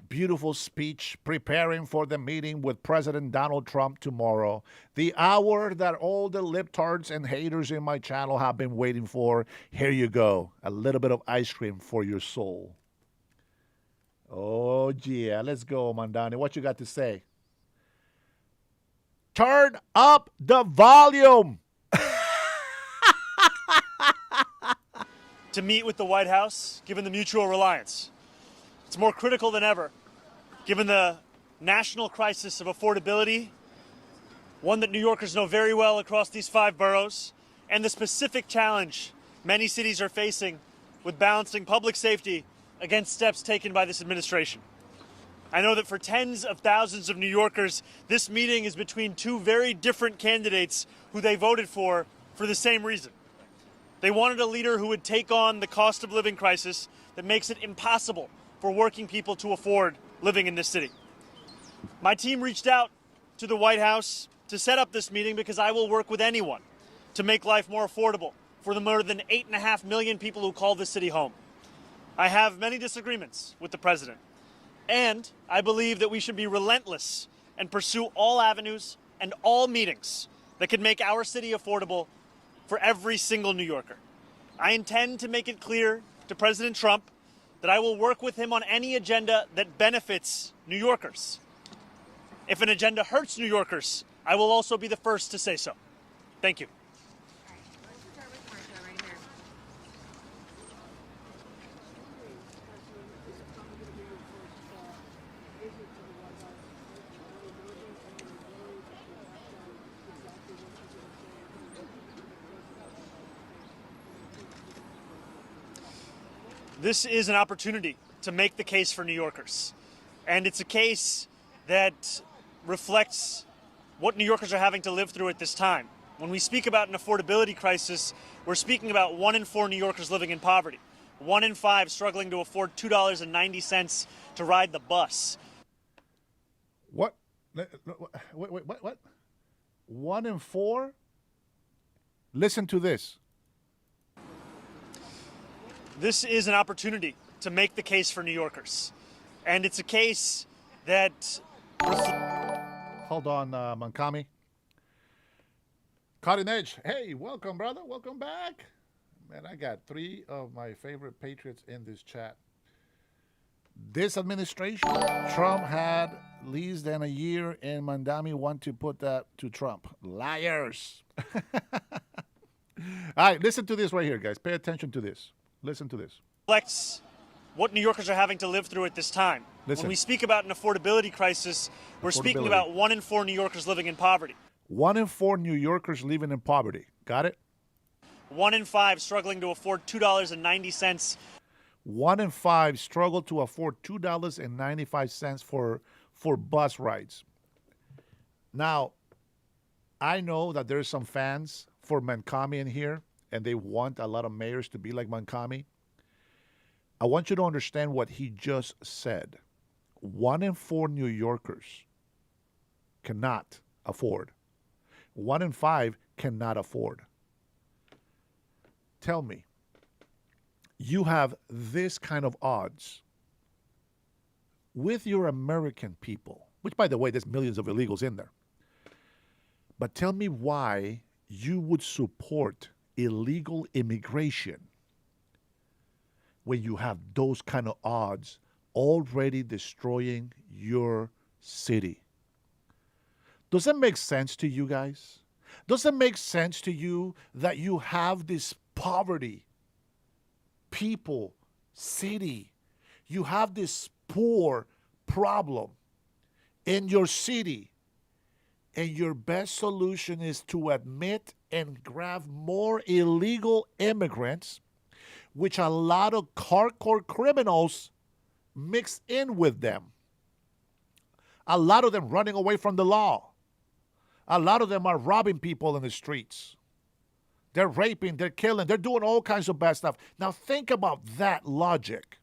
beautiful speech preparing for the meeting with President Donald Trump tomorrow. The hour that all the libtards and haters in my channel have been waiting for. Here you go. A little bit of ice cream for your soul. Oh, yeah. Let's go, Mandani. What you got to say? Turn up the volume. To meet with the White House, given the mutual reliance. It's more critical than ever, given the national crisis of affordability, one that New Yorkers know very well across these 5 boroughs, and the specific challenge many cities are facing with balancing public safety against steps taken by this administration. I know that for tens of thousands of New Yorkers, this meeting is between 2 very different candidates who they voted for the same reason. They wanted a leader who would take on the cost of living crisis that makes it impossible for working people to afford living in this city. My team reached out to the White House to set up this meeting because I will work with anyone to make life more affordable for the more than 8.5 million people who call this city home. I have many disagreements with the president, and I believe that we should be relentless and pursue all avenues and all meetings that could make our city affordable for every single New Yorker. I intend to make it clear to President Trump that I will work with him on any agenda that benefits New Yorkers. If an agenda hurts New Yorkers, I will also be the first to say so. Thank you. This is an opportunity to make the case for New Yorkers. And it's a case that reflects what New Yorkers are having to live through at this time. When we speak about an affordability crisis, we're speaking about 1 in 4 New Yorkers living in poverty, 1 in 5 struggling to afford $2.90 to ride the bus. What? Wait, what? 1 in 4? Listen to this. This is an opportunity to make the case for New Yorkers. And it's a case that... Hold on, Mankami. Cutting Edge. Hey, welcome, brother. Welcome back. Man, I got 3 of my favorite patriots in this chat. This administration, Trump had less than a year, and Mandami want to put that to Trump. Liars. All right, listen to this right here, guys. Pay attention to this. Listen to this. Reflects what New Yorkers are having to live through at this time. Listen. When we speak about an affordability crisis, we're speaking about 1 in 4 New Yorkers living in poverty. 1 in 4 New Yorkers living in poverty. Got it? 1 in 5 struggling to afford $2.90. 1 in 5 struggle to afford $2.95 for bus rides. Now, I know that there's some fans for Mankami in here, and they want a lot of mayors to be like Mankami. I want you to understand what he just said. 1 in 4 New Yorkers cannot afford. 1 in 5 cannot afford. Tell me, you have this kind of odds with your American people, which, by the way, there's millions of illegals in there. But tell me why you would support illegal immigration when you have those kind of odds already destroying your city. Does that make sense to you guys? Does it make sense to you that you have this poverty, people, city? You have this poor problem in your city, and your best solution is to admit and grab more illegal immigrants, which a lot of hardcore criminals mix in with them. A lot of them running away from the law. A lot of them are robbing people in the streets. They're raping, they're killing, they're doing all kinds of bad stuff. Now think about that logic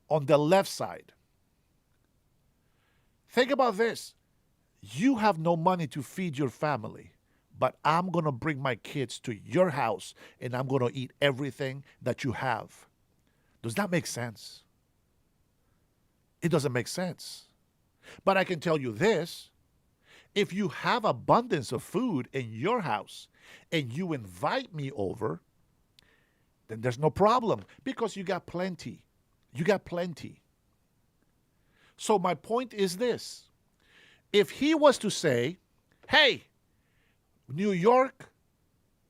on the left side. Think about this. You have no money to feed your family, but I'm going to bring my kids to your house and I'm going to eat everything that you have. Does that make sense? It doesn't make sense. But I can tell you this. If you have abundance of food in your house and you invite me over, then there's no problem because you got plenty. You got plenty. So my point is this. If he was to say, hey, New York,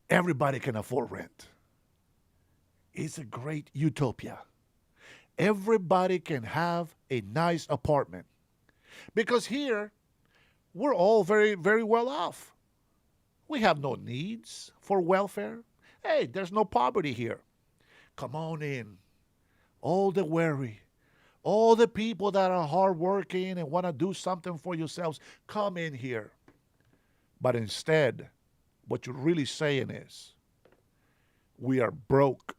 everybody can afford rent. It's a great utopia. Everybody can have a nice apartment. Because here, we're all very, very well off. We have no needs for welfare. Hey, there's no poverty here. Come on in. All the weary, all the people that are hardworking and want to do something for yourselves, come in here. But instead, what you're really saying is, we are broke.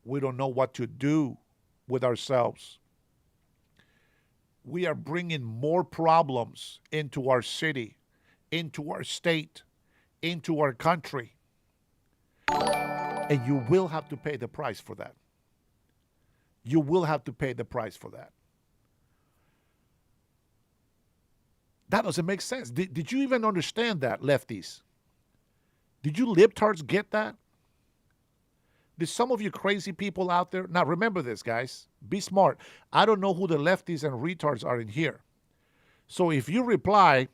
We don't know what to do with ourselves. we are bringing more problems into our city, into our state, into our country. And you will have to pay the price for that. You will have to pay the price for that. That doesn't make sense. Did you even understand that, lefties? Did you libtards get that? Did some of you crazy people out there? Now remember this, guys. Be smart. I don't know who the lefties and retards are in here. So if you reply,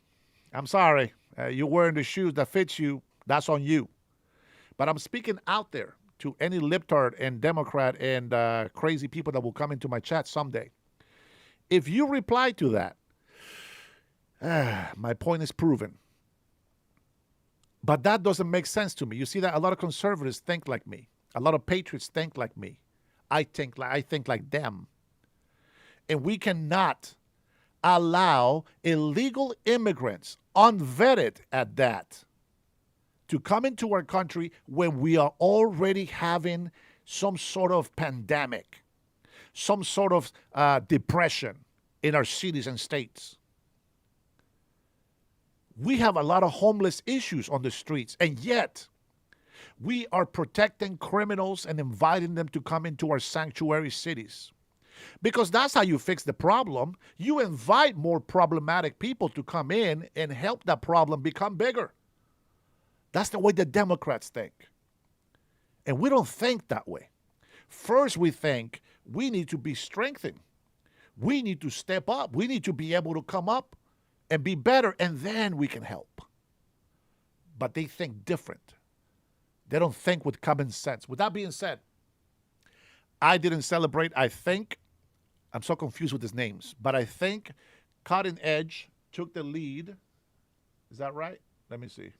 I'm sorry, you're wearing the shoes that fits you, that's on you. But I'm speaking out there to any libtard and Democrat and crazy people that will come into my chat someday. If you reply to that, my point is proven. But that doesn't make sense to me. You see that a lot of conservatives think like me. A lot of patriots think like me. I think like them. And we cannot allow illegal immigrants, unvetted at that, to come into our country when we are already having some sort of pandemic, some sort of depression in our cities and states. We have a lot of homeless issues on the streets, and yet we are protecting criminals and inviting them to come into our sanctuary cities. Because that's how you fix the problem. You invite more problematic people to come in and help that problem become bigger. That's the way the Democrats think. And we don't think that way. First, we think we need to be strengthened. We need to step up. We need to be able to come up and be better, and then we can help. But they think different. They don't think with common sense. With that being said, I didn't celebrate. I think, I'm so confused with his names, but I think Cutting Edge took the lead. Is that right? Let me see.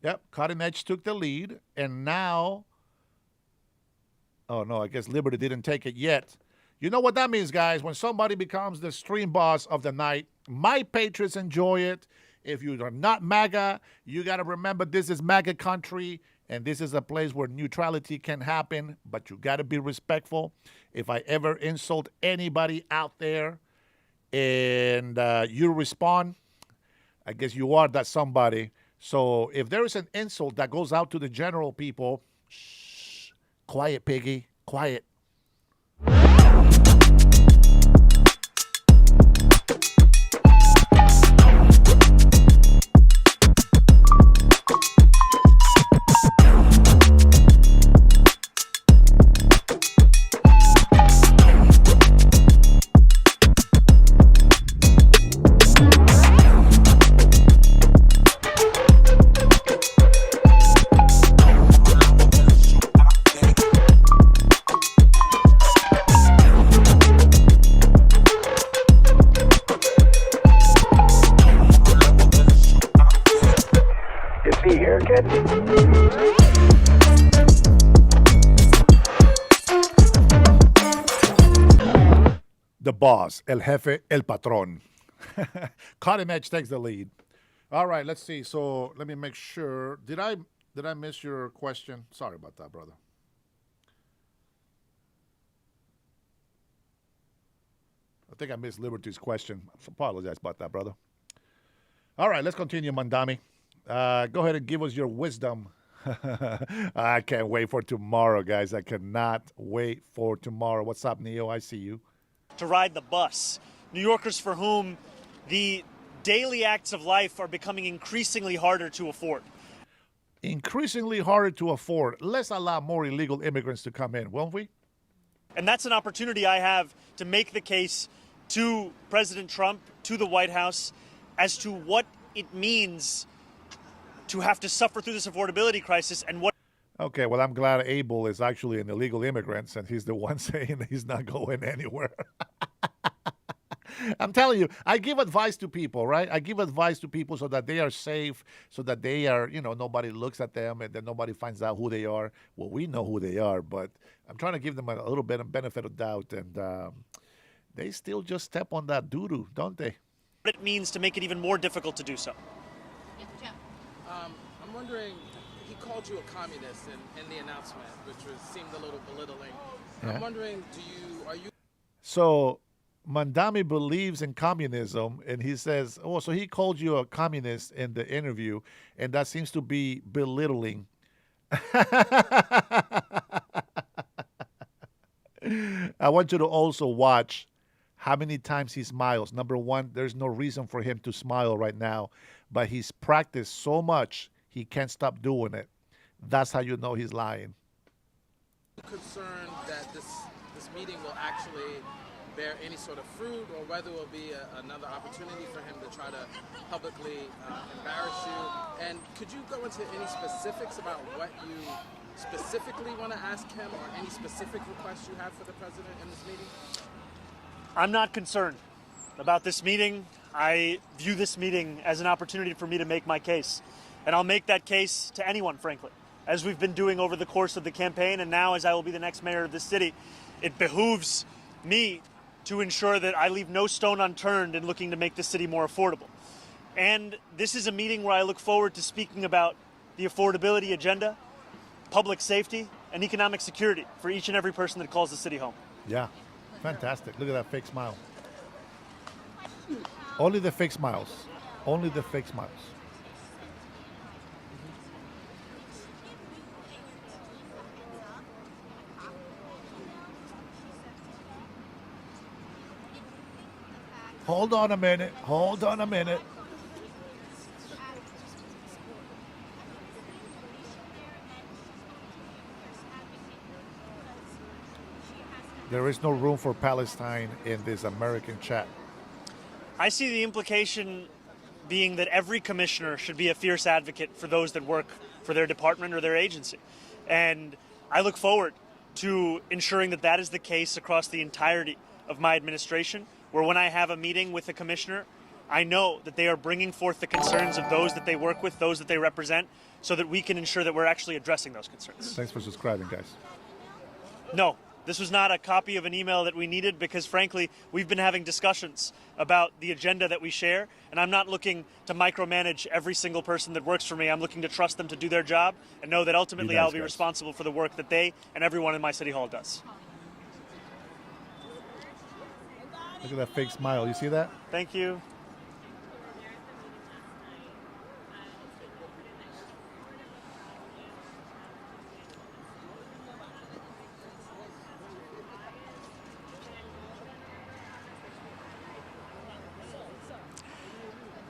Yep, Cutting Edge took the lead, and now, oh no, I guess Liberty didn't take it yet. You know what that means, guys? When somebody becomes the stream boss of the night, my patriots enjoy it. If you are not MAGA, you got to remember this is MAGA country, and this is a place where neutrality can happen, but you got to be respectful. If I ever insult anybody out there and you respond, I guess you are that somebody. So if there is an insult that goes out to the general people, shh, quiet, piggy, quiet. The boss, el jefe, el patrón. Cutting Edge takes the lead. All right, let's see. So let me make sure. Did I miss your question? Sorry about that, brother. I think I missed Liberty's question. I apologize about that, brother. All right, let's continue, Mandami. Go ahead and give us your wisdom. I can't wait for tomorrow, guys. I cannot wait for tomorrow. What's up, Neo? I see you. To ride the bus. New Yorkers for whom the daily acts of life are becoming increasingly harder to afford. Increasingly harder to afford. Let's allow more illegal immigrants to come in, won't we? And that's an opportunity I have to make the case to President Trump, to the White House, as to what it means to have to suffer through this affordability crisis and what. Okay, well, I'm glad Abel is actually an illegal immigrant, and he's the one saying he's not going anywhere. I'm telling you, I give advice to people, right? I give advice to people so that they are safe, so that they are, nobody looks at them and then nobody finds out who they are. Well, we know who they are, but I'm trying to give them a little bit of benefit of doubt, and they still just step on that doo-doo, don't they? What it means to make it even more difficult to do so. I'm wondering, he called you a communist in the announcement, which seemed a little belittling. Yeah. I'm wondering, are you? So Mandami believes in communism, and he says, "Oh, so he called you a communist in the interview, and that seems to be belittling." I want you to also watch how many times he smiles. Number one, there's no reason for him to smile right now, but he's practiced so much he can't stop doing it. That's how you know he's lying. Concerned that this meeting will actually bear any sort of fruit, or whether it will be another opportunity for him to try to publicly embarrass you? And could you go into any specifics about what you specifically want to ask him, or any specific requests you have for the president in this meeting? I'm not concerned about this meeting. I view this meeting as an opportunity for me to make my case. And I'll make that case to anyone, frankly, as we've been doing over the course of the campaign, and now as I will be the next mayor of this city. It behooves me to ensure that I leave no stone unturned in looking to make the city more affordable. And this is a meeting where I look forward to speaking about the affordability agenda, public safety, and economic security for each and every person that calls the city home. Yeah, fantastic. Look at that fake smile. Only the fake smiles. Only the fake smiles. Hold on a minute. Hold on a minute. There is no room for Palestine in this American chat. I see the implication being that every commissioner should be a fierce advocate for those that work for their department or their agency. And I look forward to ensuring that that is the case across the entirety of my administration, where when I have a meeting with a commissioner, I know that they are bringing forth the concerns of those that they work with, those that they represent, so that we can ensure that we're actually addressing those concerns. Thanks for subscribing, guys. No, this was not a copy of an email that we needed because, frankly, we've been having discussions about the agenda that we share, and I'm not looking to micromanage every single person that works for me. I'm looking to trust them to do their job and know that ultimately I'll be responsible for the work that they and everyone in my city hall does. Look at that fake smile. You see that? Thank you.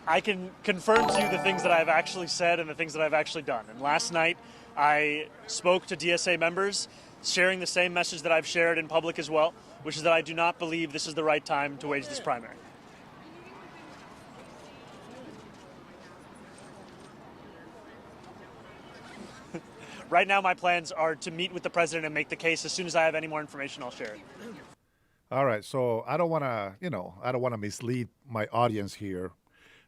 I can confirm to you the things that I've actually said and the things that I've actually done. And last night, I spoke to DSA members, sharing the same message that I've shared in public as well, which is that I do not believe this is the right time to wage this primary. Right now, my plans are to meet with the president and make the case. As soon as I have any more information, I'll share it. All right. So I don't want to, I don't want to mislead my audience here.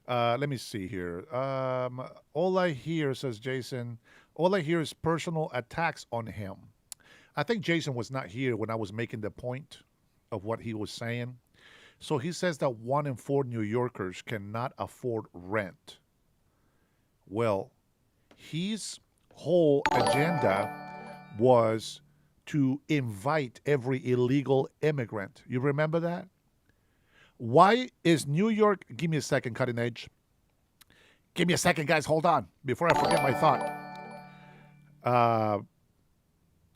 Let me see here. All I hear, says Jason, all I hear is personal attacks on him. I think Jason was not here when I was making the point of what he was saying. So he says that 1 in 4 New Yorkers cannot afford rent. Well, his whole agenda was to invite every illegal immigrant. You remember that? Why is New York... Give me a second, Cutting Edge. Give me a second, guys. Hold on. Before I forget my thought.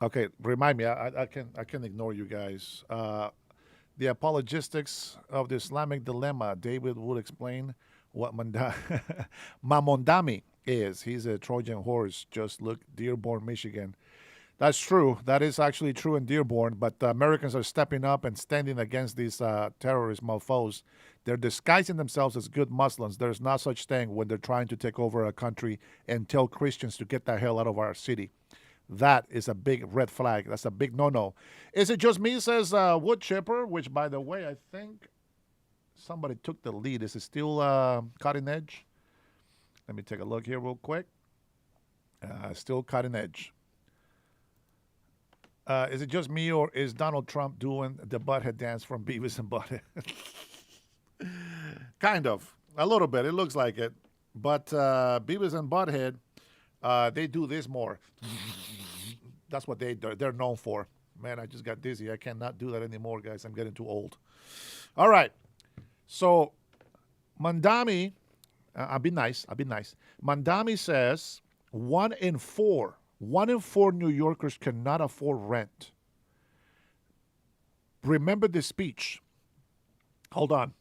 Okay, remind me. I can ignore you guys. The apologetics of the Islamic dilemma. David would explain what Mamondami is. He's a Trojan horse. Just look, Dearborn, Michigan. That's true. That is actually true in Dearborn. But Americans are stepping up and standing against these terrorist mofos. They're disguising themselves as good Muslims. There's no such thing when they're trying to take over a country and tell Christians to get the hell out of our city. That is a big red flag. That's a big no-no. Is it just me, says Wood Chipper, which, by the way, I think somebody took the lead. Is it still Cutting Edge? Let me take a look here real quick. Still Cutting Edge. Is it just me, or is Donald Trump doing the butthead dance from Beavis and Butthead? Kind of. A little bit. It looks like it. But Beavis and Butthead They do this more. That's what they're known for. Man, I just got dizzy. I cannot do that anymore, guys. I'm getting too old. All right. So, Mandami, I'll be nice. Mandami says 1 in 4 New Yorkers cannot afford rent. Remember this speech. Hold on.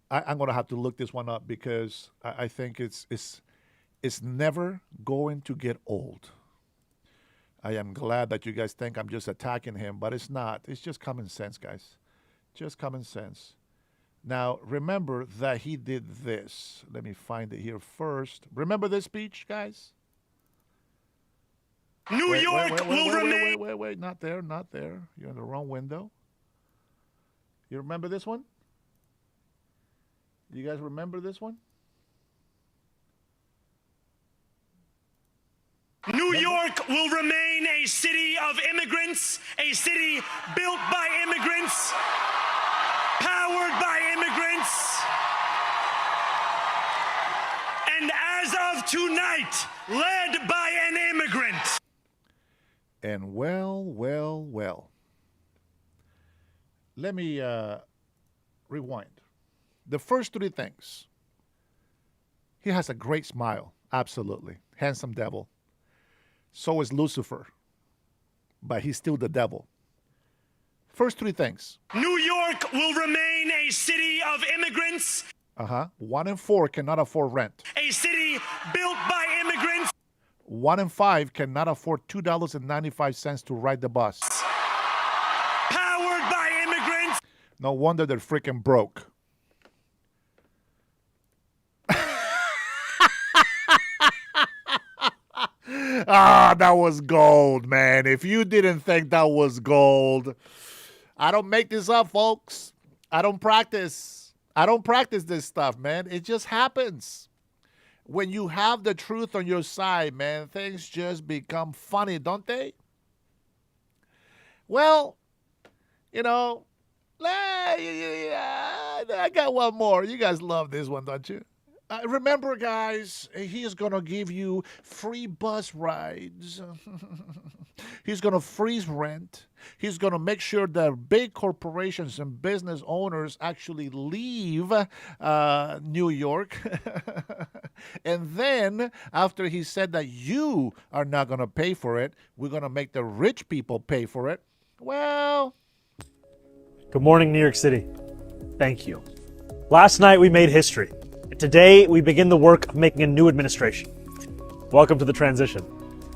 I'm going to have to look this one up because I think it's never going to get old. I am glad that you guys think I'm just attacking him, but it's not. It's just common sense, guys. Just common sense. Now, remember that he did this. Let me find it here first. Remember this speech, guys? New York will remain. Wait. Not there. You're in the wrong window. You remember this one? You guys remember this one? New York will remain a city of immigrants, a city built by immigrants, powered by immigrants, and as of tonight, led by an immigrant. And well. Let me rewind. The first 3 things. He has a great smile. Absolutely. Handsome devil. So is Lucifer. But he's still the devil. First 3 things. New York will remain a city of immigrants. 1 in 4 cannot afford rent. A city built by immigrants. 1 in 5 cannot afford $2.95 to ride the bus. Powered by immigrants. No wonder they're freaking broke. That was gold, man. If you didn't think that was gold, I don't make this up, folks. I don't practice this stuff, man. It just happens. When you have the truth on your side, man, things just become funny, don't they? Well, I got one more. You guys love this one, don't you? Remember, guys, he is going to give you free bus rides. He's going to freeze rent. He's going to make sure that big corporations and business owners actually leave New York. And then, after he said that you are not going to pay for it, we're going to make the rich people pay for it. Well... Good morning, New York City. Thank you. Last night we made history. Today, we begin the work of making a new administration. Welcome to the transition.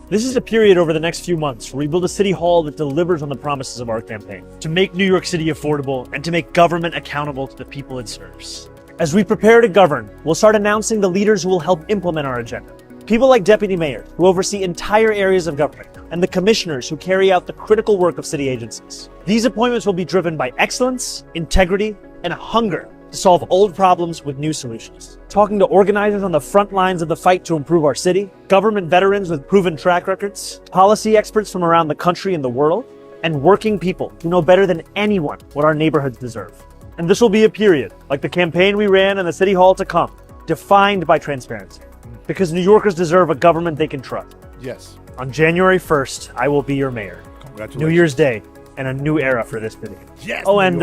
This is a period over the next few months where we build a city hall that delivers on the promises of our campaign, to make New York City affordable and to make government accountable to the people it serves. As we prepare to govern, we'll start announcing the leaders who will help implement our agenda. People like deputy mayors who oversee entire areas of government, and the commissioners who carry out the critical work of city agencies. These appointments will be driven by excellence, integrity, and hunger to solve old problems with new solutions. Talking to organizers on the front lines of the fight to improve our city, government veterans with proven track records, policy experts from around the country and the world, and working people who know better than anyone what our neighborhoods deserve. And this will be a period, like the campaign we ran and the city hall to come, defined by transparency. Because New Yorkers deserve a government they can trust. Yes. On January 1st, I will be your mayor. Congratulations. New Year's Day, and a new era for this city. Yes. Oh, and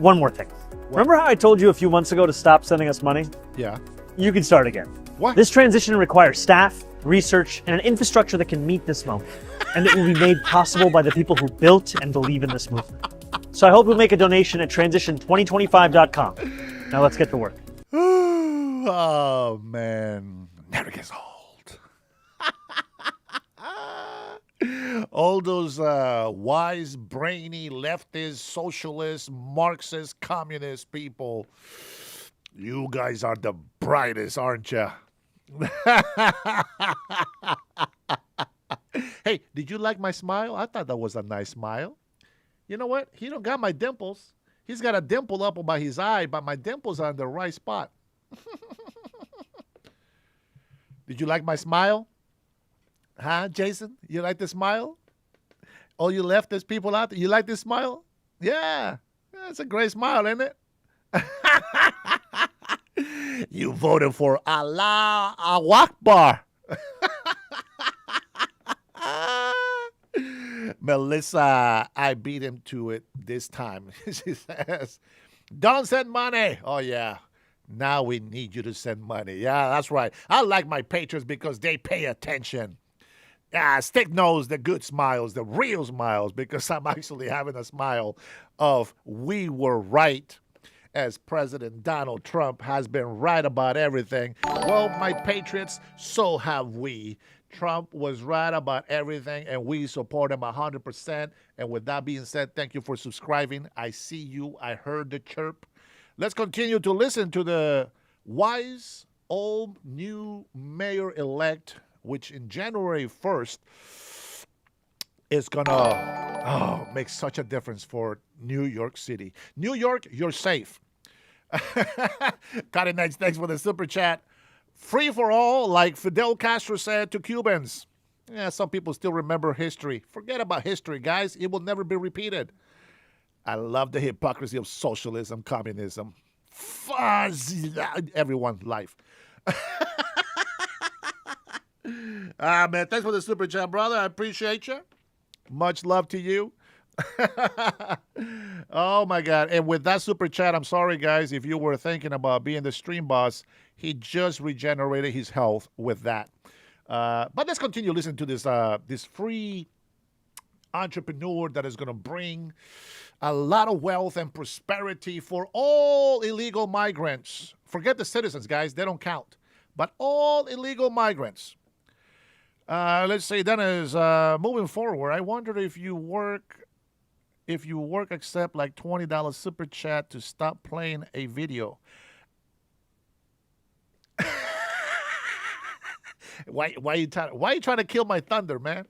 one more thing. Remember how I told you a few months ago to stop sending us money? Yeah. You can start again. What? This transition requires staff, research, and an infrastructure that can meet this moment. And it will be made possible by the people who built and believe in this movement. So I hope you'll make a donation at transition2025.com. Now let's get to work. Oh, man. Never gets old. All those wise, brainy, leftist, socialist, Marxist, communist people. You guys are the brightest, aren't you? Hey, did you like my smile? I thought that was a nice smile. You know what? He don't got my dimples. He's got a dimple up by his eye, but my dimples are in the right spot. Did you like my smile? Huh, Jason? You like the smile? All you leftist people out there, you like this smile? Yeah. It's a great smile, isn't it? You voted for Allah Akbar. Melissa, I beat him to it this time. She says, don't send money. Oh, yeah. Now we need you to send money. Yeah, that's right. I like my patrons because they pay attention. Yeah, Stick knows the good smiles, the real smiles, because I'm actually having a smile of we were right, as President Donald Trump has been right about everything. Well, my patriots, so have we. Trump was right about everything, and we support him 100%. And with that being said, thank you for subscribing. I see you. I heard the chirp. Let's continue to listen to the wise old new mayor-elect, which in January 1st is going to make such a difference for New York City. New York, you're safe. Cotton Knights, thanks for the super chat. Free for all, like Fidel Castro said to Cubans. Yeah, some people still remember history. Forget about history, guys. It will never be repeated. I love the hypocrisy of socialism, communism. Fuzz everyone's life. Man, thanks for the super chat, brother. I appreciate you. Much love to you. Oh, my God. And with that super chat, I'm sorry, guys, if you were thinking about being the stream boss, he just regenerated his health with that. But let's continue listening to this free entrepreneur that is going to bring a lot of wealth and prosperity for all illegal migrants. Forget the citizens, guys. They don't count. But all illegal migrants. Let's see, Dennis, moving forward, I wonder if you work accept like $20 super chat to stop playing a video. Why are you trying to kill my thunder, man?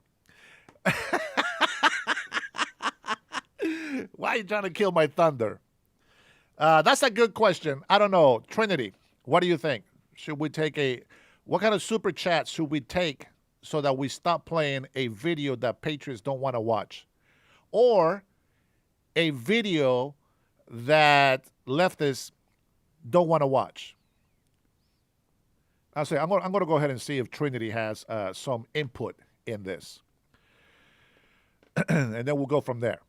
Why are you trying to kill my thunder? That's a good question. I don't know. Trinity, what do you think? Should we take what kind of super chat should we take so that we stop playing a video that patriots don't want to watch? Or a video that leftists don't want to watch? I'll say I'm going to go ahead and see if Trinity has some input in this. And then we'll go from there.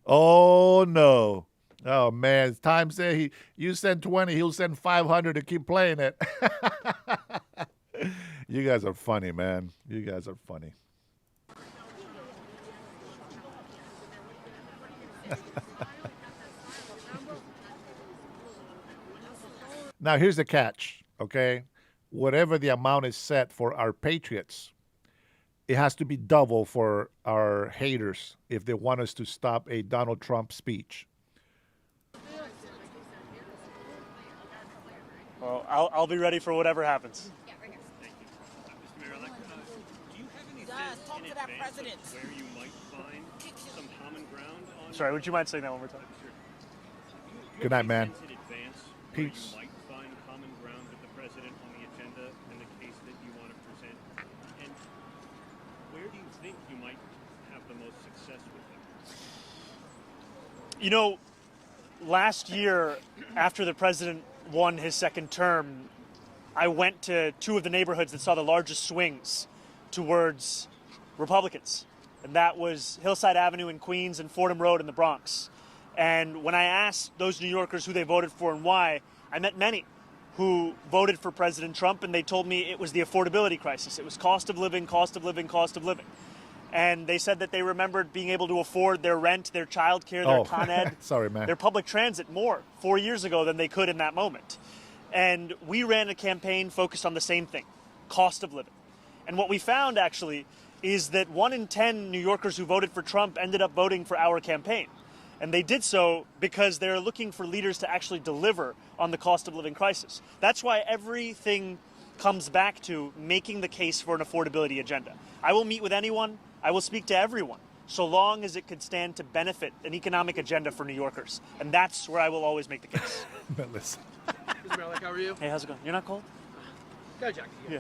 Oh, no. Oh, man. Time said you send 20, he'll send 500 to keep playing it. You guys are funny, man. You guys are funny. Now, here's the catch, okay? Whatever the amount is set for our patriots, it has to be double for our haters if they want us to stop a Donald Trump speech. Well, I'll be ready for whatever happens. Talk to that president. Where you might find some common ground on. Sorry, would you mind saying that one more time? Good night, man. Peace. You might find common ground with the president on the agenda and the case that you want to present. And where do you think you might have the most success with him? You know, last year, after the president won his second term, I went to two of the neighborhoods that saw the largest swings towards Republicans, and that was Hillside Avenue in Queens and Fordham Road in the Bronx. And when I asked those New Yorkers who they voted for and why, I met many who voted for President Trump, and they told me it was the affordability crisis. It was cost of living, cost of living, cost of living. And they said that they remembered being able to afford their rent, their child care, their Con Ed, sorry, man. their public transit more 4 years ago than they could in that moment. And we ran a campaign focused on the same thing, cost of living. And what we found, actually, is that 1 in 10 New Yorkers who voted for Trump ended up voting for our campaign. And they did so because they're looking for leaders to actually deliver on the cost of living crisis. That's why everything comes back to making the case for an affordability agenda. I will meet with anyone. I will speak to everyone, so long as it could stand to benefit an economic agenda for New Yorkers. And that's where I will always make the case. Listen. Mr. Merrick, how are you? Hey, how's it going? You're not cold? Got Jackie. Yeah.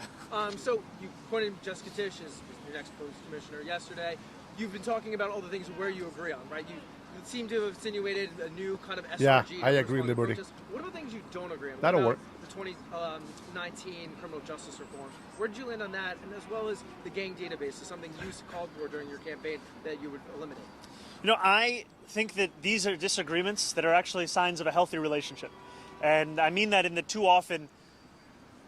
So you appointed Jessica Tisch as your next police commissioner yesterday. You've been talking about all the things where you agree on, right? You seem to have insinuated a new kind of SRG. Yeah, I agree, Liberty. What of the things you don't agree on? What That'll about work. The 2019 criminal justice reform. Where did you land on that? And as well as the gang database is something you called for during your campaign that you would eliminate. I think that these are disagreements that are actually signs of a healthy relationship. And I mean that in that too often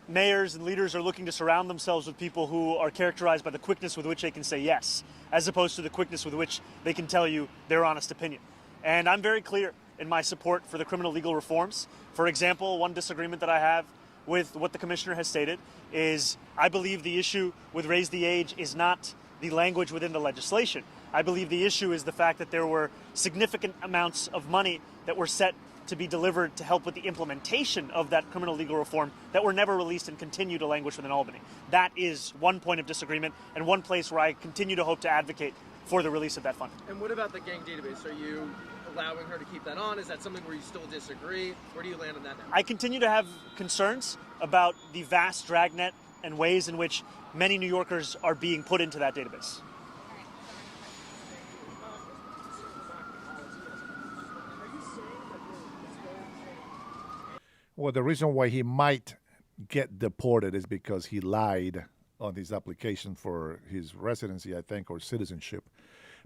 mayors and leaders are looking to surround themselves with people who are characterized by the quickness with which they can say yes, as opposed to the quickness with which they can tell you their honest opinion. And I'm very clear in my support for the criminal legal reforms. For example, one disagreement that I have with what the commissioner has stated is I believe the issue with raise the age is not the language within the legislation. I believe the issue is the fact that there were significant amounts of money that were set to be delivered to help with the implementation of that criminal legal reform that were never released and continue to languish within Albany. That is one point of disagreement and one place where I continue to hope to advocate for the release of that fund. And what about the gang database? Are you allowing her to keep that on? Is that something where you still disagree? Where do you land on that now? I continue to have concerns about the vast dragnet and ways in which many New Yorkers are being put into that database. Well, the reason why he might get deported is because he lied on his application for his residency, I think, or citizenship.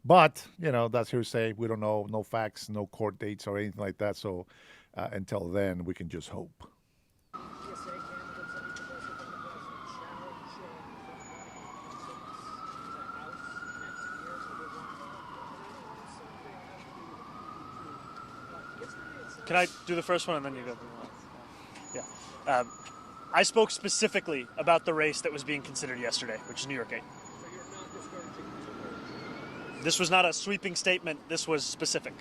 But, that's hearsay. We don't know, no facts, no court dates or anything like that. So until then, we can just hope. Can I do the first one and then you go? Yeah. I spoke specifically about the race that was being considered yesterday, which is New York 8. This was not a sweeping statement. This was specific.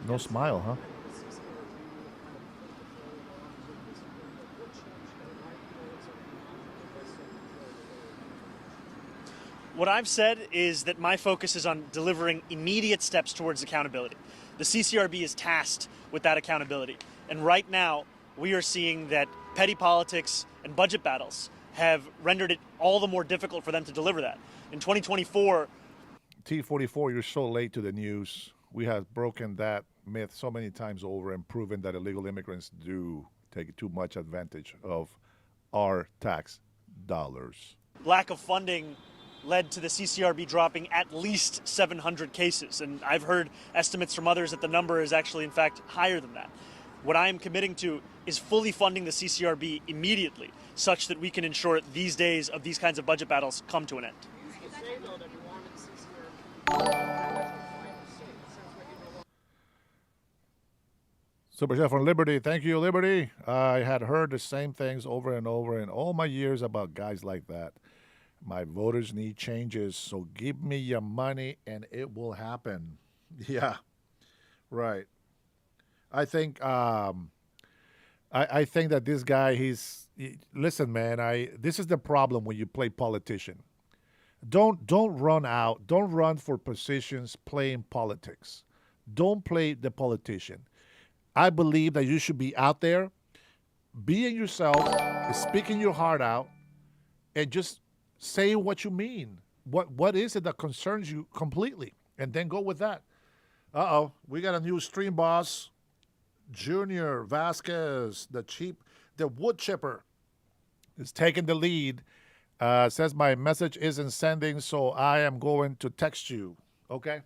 No smile, huh? What I've said is that my focus is on delivering immediate steps towards accountability. The CCRB is tasked with that accountability. And right now, we are seeing that petty politics and budget battles have rendered it all the more difficult for them to deliver that. In 2024... T44, you're so late to the news. We have broken that myth so many times over and proven that illegal immigrants do take too much advantage of our tax dollars. Lack of funding led to the CCRB dropping at least 700 cases. And I've heard estimates from others that the number is actually, in fact, higher than that. What I am committing to is fully funding the CCRB immediately, such that we can ensure these days of these kinds of budget battles come to an end. Super Chef from Liberty. Thank you, Liberty. I had heard the same things over and over in all my years about guys like that. My voters need changes, so give me your money and it will happen. Yeah, right. I think I think that this guy, listen, man. This is the problem when you play politician. Don't run out. Don't run for positions playing politics. Don't play the politician. I believe that you should be out there, being yourself, speaking your heart out, and just say what you mean. What is it that concerns you completely? And then go with that. We got a new stream boss, Junior Vasquez, the wood chipper, is taking the lead. Says my message isn't sending, so I am going to text you. Okay?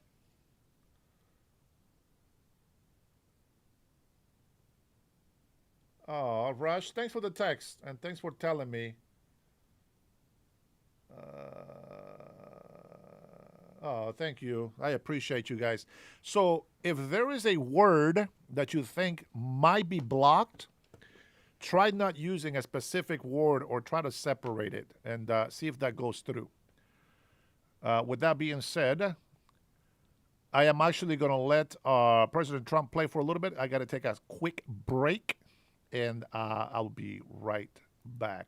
Oh, Rush, thanks for the text, and thanks for telling me. Thank you. I appreciate you guys. So if there is a word that you think might be blocked, try not using a specific word or try to separate it and see if that goes through. With that being said, I am actually going to let President Trump play for a little bit. I got to take a quick break, and I'll be right back.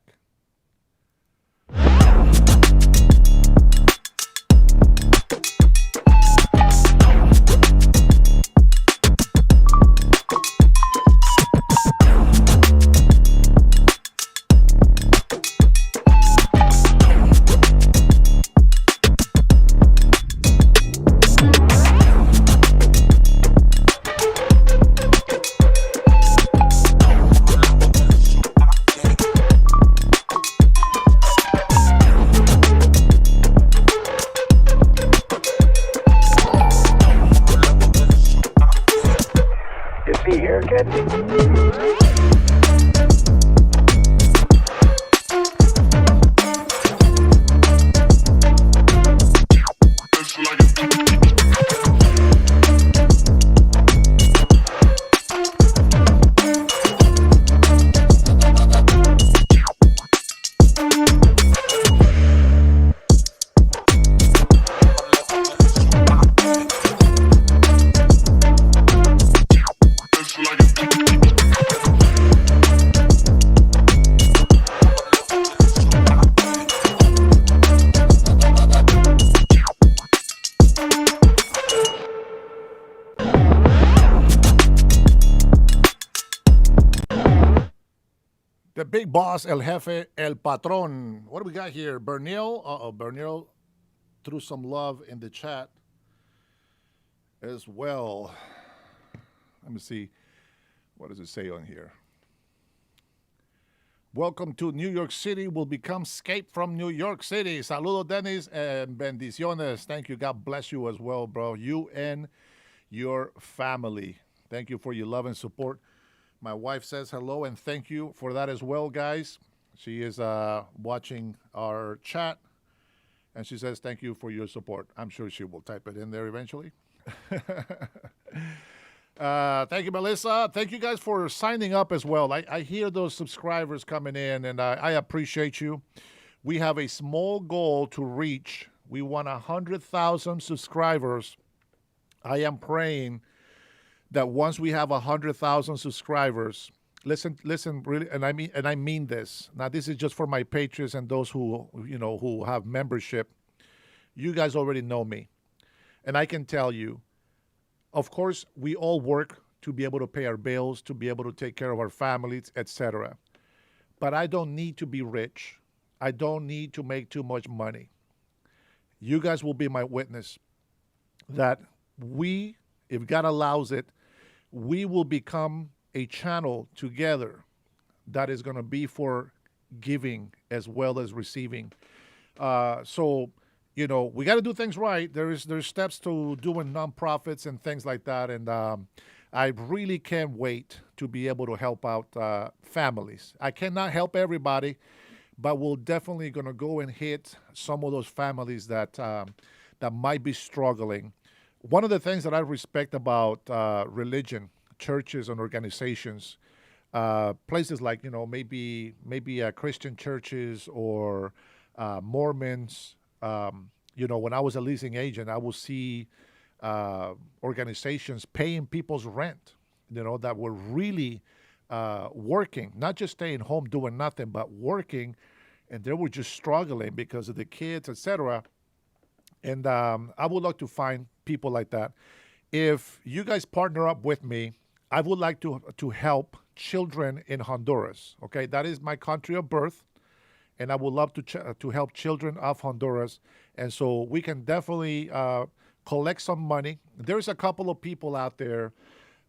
big boss, El Jefe, El Patron. What do we got here? Bernil. Bernil threw some love in the chat as well. Let me see. What does it say on here? Welcome to New York City. Will become escape from New York City. Saludos, Dennis, and bendiciones. Thank you. God bless you as well, bro. You and your family. Thank you for your love and support. My wife says hello, and thank you for that as well, guys. She is watching our chat, and she says thank you for your support. I'm sure she will type it in there eventually. Thank you, Melissa. Thank you guys for signing up as well. I hear those subscribers coming in, and I appreciate you. We have a small goal to reach. We want 100,000 subscribers. I am praying that once we have 100,000 subscribers, listen, really, and I mean this. Now, this is just for my patrons and those who have membership. You guys already know me, and I can tell you. Of course, we all work to be able to pay our bills, to be able to take care of our families, etc. But I don't need to be rich. I don't need to make too much money. You guys will be my witness that we, if God allows it, we will become a channel together that is going to be for giving as well as receiving. We got to do things right. There's steps to doing nonprofits and things like that. And I really can't wait to be able to help out families. I cannot help everybody, but we're definitely going to go and hit some of those families that might be struggling. One of the things that I respect about religion, churches and organizations, places like, maybe Christian churches or Mormons. When I was a leasing agent, I would see organizations paying people's rent, that were really working, not just staying home doing nothing, but working, and they were just struggling because of the kids, etc. And I would like to find people like that. If you guys partner up with me, I would like to help children in Honduras. Okay, that is my country of birth. And I would love to help children of Honduras. And so we can definitely collect some money. There's a couple of people out there.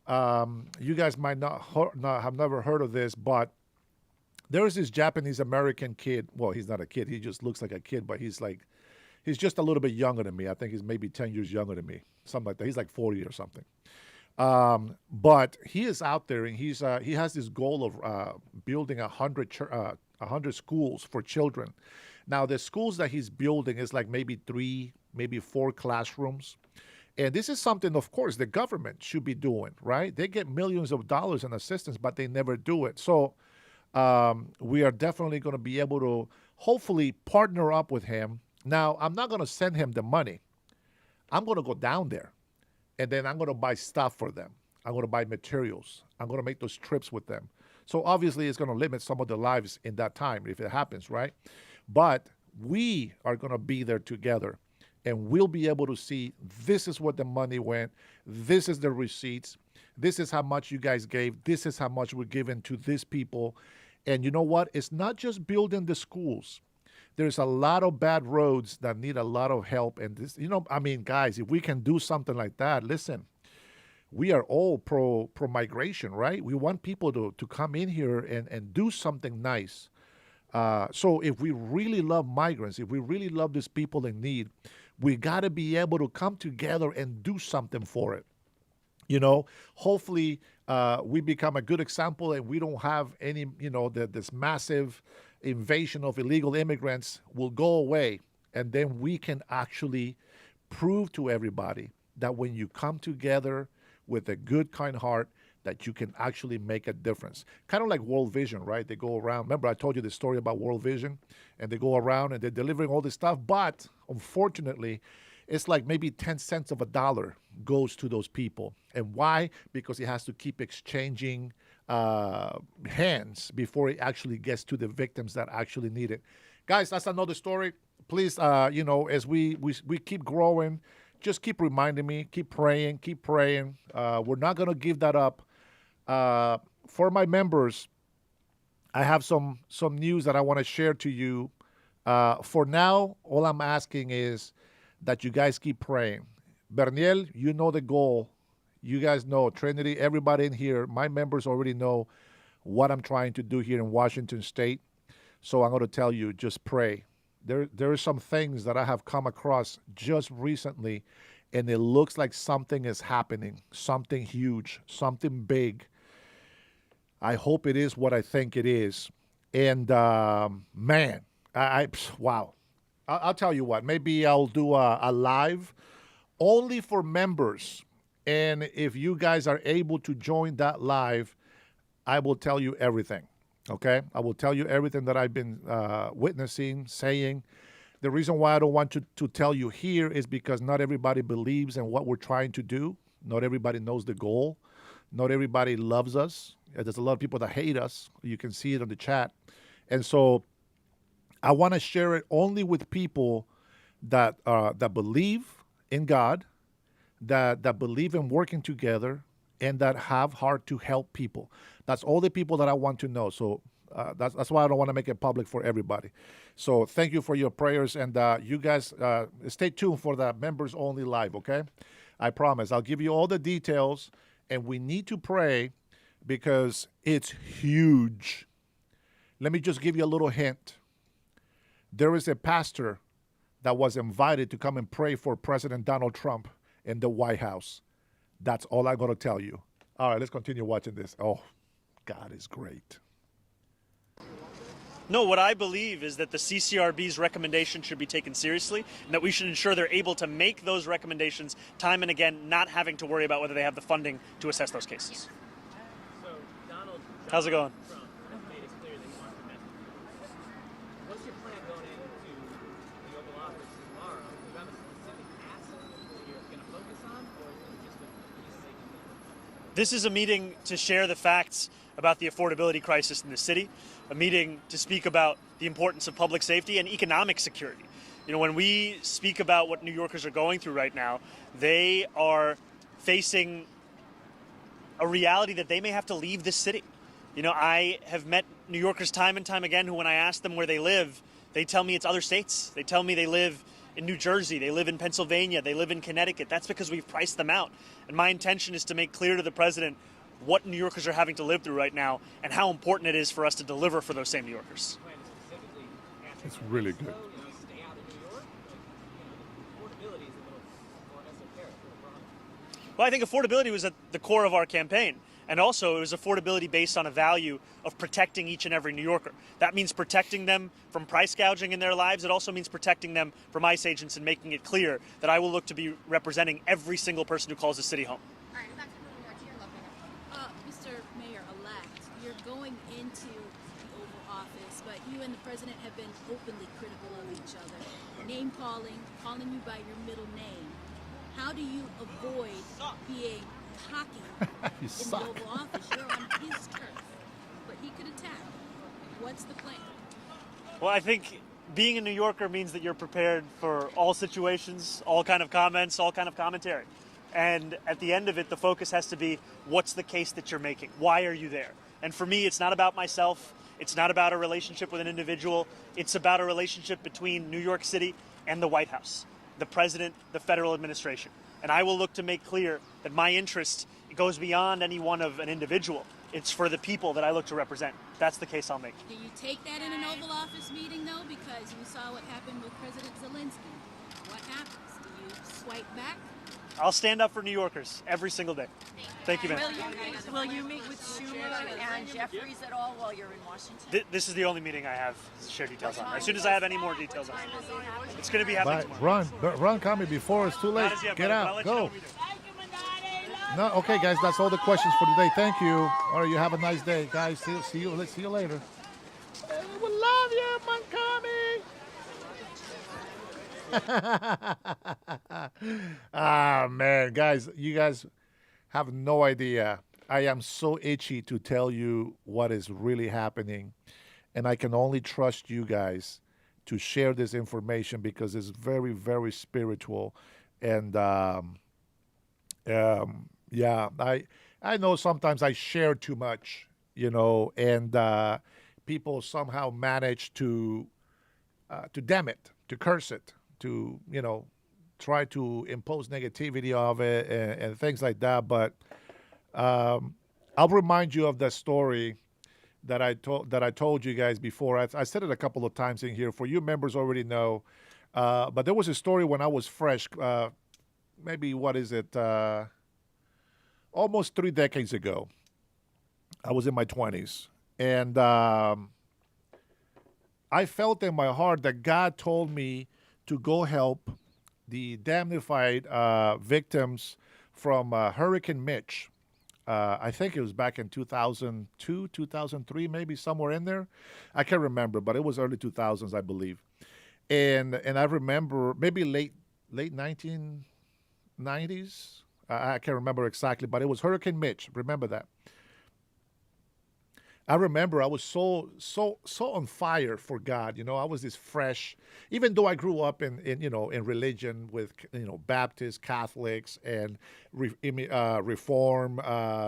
You guys might not have never heard of this, but there's this Japanese-American kid. Well, he's not a kid. He just looks like a kid, but he's just a little bit younger than me. I think he's maybe 10 years younger than me, something like that. He's like 40 or something. But he is out there, and he has this goal of building 100 schools for children. Now, the schools that he's building is like maybe 3, maybe 4 classrooms. And this is something, of course, the government should be doing, right? They get millions of dollars in assistance, but they never do it. So we are definitely going to be able to hopefully partner up with him. Now, I'm not going to send him the money. I'm going to go down there, and then I'm going to buy stuff for them. I'm going to buy materials. I'm going to make those trips with them. So obviously, it's going to limit some of their lives in that time if it happens, right? But we are going to be there together, and we'll be able to see this is what the money went. This is the receipts. This is how much you guys gave. This is how much we're giving to these people. And you know what? It's not just building the schools. There's a lot of bad roads that need a lot of help. And this, guys, if we can do something like that, listen, we are all pro migration, right? We want people to come in here and do something nice. So if we really love migrants, if we really love these people in need, we got to be able to come together and do something for it. Hopefully we become a good example, and we don't have any, this massive invasion of illegal immigrants will go away. And then we can actually prove to everybody that when you come together with a good, kind heart, that you can actually make a difference. Kind of like World Vision, right? They go around. Remember, I told you the story about World Vision, and they go around and they're delivering all this stuff. But unfortunately, it's like maybe 10 cents of a dollar goes to those people. And why? Because it has to keep exchanging hands before it actually gets to the victims that actually need it. Guys, that's another story. Please, as we keep growing, just keep reminding me, keep praying. We're not going to give that up. For my members, I have some news that I want to share to you. For now, all I'm asking is that you guys keep praying. Berniel, you know the goal. You guys know, Trinity, everybody in here, my members already know what I'm trying to do here in Washington State. So I'm going to tell you, just pray. There are some things that I have come across just recently, and it looks like something is happening, something huge, something big. I hope it is what I think it is. And man, wow. I'll tell you what, maybe I'll do a live only for members. And if you guys are able to join that live, I will tell you everything. Okay? I will tell you everything that I've been witnessing, saying. The reason why I don't want to tell you here is because not everybody believes in what we're trying to do. Not everybody knows the goal. Not everybody loves us. There's a lot of people that hate us. You can see it on the chat. And so I want to share it only with people that believe in God, that believe in working together, and that have heart to help people. That's all the people that I want to know. So that's why I don't want to make it public for everybody. So thank you for your prayers, and you guys stay tuned for the members only live, okay? I promise. I'll give you all the details, and we need to pray because it's huge. Let me just give you a little hint. There is a pastor that was invited to come and pray for President Donald Trump in the White House. That's all I'm going to tell you. All right, let's continue watching this. Oh, God is great. No, what I believe is that the CCRB's recommendation should be taken seriously, and that we should ensure they're able to make those recommendations time and again, not having to worry about whether they have the funding to assess those cases. So, Donald, how's it going? Trump has made it clear that he wants to mess with you. What's your plan going into the Oval Office tomorrow? Do you have a specific ask that you're going to focus on, or is it just a meeting? This is a meeting to share the facts about the affordability crisis in the city, a meeting to speak about the importance of public safety and economic security. You know, when we speak about what New Yorkers are going through right now, they are facing a reality that they may have to leave this city. You know, I have met New Yorkers time and time again who, when I ask them where they live, they tell me it's other states. They tell me they live in New Jersey, they live in Pennsylvania, they live in Connecticut. That's because we've priced them out. And my intention is to make clear to the president what New Yorkers are having to live through right now and how important it is for us to deliver for those same New Yorkers. It's really good. Well, I think affordability was at the core of our campaign. And also, it was affordability based on a value of protecting each and every New Yorker. That means protecting them from price gouging in their lives. It also means protecting them from ICE agents and making it clear that I will look to be representing every single person who calls the city home. Mr. Mayor-elect, you're going into the Oval Office, but you and the president have been openly critical of each other, name-calling, calling you by your middle name. How do you avoid being cocky in the Oval Office? You're on his turf, but he could attack. What's the plan? Well, I think being a New Yorker means that you're prepared for all situations, all kind of comments, all kind of commentary. And at the end of it, the focus has to be, what's the case that you're making? Why are you there? And for me, it's not about myself. It's not about a relationship with an individual. It's about a relationship between New York City and the White House, the president, the federal administration. And I will look to make clear that my interest goes beyond any one of an individual. It's for the people that I look to represent. That's the case I'll make. Do you take that in an Oval Office meeting, though? Because you saw what happened with President Zelensky. What happens? Do you swipe back? I'll stand up for New Yorkers every single day. Thank you, man. Will you meet with Schumer and Jeffries at all while you're in Washington? This is the only meeting I have to share details on. As soon as I have any more details on it, it's going to be happening tomorrow. Run, call me before it's too late. Not as yet, Get brother, but I'll out, let you know go. when we do. No, okay, guys, that's all the questions for today. Thank you. All right, you have a nice day, guys. See you later. We love you, Montgomery. Ah, man, guys, you guys have no idea. I am so itchy to tell you what is really happening, and I can only trust you guys to share this information because it's very, very spiritual. And yeah, I know sometimes I share too much, and people somehow manage to damn it, to curse it, to try to impose negativity of it and things like that. But I'll remind you of that story that I told you guys before. I said it a couple of times in here. For you members already know, but there was a story when I was fresh. Maybe what is it? Almost 3 decades ago. I was in my 20s, and I felt in my heart that God told me to go help the damnified victims from Hurricane Mitch. I think it was back in 2002, 2003, maybe somewhere in there. I can't remember, but it was early 2000s, I believe. And I remember maybe late 1990s. I can't remember exactly, but it was Hurricane Mitch. Remember that. I remember I was so on fire for God. I was this fresh, even though I grew up in religion with Baptists, Catholics, and Reform,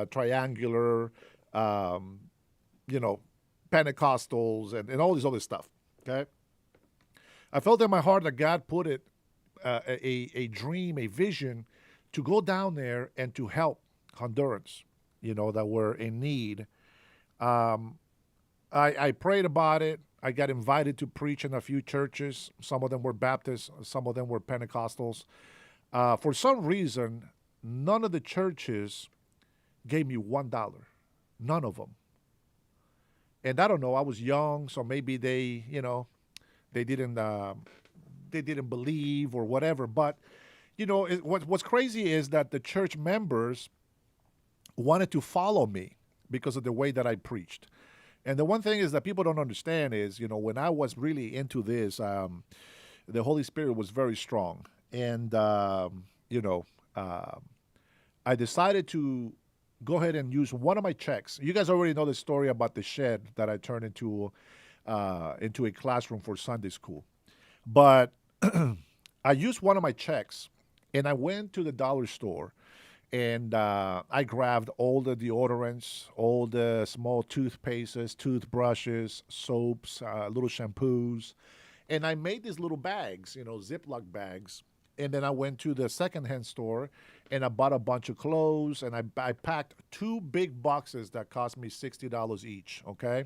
Triangular, Pentecostals, and all this other stuff. Okay, I felt in my heart that God put it a dream, a vision, to go down there and to help Hondurans, that were in need. I prayed about it. I got invited to preach in a few churches. Some of them were Baptists, some of them were Pentecostals. For some reason, none of the churches gave me $1. None of them. And I don't know. I was young, so maybe they didn't believe or whatever. But what's crazy is that the church members wanted to follow me because of the way that I preached. And the one thing is that people don't understand is, when I was really into this, the Holy Spirit was very strong. And, I decided to go ahead and use one of my checks. You guys already know the story about the shed that I turned into a classroom for Sunday school. But I used one of my checks, and I went to the dollar store, and I grabbed all the deodorants, all the small toothpastes, toothbrushes, soaps, little shampoos. And I made these little bags, Ziploc bags. And then I went to the secondhand store and I bought a bunch of clothes. And I packed 2 big boxes that cost me $60 each, okay?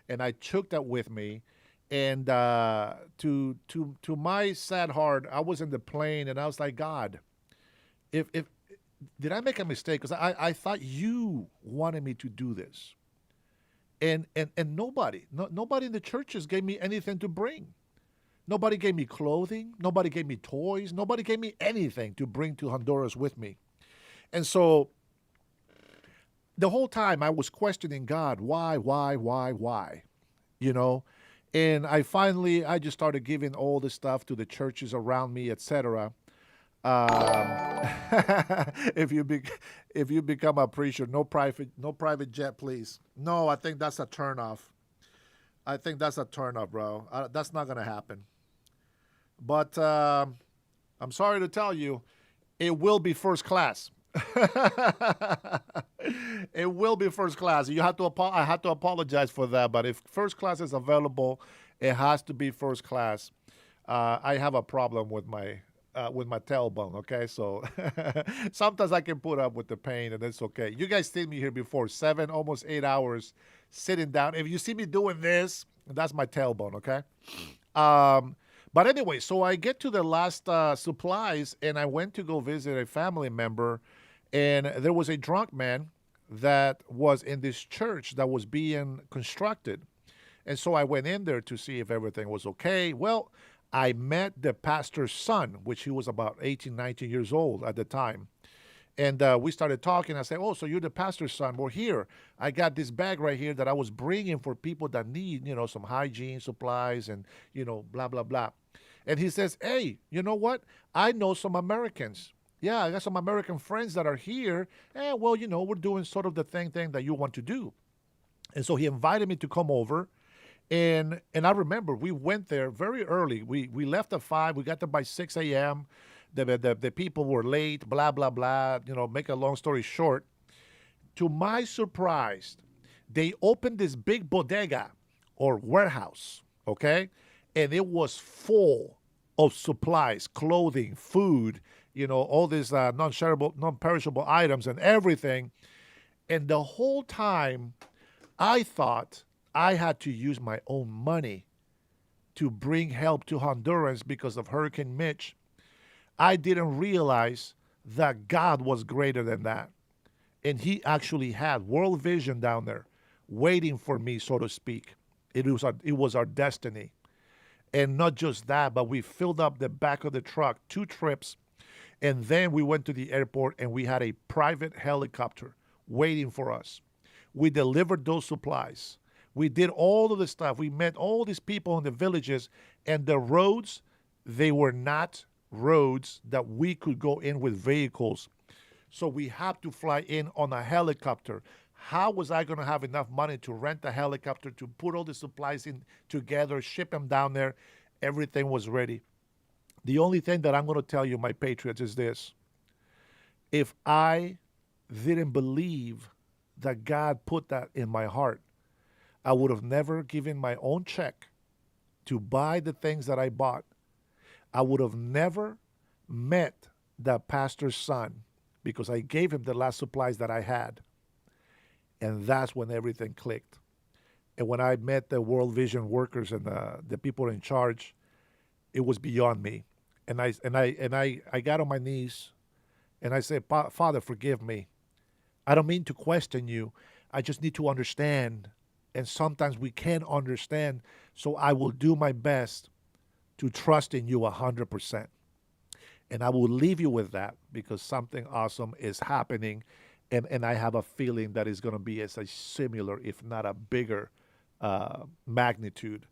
And I took that with me. And to my sad heart, I was in the plane and I was like, God, if did I make a mistake? Because I thought you wanted me to do this. And nobody in the churches gave me anything to bring. Nobody gave me clothing. Nobody gave me toys. Nobody gave me anything to bring to Honduras with me. And so the whole time I was questioning God, why? And I just started giving all the stuff to the churches around me, etc. If you become a preacher, no private jet, please. No, I think that's a turnoff. Bro. That's not gonna happen. But I'm sorry to tell you, it will be first class. It will be first class. I have to apologize for that. But if first class is available, it has to be first class. I have a problem with my tailbone, okay? So sometimes I can put up with the pain, and it's okay. You guys seen me here before, 7, almost 8 hours sitting down. If you see me doing this, that's my tailbone, okay? But anyway, so I get to the last supplies, and I went to go visit a family member, and there was a drunk man that was in this church that was being constructed. And so I went in there to see if everything was okay. Well, I met the pastor's son, which he was about 18, 19 years old at the time. And we started talking. I said, oh, so you're the pastor's son. Well, here, I got this bag right here that I was bringing for people that need, some hygiene supplies and, blah, blah, blah. And he says, hey, you know what? I know some Americans. Yeah, I got some American friends that are here. And, well, we're doing sort of the thing that you want to do. And so he invited me to come over. And I remember we went there very early. We left at 5. We got there by 6 a.m. The people were late, blah, blah, blah. Make a long story short. To my surprise, they opened this big bodega or warehouse, okay? And it was full of supplies, clothing, food, all these non-perishable items and everything. And the whole time, I thought I had to use my own money to bring help to Hondurans because of Hurricane Mitch. I didn't realize that God was greater than that. And he actually had World Vision down there waiting for me, so to speak. It was our destiny. And not just that, but we filled up the back of the truck 2 trips. And then we went to the airport and we had a private helicopter waiting for us. We delivered those supplies. We did all of the stuff. We met all these people in the villages, and the roads, they were not roads that we could go in with vehicles. So we had to fly in on a helicopter. How was I going to have enough money to rent a helicopter, to put all the supplies in together, ship them down there? Everything was ready. The only thing that I'm going to tell you, my patriots, is this. If I didn't believe that God put that in my heart, I would have never given my own check to buy the things that I bought. I would have never met that pastor's son because I gave him the last supplies that I had. And that's when everything clicked. And when I met the World Vision workers and the people in charge, it was beyond me. And I got on my knees and I said, Father, forgive me. I don't mean to question you. I just need to understand. And sometimes we can't understand. So I will do my best to trust in you 100%. And I will leave you with that because something awesome is happening. And I have a feeling that it's going to be as a similar, if not a bigger magnitude.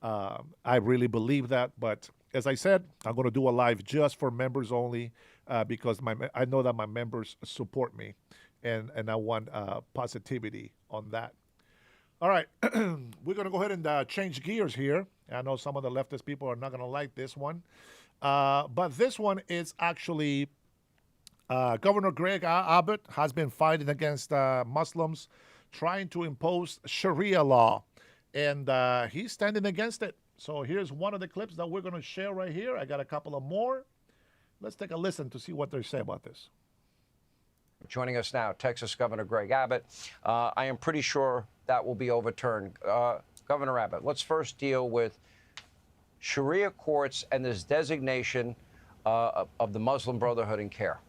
I really believe that. But as I said, I'm going to do a live just for members only because I know that my members support me. And I want positivity on that. All right, we're going to go ahead and change gears here. I know some of the leftist people are not going to like this one. But this one is actually Governor Greg Abbott has been fighting against Muslims trying to impose Sharia law. And he's standing against it. So here's one of the clips that we're going to share right here. I got a couple of more. Let's take a listen to see what they say about this. Joining us now, Texas Governor Greg Abbott. I am pretty sure that will be overturned. Governor Abbott, let's first deal with Sharia courts and this designation of the Muslim Brotherhood in CARE.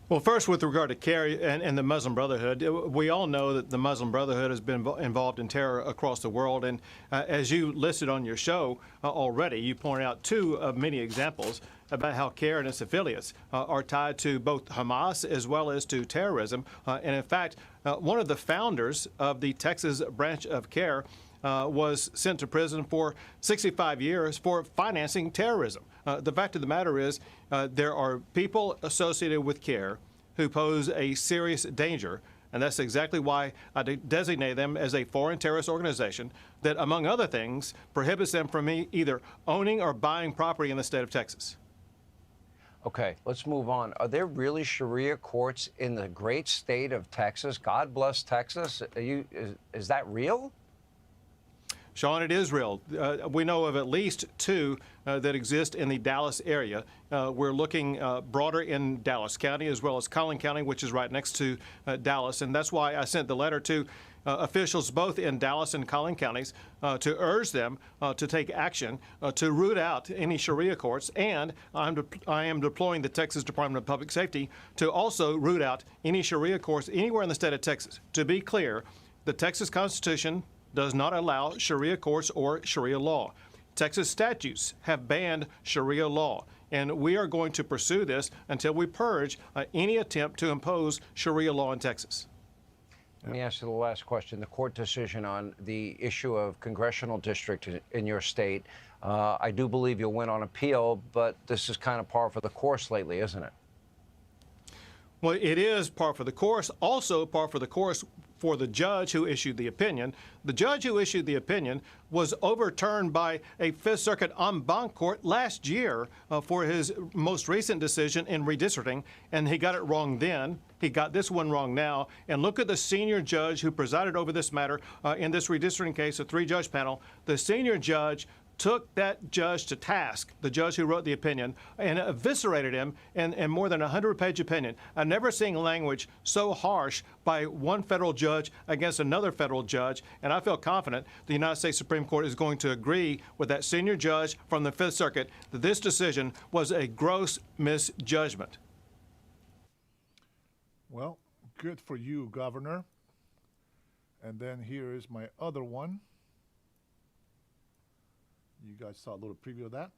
Well, first, with regard to CARE and the Muslim Brotherhood, we all know that the Muslim Brotherhood has been involved in terror across the world. And as you listed on your show already, you point out 2 of many examples about how CARE and its affiliates are tied to both Hamas as well as to terrorism. And in fact, one of the founders of the Texas branch of CARE was sent to prison for 65 years for financing terrorism. The fact of the matter is there are people associated with CARE who pose a serious danger, and that's exactly why I designate them as a foreign terrorist organization that, among other things, prohibits them from either owning or buying property in the state of Texas. Okay, let's move on. Are there really Sharia courts in the great state of Texas? God bless Texas. Is that real? Sean, it is real. We know of at least 2 that exist in the Dallas area. We're looking broader in Dallas County as well as Collin County, which is right next to Dallas. And that's why I sent the letter to officials both in Dallas and Collin counties to urge them to take action to root out any Sharia courts. And I am deploying the Texas Department of Public Safety to also root out any Sharia courts anywhere in the state of Texas. To be clear, the Texas Constitution does not allow Sharia courts or Sharia law. Texas statutes have banned Sharia law, and we are going to pursue this until we purge any attempt to impose Sharia law in Texas. Let me ask you the last question. The court decision on the issue of congressional district in your state, I do believe you'll win on appeal, but this is kind of par for the course lately, isn't it? Well, it is par for the course. Also par for the course for the judge who issued the opinion. The judge who issued the opinion was overturned by a Fifth Circuit en banc court last year for his most recent decision in redistricting, and he got it wrong then. He got this one wrong now. And look at the senior judge who presided over this matter in this redistricting case, a three-judge panel. The senior judge took that judge to task, the judge who wrote the opinion, and eviscerated him in more than a 100-page opinion. I've never seen language so harsh by one federal judge against another federal judge, and I feel confident the United States Supreme Court is going to agree with that senior judge from the Fifth Circuit that this decision was a gross misjudgment. Well, good for you, Governor. And then here is my other one. You guys saw a little preview of that.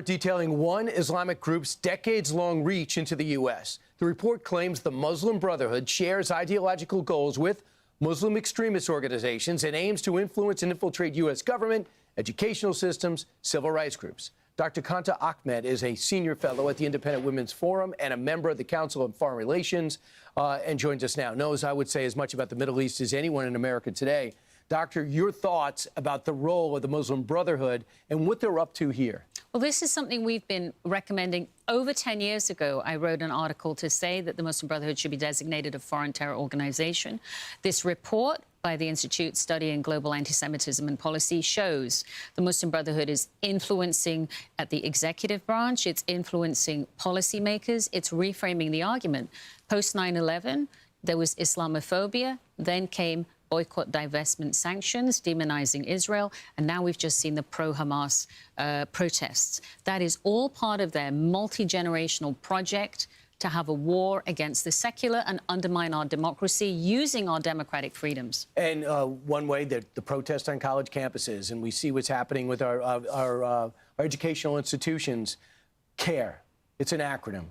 Detailing one Islamic group's decades-long reach into the U.S. The report claims the Muslim Brotherhood shares ideological goals with Muslim extremist organizations and aims to influence and infiltrate U.S. government, educational systems, civil rights groups. Dr. Kanta Ahmed is a senior fellow at the Independent Women's Forum and a member of the Council on Foreign Relations and joins us now. Knows, I would say, as much about the Middle East as anyone in America today. Doctor, your thoughts about the role of the Muslim Brotherhood and what they're up to here? Well, this is something we've been recommending. Over 10 years ago, I wrote an article to say that the Muslim Brotherhood should be designated a foreign terror organization. This report by the Institute Studying Global Anti-Semitism and Policy shows the Muslim Brotherhood is influencing at the executive branch, it's influencing policymakers, it's reframing the argument. Post 9/11, there was Islamophobia, then came boycott, divestment, sanctions, demonizing Israel, and now we've just seen the pro-Hamas protests. That is all part of their multi-generational project to have a war against the secular and undermine our democracy using our democratic freedoms. And one way that the protest on college campuses, and we see what's happening with our educational institutions, CARE. It's an acronym.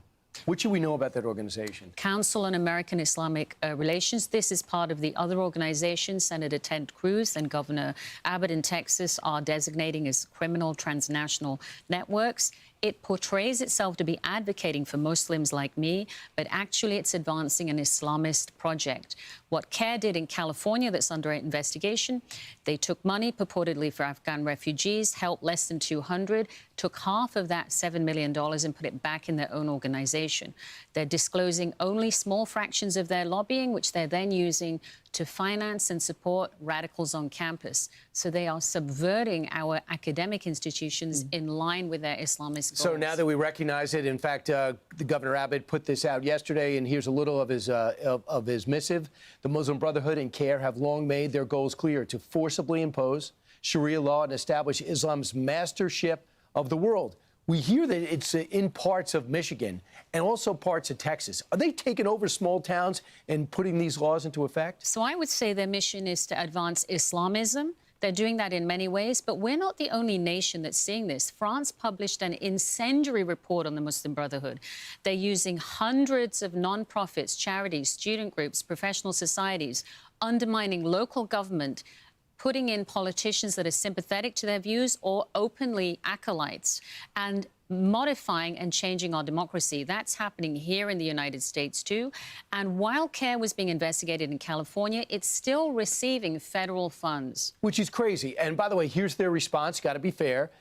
What should we know about that organization? Council on American Islamic Relations. This is part of the other organizations Senator Ted Cruz and Governor Abbott in Texas are designating as criminal transnational networks. It portrays itself to be advocating for Muslims like me, but actually it's advancing an Islamist project. What CARE did in California that's under investigation, they took money purportedly for Afghan refugees, helped less than 200, took half of that $7 million and put it back in their own organization. They're disclosing only small fractions of their lobbying, which they're then using to finance and support radicals on campus. So they are subverting our academic institutions in line with their Islamist goals. So now that we recognize it, in fact, the Governor Abbott put this out yesterday, and here's a little of his missive. The Muslim Brotherhood and CARE have long made their goals clear: to forcibly impose Sharia law and establish Islam's mastership of the world. We hear that it's in parts of Michigan and also parts of Texas. Are they taking over small towns and putting these laws into effect? So I would say their mission is to advance Islamism. They're doing that in many ways, but we're not the only nation that's seeing this. France published an incendiary report on the Muslim Brotherhood. They're using hundreds of nonprofits, charities, student groups, professional societies, undermining local government, putting in politicians that are sympathetic to their views or openly acolytes, and modifying and changing our democracy. That's happening here in the United States, too. And while CARE was being investigated in California, it's still receiving federal funds. Which is crazy. And by the way, here's their response. Got to be fair.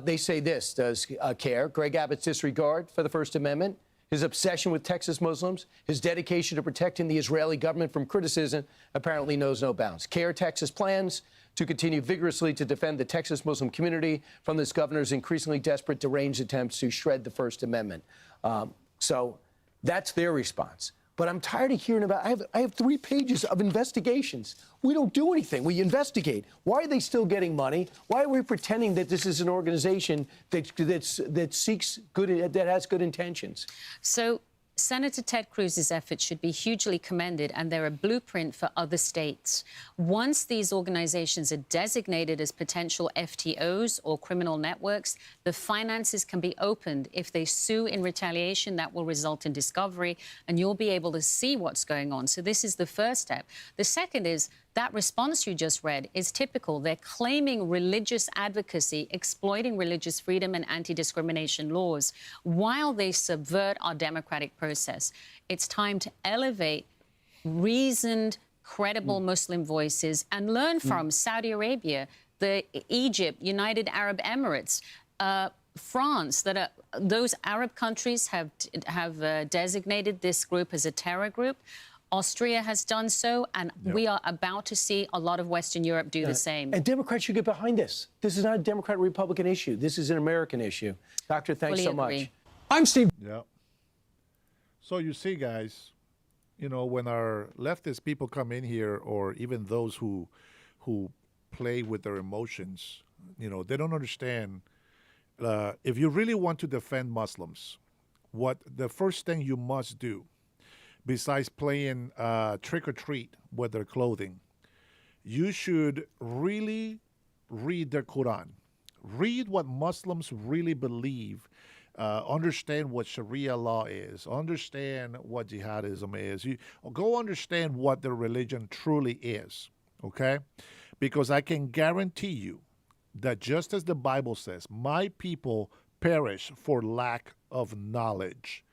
They say this, does CARE, Greg Abbott's disregard for the First Amendment, his obsession with Texas Muslims, his dedication to protecting the Israeli government from criticism apparently knows no bounds. CARE Texas plans to continue vigorously to defend the Texas Muslim community from this governor's increasingly desperate, deranged attempts to shred the First Amendment. So that's their response. But I'm tired of hearing about, I have 3 pages of investigations. We don't do anything. We investigate. Why are they still getting money? Why are we pretending that this is an organization that seeks good, that has good intentions? So Senator Ted Cruz's efforts should be hugely commended, and they're a blueprint for other states. Once these organizations are designated as potential FTOs or criminal networks, the finances can be opened. If they sue in retaliation, that will result in discovery, and you'll be able to see what's going on. So this is the first step. The second is that response you just read is typical. They're claiming religious advocacy, exploiting religious freedom and anti-discrimination laws while they subvert our democratic process. It's time to elevate reasoned credible Muslim voices and learn from Saudi Arabia, Egypt, United Arab Emirates, France, those Arab countries have designated this group as a terror group. Austria has done so, and we are about to see a lot of Western Europe do the same. And Democrats should get behind this. This is not a Democrat-Republican issue. This is an American issue. Doctor, thanks so much. I'm Steve. Yeah. So you see, guys, when our leftist people come in here, or even those who play with their emotions, they don't understand. If you really want to defend Muslims, the first thing you must do, besides playing trick or treat with their clothing, you should really read their Quran. Read what Muslims really believe. Understand what Sharia law is. Understand what jihadism is. You go understand what their religion truly is, okay? Because I can guarantee you that just as the Bible says, my people perish for lack of knowledge.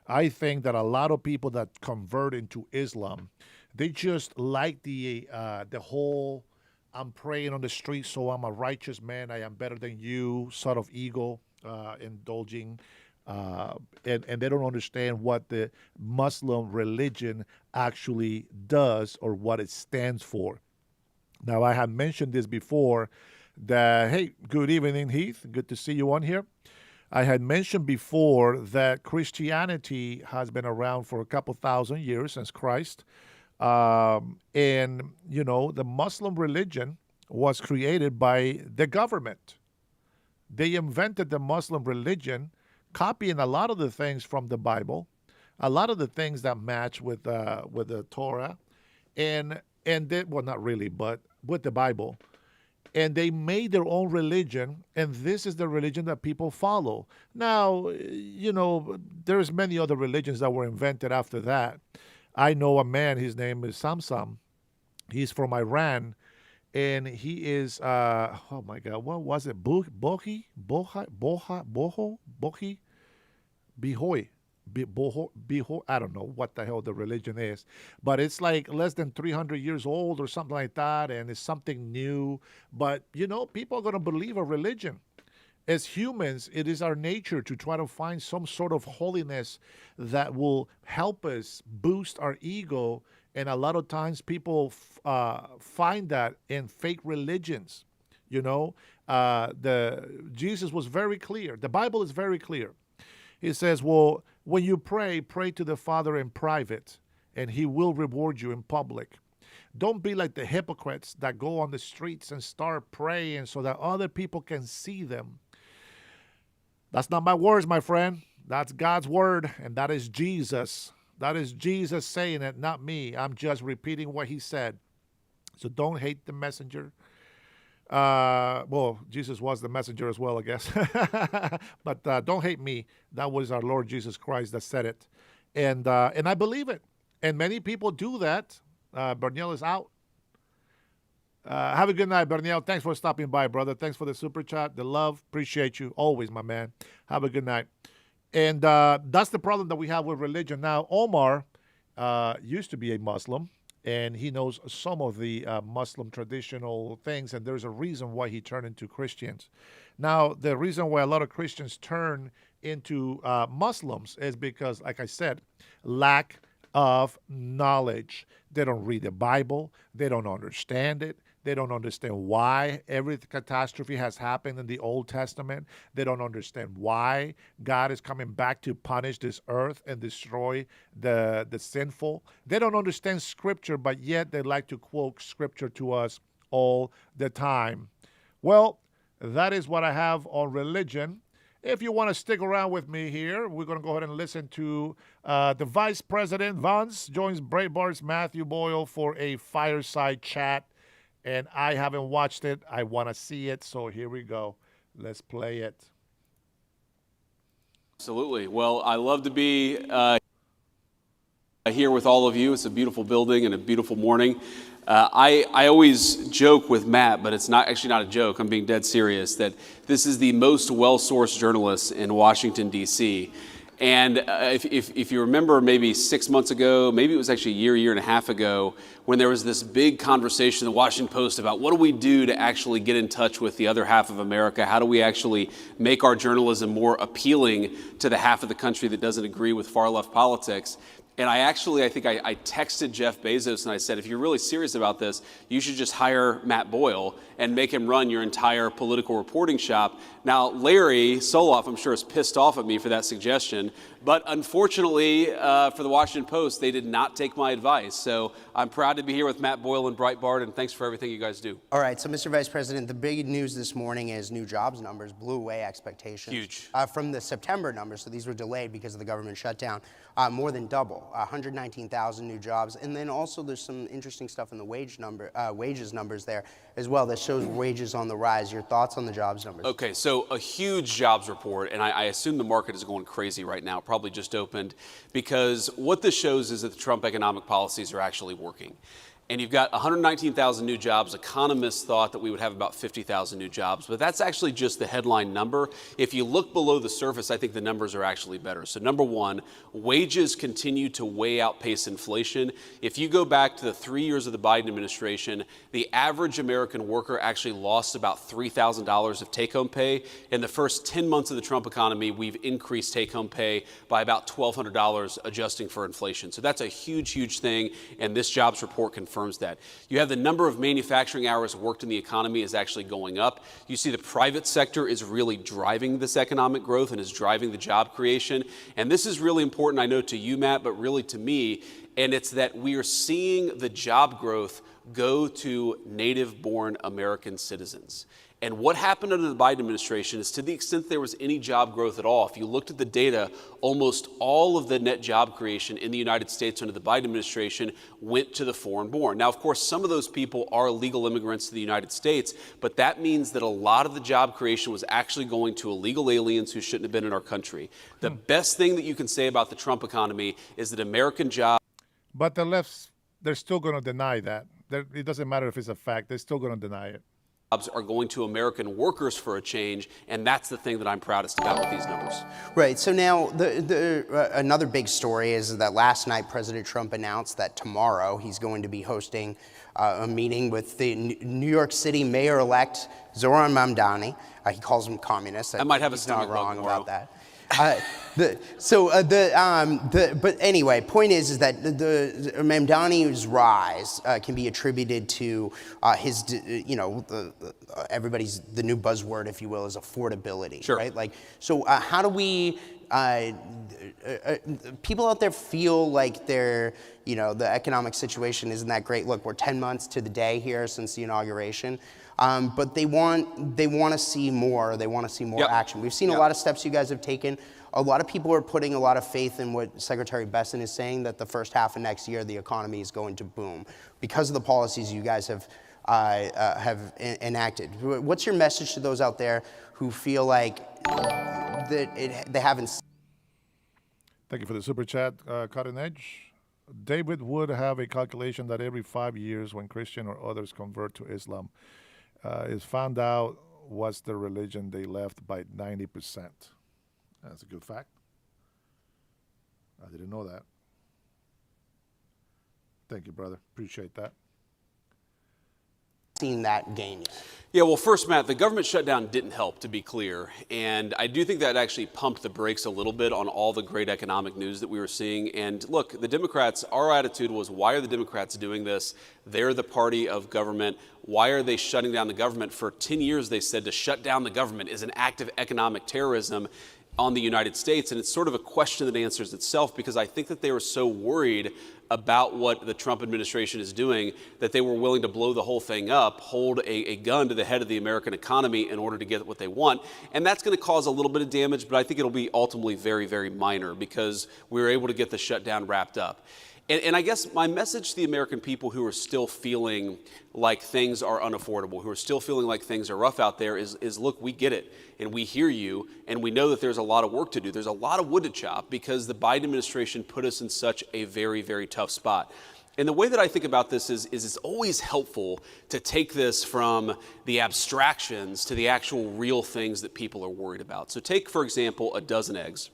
I think that a lot of people that convert into Islam, they just like the whole I'm praying on the street, so I'm a righteous man, I am better than you sort of ego indulging. And they don't understand what the Muslim religion actually does or what it stands for. Now, I have mentioned this before, that, hey, good evening, Heath. Good to see you on here. I had mentioned before that Christianity has been around for a couple thousand years since Christ. And, the Muslim religion was created by the government. They invented the Muslim religion, copying a lot of the things from the Bible, a lot of the things that match with the Torah, and well, not really, but with the Bible. And they made their own religion, and this is the religion that people follow. Now, there's many other religions that were invented after that. I know a man, his name is Samsam. He's from Iran, and he is, oh my God, what was it? Bohi? Bihoy, I don't know what the hell the religion is, but it's like less than 300 years old or something like that, and it's something new. But, people are going to believe a religion. As humans, it is our nature to try to find some sort of holiness that will help us boost our ego, and a lot of times people find that in fake religions. Jesus was very clear. The Bible is very clear. He says, well, when you pray to the Father in private, and he will reward you in public. Don't be like the hypocrites that go on the streets and start praying so that other people can see them. That's not my words, my friend. That's God's word, and that is Jesus. That is Jesus saying it, not me. I'm just repeating what he said. So don't hate the messenger. Well, Jesus was the messenger as well, I guess. But don't hate me. That was our Lord Jesus Christ that said it. And I believe it. And many people do that. Bernal is out. Have a good night, Bernal. Thanks for stopping by, brother. Thanks for the super chat, the love. Appreciate you. Always, my man. Have a good night. And that's the problem that we have with religion. Now, Omar used to be a Muslim, and he knows some of the Muslim traditional things, and there's a reason why he turned into Christians. Now, the reason why a lot of Christians turn into Muslims is because, like I said, lack of knowledge. They don't read the Bible. They don't understand it. They don't understand why every catastrophe has happened in the Old Testament. They don't understand why God is coming back to punish this earth and destroy the sinful. They don't understand Scripture, but yet they like to quote Scripture to us all the time. Well, that is what I have on religion. If you want to stick around with me here, we're going to go ahead and listen to the Vice President Vance joins Breitbart's Matthew Boyle for a fireside chat. And I haven't watched it. I want to see it. So here we go. Let's play it. Absolutely. Well, I love to be here with all of you. It's a beautiful building and a beautiful morning. I always joke with Matt, but it's not actually not a joke. I'm being dead serious that this is the most well-sourced journalist in Washington, D.C. And if you remember maybe 6 months ago, maybe it was actually a year and a half ago, when there was this big conversation in the Washington Post about what do we do to actually get in touch with the other half of America? How do we actually make our journalism more appealing to the half of the country that doesn't agree with far left politics? And I think I texted Jeff Bezos and I said, if you're really serious about this, you should just hire Matt Boyle and make him run your entire political reporting shop. Now, Larry Soloff, I'm sure, is pissed off at me for that suggestion. But unfortunately, for the Washington Post, they did not take my advice. So I'm proud to be here with Matt Boyle and Breitbart, and thanks for everything you guys do. All right, so Mr. Vice President, the big news this morning is new jobs numbers blew away expectations. Huge. From the September numbers, so these were delayed because of the government shutdown, more than double, 119,000 new jobs. And then also there's some interesting stuff in the wages numbers there as well that shows wages on the rise. Your thoughts on the jobs numbers? Okay, so a huge jobs report, and I assume the market is going crazy right now, probably just opened, because what this shows is that the Trump economic policies are actually working. And you've got 119,000 new jobs. Economists thought that we would have about 50,000 new jobs, but that's actually just the headline number. If you look below the surface, I think the numbers are actually better. So number one, wages continue to way outpace inflation. If you go back to the 3 years of the Biden administration, the average American worker actually lost about $3,000 of take-home pay. In the first 10 months of the Trump economy, we've increased take-home pay by about $1,200, adjusting for inflation. So that's a huge, huge thing, and this jobs report confirms that. You have the number of manufacturing hours worked in the economy is actually going up. You see the private sector is really driving this economic growth and is driving the job creation. And this is really important, I know, to you, Matt, but really to me. And it's that we are seeing the job growth go to native-born American citizens. And what happened under the Biden administration is, to the extent there was any job growth at all, if you looked at the data, almost all of the net job creation in the United States under the Biden administration went to the foreign-born. Now, of course, some of those people are legal immigrants to the United States, but that means that a lot of the job creation was actually going to illegal aliens who shouldn't have been in our country. The best thing that you can say about the Trump economy is that American jobs... But the left, they're still going to deny that. It doesn't matter if it's a fact. They're still going to deny it. Are going to American workers for a change, and that's the thing that I'm proudest about with these numbers. Right. So now another big story is that last night President Trump announced that tomorrow he's going to be hosting a meeting with the New York City Mayor-elect Zohran Mamdani. He calls him communist. I might have a He's not stomach wrong bug about that. But anyway, point is that the Mamdani's rise can be attributed to his, everybody's, the new buzzword, if you will, is affordability, Sure. right? Like, so how do we, people out there feel like they're, the economic situation isn't that great. Look, we're 10 months to the day here since the inauguration. But they want to see more. They want to see more action. We've seen a lot of steps you guys have taken. A lot of people are putting a lot of faith in what Secretary Besson is saying, that the first half of next year the economy is going to boom because of the policies you guys have enacted. What's your message to those out there who feel like they haven't? Thank you for the super chat, Cutting Edge. David would have a calculation that every 5 years, when Christian or others convert to Islam, is found out what's the religion they left by 90%. That's a good fact. I didn't know that. Thank you, brother. Appreciate that. Seen that gain yet? Yeah, well, first, Matt, the government shutdown didn't help, to be clear. And I do think that actually pumped the brakes a little bit on all the great economic news that we were seeing. And look, the Democrats, our attitude was, why are the Democrats doing this? They're the party of government. Why are they shutting down the government? For 10 years, they said to shut down the government is an act of economic terrorism on the United States. And it's sort of a question that answers itself, because I think that they were so worried about what the Trump administration is doing that they were willing to blow the whole thing up, hold a gun to the head of the American economy in order to get what they want. And that's going to cause a little bit of damage, but I think it'll be ultimately very, very minor, because we were able to get the shutdown wrapped up. And I guess my message to the American people who are still feeling like things are unaffordable, who are still feeling like things are rough out there is look, we get it, and we hear you, and we know that there's a lot of work to do. There's a lot of wood to chop, because the Biden administration put us in such a very, very tough spot. And the way that I think about this is it's always helpful to take this from the abstractions to the actual real things that people are worried about. So take, for example, a dozen eggs.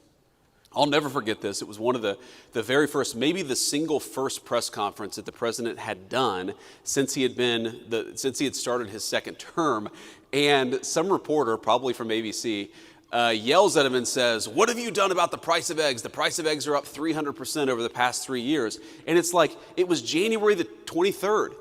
I'll never forget this. It was one of the very first, maybe the single first press conference that the president had done since he had started his second term. And some reporter, probably from ABC, yells at him and says, "What have you done about the price of eggs? The price of eggs are up 300% over the past 3 years." And it's like, it was January the 23rd.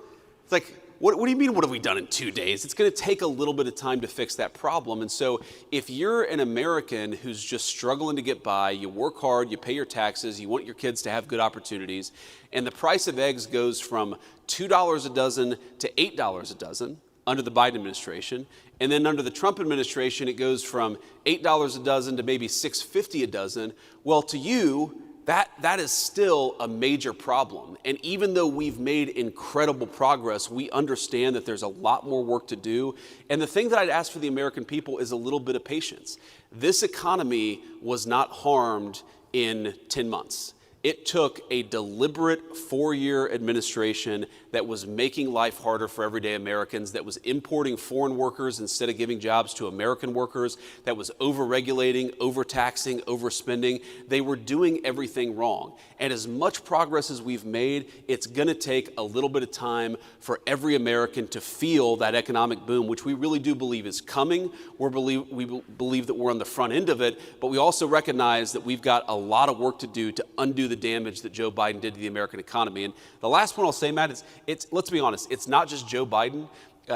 It's like, what do you mean, what have we done in 2 days? It's going to take a little bit of time to fix that problem. And so if you're an American who's just struggling to get by, you work hard, you pay your taxes, you want your kids to have good opportunities, and the price of eggs goes from $2 a dozen to $8 a dozen under the Biden administration, and then under the Trump administration, it goes from $8 a dozen to maybe $6.50 a dozen. Well, to you, that is still a major problem. And even though we've made incredible progress, we understand that there's a lot more work to do. And the thing that I'd ask for the American people is a little bit of patience. This economy was not harmed in 10 months. It took a deliberate 4-year administration that was making life harder for everyday Americans, that was importing foreign workers instead of giving jobs to American workers, that was overregulating, overtaxing, overspending. They were doing everything wrong. And as much progress as we've made, it's going to take a little bit of time for every American to feel that economic boom, which we really do believe is coming. We believe that we're on the front end of it, but we also recognize that we've got a lot of work to do to undo the damage that Joe Biden did to the American economy. And the last point I'll say, Matt, is let's be honest, it's not just Joe Biden.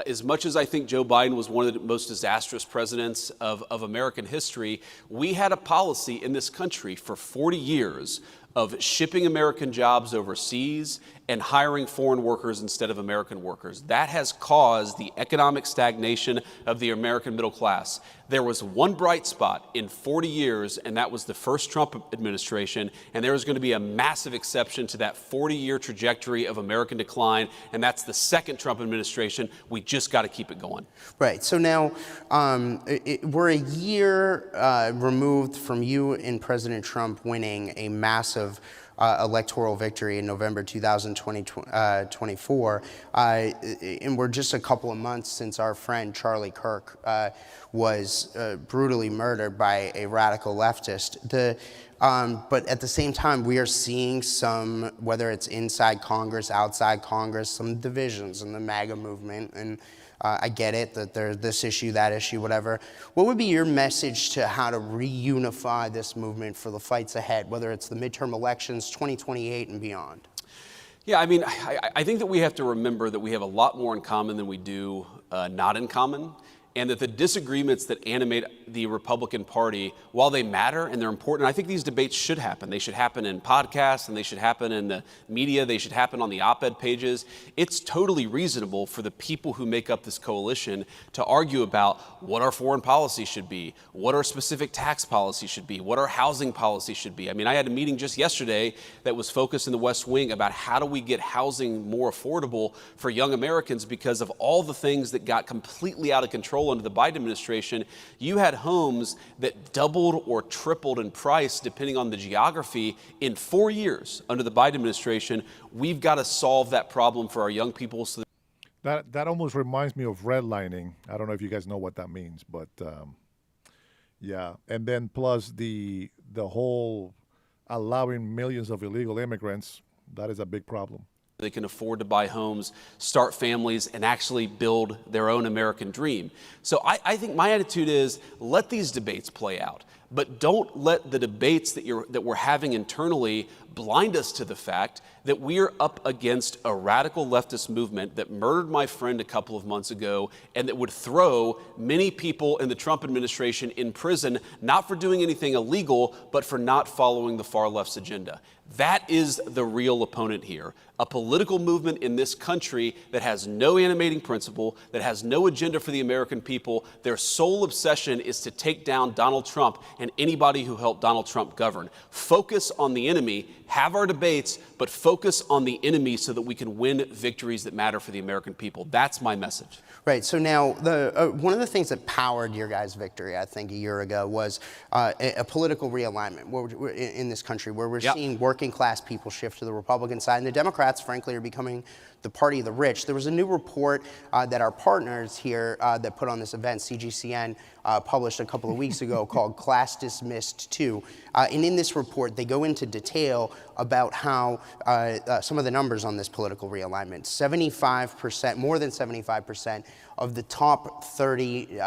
As much as I think Joe Biden was one of the most disastrous presidents of American history, we had a policy in this country for 40 years of shipping American jobs overseas and hiring foreign workers instead of American workers. That has caused the economic stagnation of the American middle class. There was one bright spot in 40 years, and that was the first Trump administration, and there is going to be a massive exception to that 40-year trajectory of American decline, and that's the second Trump administration. We just got to keep it going. Right. So now we're a year removed from you and President Trump winning a massive electoral victory in November 2024. And we're just a couple of months since our friend Charlie Kirk was brutally murdered by a radical leftist. But at the same time, we are seeing some, whether it's inside Congress, outside Congress, some divisions in the MAGA movement. And I get it that there's this issue, that issue, whatever. What would be your message to how to reunify this movement for the fights ahead, whether it's the midterm elections, 2028 and beyond? Yeah, I mean, I think that we have to remember that we have a lot more in common than we do not in common, and that the disagreements that animate the Republican Party, while they matter and they're important, I think these debates should happen. They should happen in podcasts, and they should happen in the media. They should happen on the op-ed pages. It's totally reasonable for the people who make up this coalition to argue about what our foreign policy should be, what our specific tax policy should be, what our housing policy should be. I mean, I had a meeting just yesterday that was focused in the West Wing about how do we get housing more affordable for young Americans because of all the things that got completely out of control under the Biden administration. You had homes that doubled or tripled in price depending on the geography in 4 years under the Biden administration. We've got to solve that problem for our young people. So that almost reminds me of redlining. I don't know if you guys know what that means, but yeah. And then plus the whole allowing millions of illegal immigrants, that is a big problem. They can afford to buy homes, start families, and actually build their own American dream. So I think my attitude is let these debates play out, but don't let the debates that we're having internally blind us to the fact that we're up against a radical leftist movement that murdered my friend a couple of months ago and that would throw many people in the Trump administration in prison, not for doing anything illegal, but for not following the far left's agenda. That is the real opponent here, a political movement in this country that has no animating principle, that has no agenda for the American people. Their sole obsession is to take down Donald Trump and anybody who helped Donald Trump govern. Focus on the enemy, have our debates, but focus on the enemy so that we can win victories that matter for the American people. That's my message. Right. So now, one of the things that powered your guys' victory, I think, a year ago was a political realignment in this country where we're seeing working class people shift to the Republican side. And the Democrats, frankly, are becoming the party of the rich. There was a new report that our partners here that put on this event, CGCN, published a couple of weeks ago called Class Dismissed 2. And in this report, they go into detail about how some of the numbers on this political realignment. 75%, more than 75% of the top 30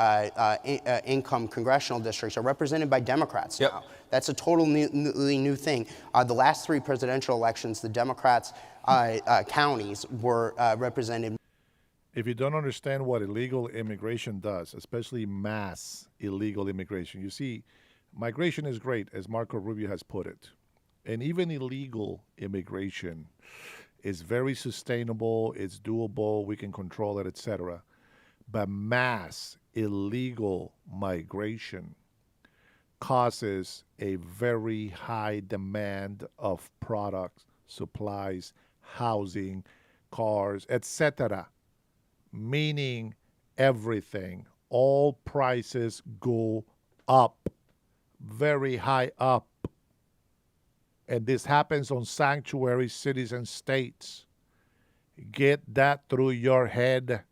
income congressional districts are represented by Democrats now. That's a totally new thing. The last 3 presidential elections, the Democrats' counties were represented. If you don't understand what illegal immigration does, especially mass illegal immigration, you see, migration is great, as Marco Rubio has put it. And even illegal immigration is very sustainable, it's doable, we can control it, etc. But mass illegal migration causes a very high demand of products, supplies, housing, cars, etc. Meaning everything, all prices go up, very high up. And this happens on sanctuary cities and states. Get that through your head.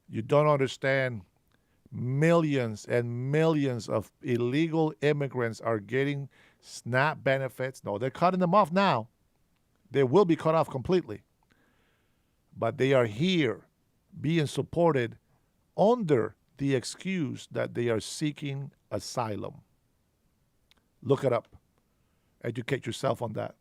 You don't understand. Millions and millions of illegal immigrants are getting SNAP benefits. No, they're cutting them off now. They will be cut off completely. But they are here being supported under the excuse that they are seeking asylum. Look it up. Educate yourself on that.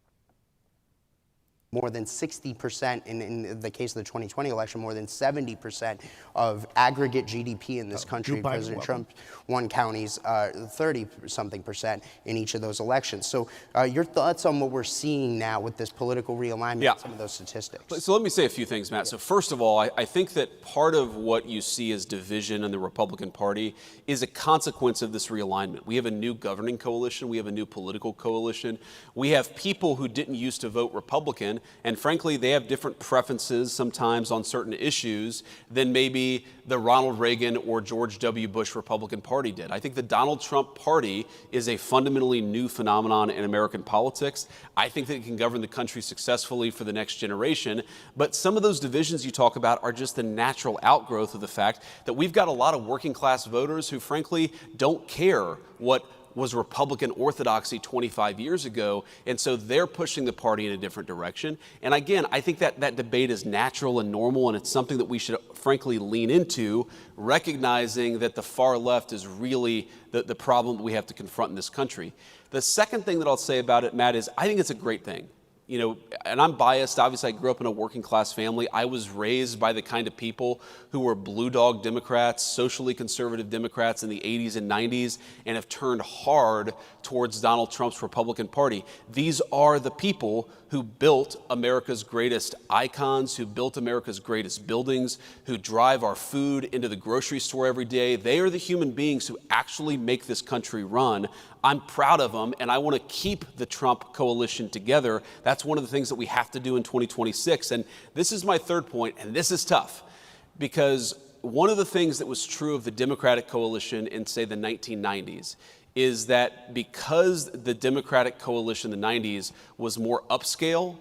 More than 60%, in the case of the 2020 election, more than 70% of aggregate GDP in this country. President Trump won counties 30-something% in each of those elections. So your thoughts on what we're seeing now with this political realignment, some of those statistics? So let me say a few things, Matt. So first of all, I think that part of what you see as division in the Republican Party is a consequence of this realignment. We have a new governing coalition. We have a new political coalition. We have people who didn't used to vote Republican, and frankly, they have different preferences sometimes on certain issues than maybe the Ronald Reagan or George W. Bush Republican Party did. I think the Donald Trump Party is a fundamentally new phenomenon in American politics. I think that it can govern the country successfully for the next generation. But some of those divisions you talk about are just the natural outgrowth of the fact that we've got a lot of working class voters who frankly don't care what was Republican orthodoxy 25 years ago, and so they're pushing the party in a different direction. And again, I think that debate is natural and normal, and it's something that we should frankly lean into, recognizing that the far left is really the problem that we have to confront in this country. The second thing that I'll say about it, Matt, is I think it's a great thing. You know, and I'm biased. Obviously, I grew up in a working class family. I was raised by the kind of people who were blue dog Democrats, socially conservative Democrats in the 80s and 90s, and have turned hard towards Donald Trump's Republican Party. These are the people who built America's greatest icons, who built America's greatest buildings, who drive our food into the grocery store every day. They are the human beings who actually make this country run. I'm proud of them, and I want to keep the Trump coalition together. That's one of the things that we have to do in 2026. And this is my third point, and this is tough, because one of the things that was true of the Democratic coalition in, say, the 1990s is that because the Democratic coalition in the 90s was more upscale,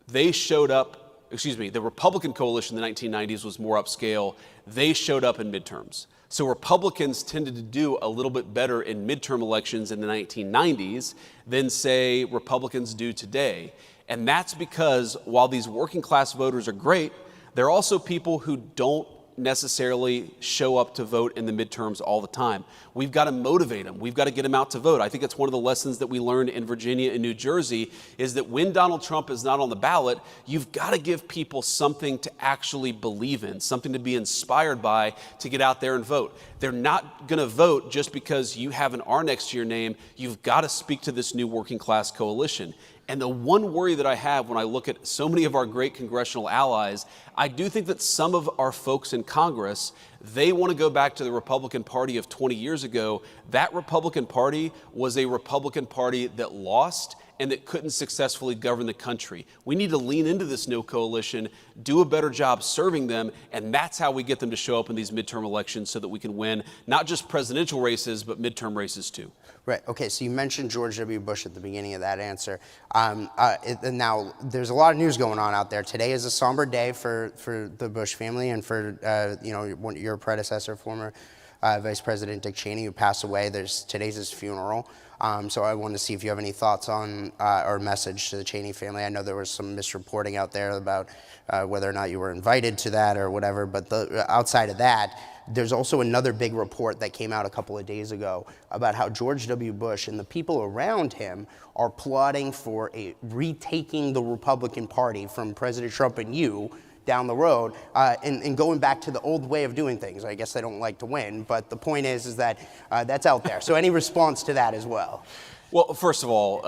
they showed up, the Republican coalition in the 1990s was more upscale, they showed up in midterms. So Republicans tended to do a little bit better in midterm elections in the 1990s than, say, Republicans do today. And that's because while these working class voters are great, they're also people who don't necessarily show up to vote in the midterms all the time. We've got to motivate them. We've got to get them out to vote. I think it's one of the lessons that we learned in Virginia and New Jersey is that when Donald Trump is not on the ballot, you've got to give people something to actually believe in, something to be inspired by to get out there and vote. They're not going to vote just because you have an R next to your name. You've got to speak to this new working class coalition. And the one worry that I have when I look at so many of our great congressional allies, I do think that some of our folks in Congress, They want to go back to the Republican Party of 20 years ago. That Republican Party was a Republican Party that lost and that couldn't successfully govern the country. We need to lean into this no coalition, do a better job serving them, and that's how we get them to show up in these midterm elections so that we can win not just presidential races, but midterm races too. Right. Okay. So you mentioned George W. Bush at the beginning of that answer. Now, there's a lot of news going on out there. Today is a somber day for the Bush family and for your predecessor, former Vice President Dick Cheney, who passed away. Today's his funeral. So I wanted to see if you have any thoughts on or message to the Cheney family. I know there was some misreporting out there about whether or not you were invited to that or whatever, but outside of that, there's also another big report that came out a couple of days ago about how George W. Bush and the people around him are plotting for retaking the Republican Party from President Trump and you down the road and going back to the old way of doing things. I guess they don't like to win, but the point is that that's out there. So any response to that as well? Well, first of all,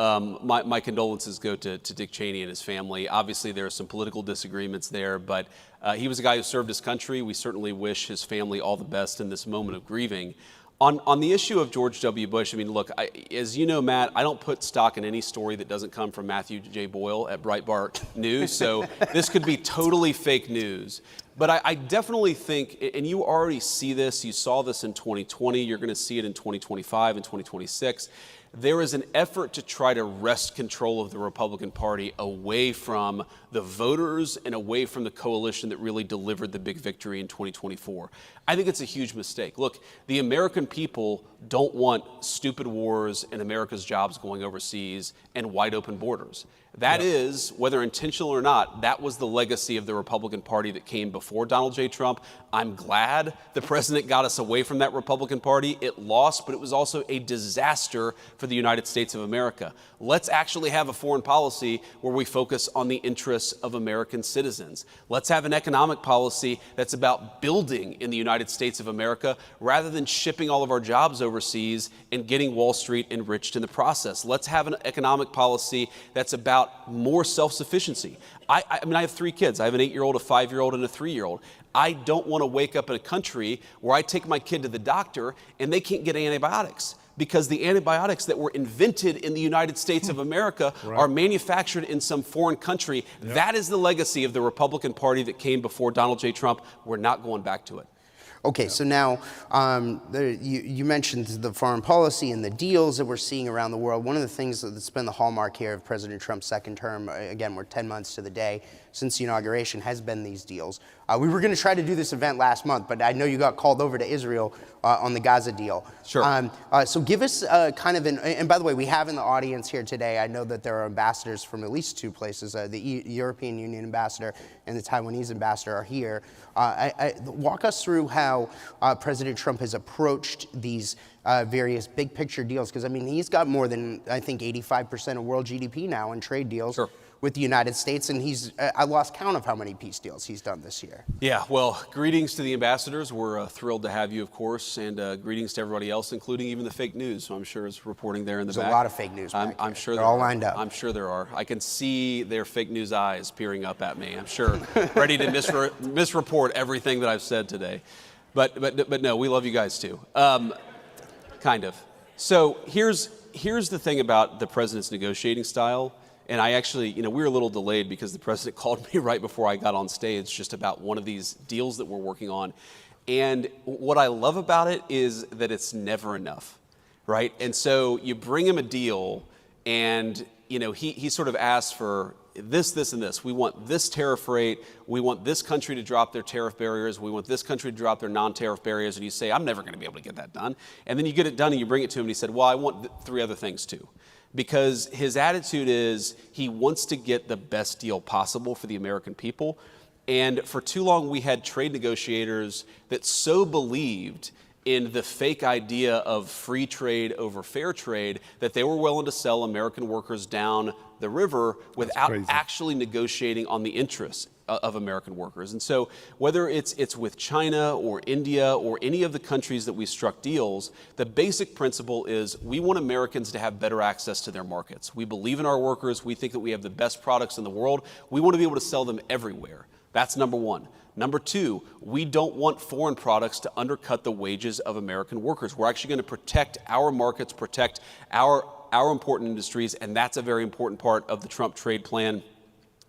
my condolences go to Dick Cheney and his family. Obviously, there are some political disagreements there, but he was a guy who served his country. We certainly wish his family all the best in this moment of grieving. On the issue of George W. Bush, I mean, look, as you know, Matt, I don't put stock in any story that doesn't come from Matthew J. Boyle at Breitbart News, so this could be totally fake news. But I definitely think, and you already see this, you saw this in 2020, you're going to see it in 2025 and 2026, there is an effort to try to wrest control of the Republican Party away from the voters and away from the coalition that really delivered the big victory in 2024. I think it's a huge mistake. Look, the American people don't want stupid wars and America's jobs going overseas and wide open borders. That is, whether intentional or not, that was the legacy of the Republican Party that came before Donald J. Trump. I'm glad the president got us away from that Republican Party. It lost, but it was also a disaster for the United States of America. Let's actually have a foreign policy where we focus on the interests of American citizens. Let's have an economic policy that's about building in the United States of America rather than shipping all of our jobs overseas and getting Wall Street enriched in the process. Let's have an economic policy that's about more self-sufficiency. I mean, I have 3 kids. I have an 8-year-old, a 5-year-old, and a 3-year-old. I don't want to wake up in a country where I take my kid to the doctor and they can't get antibiotics because the antibiotics that were invented in the United States of America are manufactured in some foreign country. That is the legacy of the Republican Party that came before Donald J. Trump. We're not going back to it. Okay, so now you mentioned the foreign policy and the deals that we're seeing around the world. One of the things that's been the hallmark here of President Trump's second term, again, we're 10 months to the day since the inauguration, has been these deals. We were going to try to do this event last month, but I know you got called over to Israel on the Gaza deal. Sure. So give us kind of and by the way, we have in the audience here today, I know that there are ambassadors from at least 2 places. The European Union ambassador and the Taiwanese ambassador are here. Walk us through how President Trump has approached these various big picture deals, because I mean, he's got more than, I think, 85% of world GDP now in trade deals. With the United States, and I lost count of how many peace deals he's done this year. Yeah, well, greetings to the ambassadors. We're thrilled to have you, of course, and greetings to everybody else, including even the fake news, so I'm sure is reporting there in the back. There's a lot of fake news back I'm sure they're all lined up. I'm sure there are. I can see their fake news eyes peering up at me, I'm sure, ready to misreport everything that I've said today. But no, we love you guys too. Kind of. So here's the thing about the president's negotiating style. And I actually, we were a little delayed because the president called me right before I got on stage just about one of these deals that we're working on. And what I love about it is that it's never enough, right? And so you bring him a deal and, he sort of asks for this, and this. We want this tariff rate. We want this country to drop their tariff barriers. We want this country to drop their non-tariff barriers. And you say, I'm never going to be able to get that done. And then you get it done and you bring it to him and he said, well, I want 3 other things too. Because his attitude is he wants to get the best deal possible for the American people. And for too long, we had trade negotiators that so believed in the fake idea of free trade over fair trade that they were willing to sell American workers down the river without actually negotiating on the interests of American workers. And so whether it's with China or India or any of the countries that we struck deals, the basic principle is we want Americans to have better access to their markets. We believe in our workers. We think that we have the best products in the world. We want to be able to sell them everywhere. That's number one. Number two, we don't want foreign products to undercut the wages of American workers. We're actually going to protect our markets, protect our important industries, and that's a very important part of the Trump trade plan.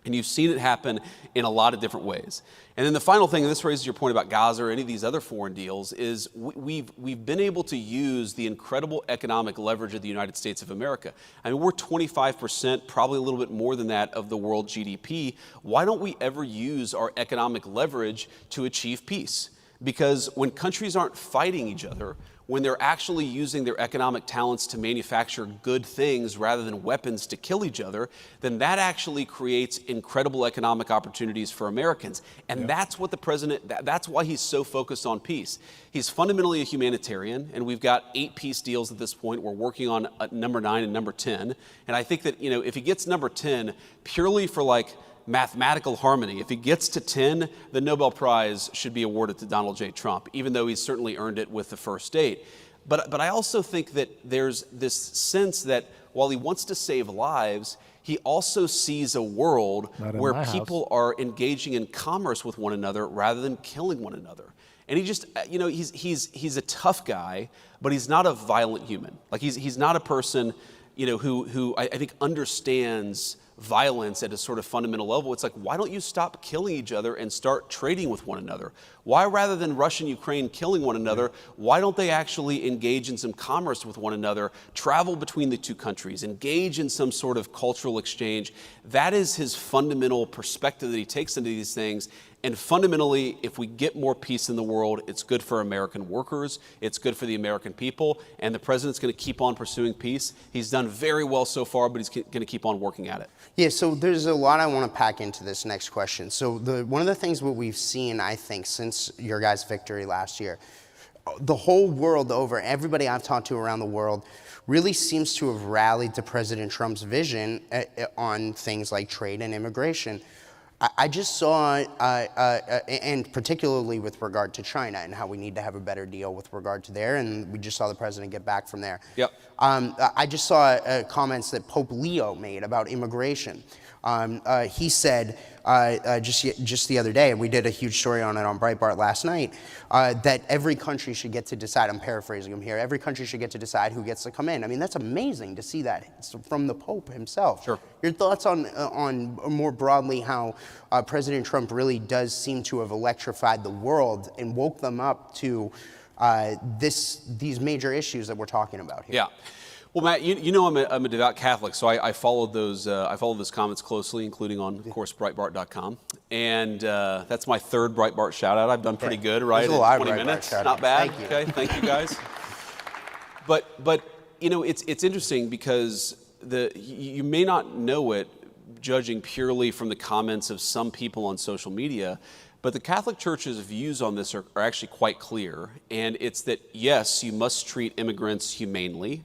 And you've seen it happen in a lot of different ways. And then the final thing, and this raises your point about Gaza or any of these other foreign deals, is we've been able to use the incredible economic leverage of the United States of America. I mean, we're 25%, probably a little bit more than that, of the world GDP. Why don't we ever use our economic leverage to achieve peace? Because when countries aren't fighting each other, when they're actually using their economic talents to manufacture good things rather than weapons to kill each other, then that actually creates incredible economic opportunities for Americans. And that's what the president, that's why he's so focused on peace. He's fundamentally a humanitarian, and we've got 8 peace deals at this point. We're working on number 9 and number 10. And I think that, you know, if he gets number 10 purely for like mathematical harmony, if he gets to 10, the Nobel Prize should be awarded to Donald J. Trump, even though he's certainly earned it with the first 8. But I also think that there's this sense that while he wants to save lives, he also sees a world where people are engaging in commerce with one another rather than killing one another. And he just, you know, he's a tough guy, but he's not a violent human. Like he's not a person, you know, who I think understands violence at a sort of fundamental level. It's like, why don't you stop killing each other and start trading with one another? Why, rather than Russia and Ukraine killing one another, why don't they actually engage in some commerce with one another, travel between the two countries, engage in some sort of cultural exchange? That is his fundamental perspective that he takes into these things. And fundamentally, if we get more peace in the world, it's good for American workers, it's good for the American people, and the president's going to keep on pursuing peace. He's done very well so far, but he's going to keep on working at it. Yeah, so there's a lot I want to pack into this next question. So one of the things what we've seen, I think, since your guys' victory last year, the whole world over, everybody I've talked to around the world really seems to have rallied to President Trump's vision on things like trade and immigration. I just saw, and particularly with regard to China and how we need to have a better deal with regard to there, and we just saw the president get back from there. Yep. I just saw comments that Pope Leo made about immigration. He said just the other day, and we did a huge story on it on Breitbart last night, that every country should get to decide, I'm paraphrasing him here, every country should get to decide who gets to come in. I mean, that's amazing to see that from the Pope himself. Sure. Your thoughts on more broadly how President Trump really does seem to have electrified the world and woke them up to these major issues that we're talking about here? Yeah. Well, Matt, you know I'm a devout Catholic, so I followed those comments closely, including on, of course, Breitbart.com. And that's my 3rd Breitbart shout-out. I've done pretty good, right? There's a lot of 20 Breitbart minutes, shout-outs. not bad. Thank you. Okay, thank you guys. But you know, it's interesting because you may not know it, judging purely from the comments of some people on social media, but the Catholic Church's views on this are actually quite clear. And it's that, yes, you must treat immigrants humanely.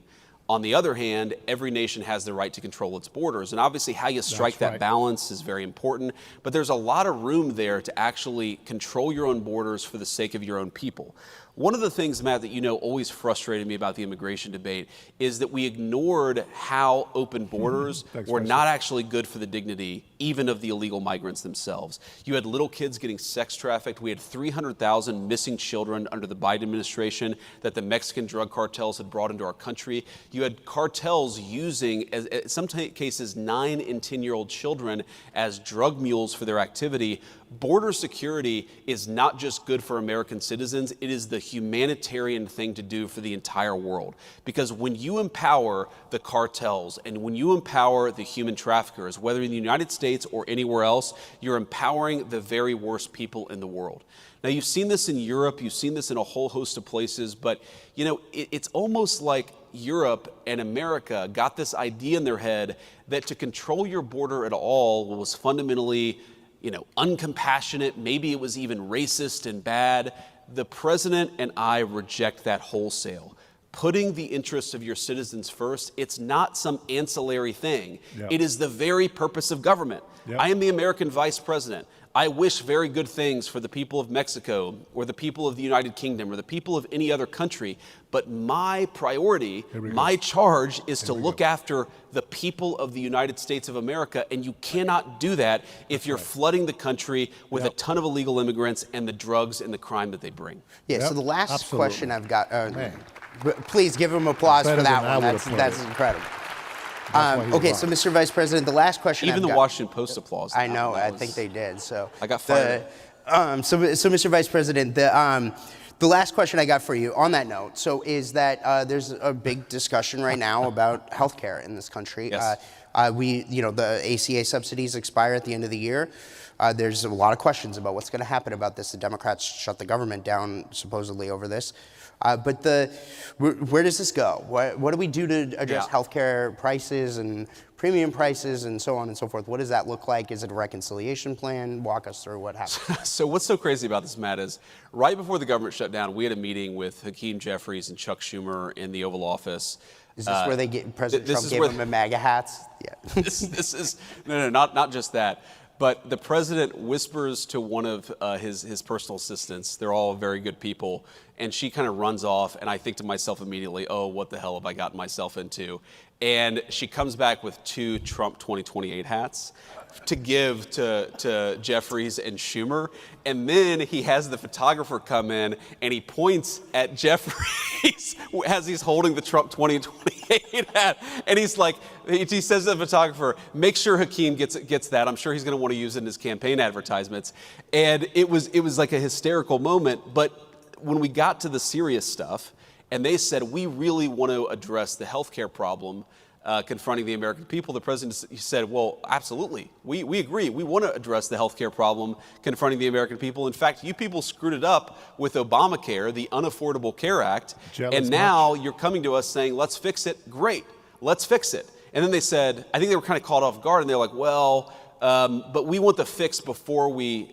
On the other hand, every nation has the right to control its borders. And obviously how you strike that balance is very important. But there's a lot of room there to actually control your own borders for the sake of your own people. One of the things, Matt, that you know always frustrated me about the immigration debate is that we ignored how open borders were not actually good for the dignity even of the illegal migrants themselves. You had little kids getting sex trafficked. We had 300,000 missing children under the Biden administration that the Mexican drug cartels had brought into our country. You had cartels using, in some cases, 9 and 10-year-old children as drug mules for their activity. Border security is not just good for American citizens, it is the humanitarian thing to do for the entire world. Because when you empower the cartels and when you empower the human traffickers, whether in the United States or anywhere else, you're empowering the very worst people in the world. Now, you've seen this in Europe, you've seen this in a whole host of places, but you know, it's almost like Europe and America got this idea in their head that to control your border at all was fundamentally, you know, uncompassionate, maybe it was even racist and bad. The president and I reject that wholesale. Putting the interests of your citizens first, it's not some ancillary thing. Yep. It is the very purpose of government. Yep. I am the American vice president. I wish very good things for the people of Mexico or the people of the United Kingdom or the people of any other country. But my priority, my charge is to look after the people of the United States of America. And you cannot do that if you're flooding the country with a ton of illegal immigrants and the drugs and the crime that they bring. Yeah, so the last question I've got, please give him applause for that one. That's incredible. Okay, so Mr. Vice President, the last question Even the Washington Post applause. I know, I think they did. So I got fired. So Mr. Vice President, the last question I got for you on that note, so is that there's a big discussion right now about healthcare in this country. Yes. The ACA subsidies expire at the end of the year. There's a lot of questions about what's going to happen about this. The Democrats shut the government down supposedly over this. But where does this go? What do we do to address healthcare prices and premium prices and so on and so forth? What does that look like? Is it a reconciliation plan? Walk us through what happened. So what's so crazy about this, Matt, is right before the government shut down, we had a meeting with Hakeem Jeffries and Chuck Schumer in the Oval Office. Is this where President Trump gave them the MAGA hats? Yeah. This is not just that. But the president whispers to one of his personal assistants. They're all very good people. And she kind of runs off. And I think to myself immediately, oh, what the hell have I gotten myself into? And she comes back with 2 Trump 2028 hats to give to Jeffries and Schumer. And then he has the photographer come in and he points at Jeffries as he's holding the Trump 2028 hat. And he's like, he says to the photographer, make sure Hakeem gets that. I'm sure he's going to want to use it in his campaign advertisements. And it was like a hysterical moment. But when we got to the serious stuff, and they said, we really want to address the healthcare problem confronting the American people, the president said, well, absolutely. We agree. We want to address the healthcare problem confronting the American people. In fact, you people screwed it up with Obamacare, the Unaffordable Care Act. And now you're coming to us saying, let's fix it. Great. Let's fix it. And then they said, I think they were kind of caught off guard, and they're like, well, but we want the fix before we're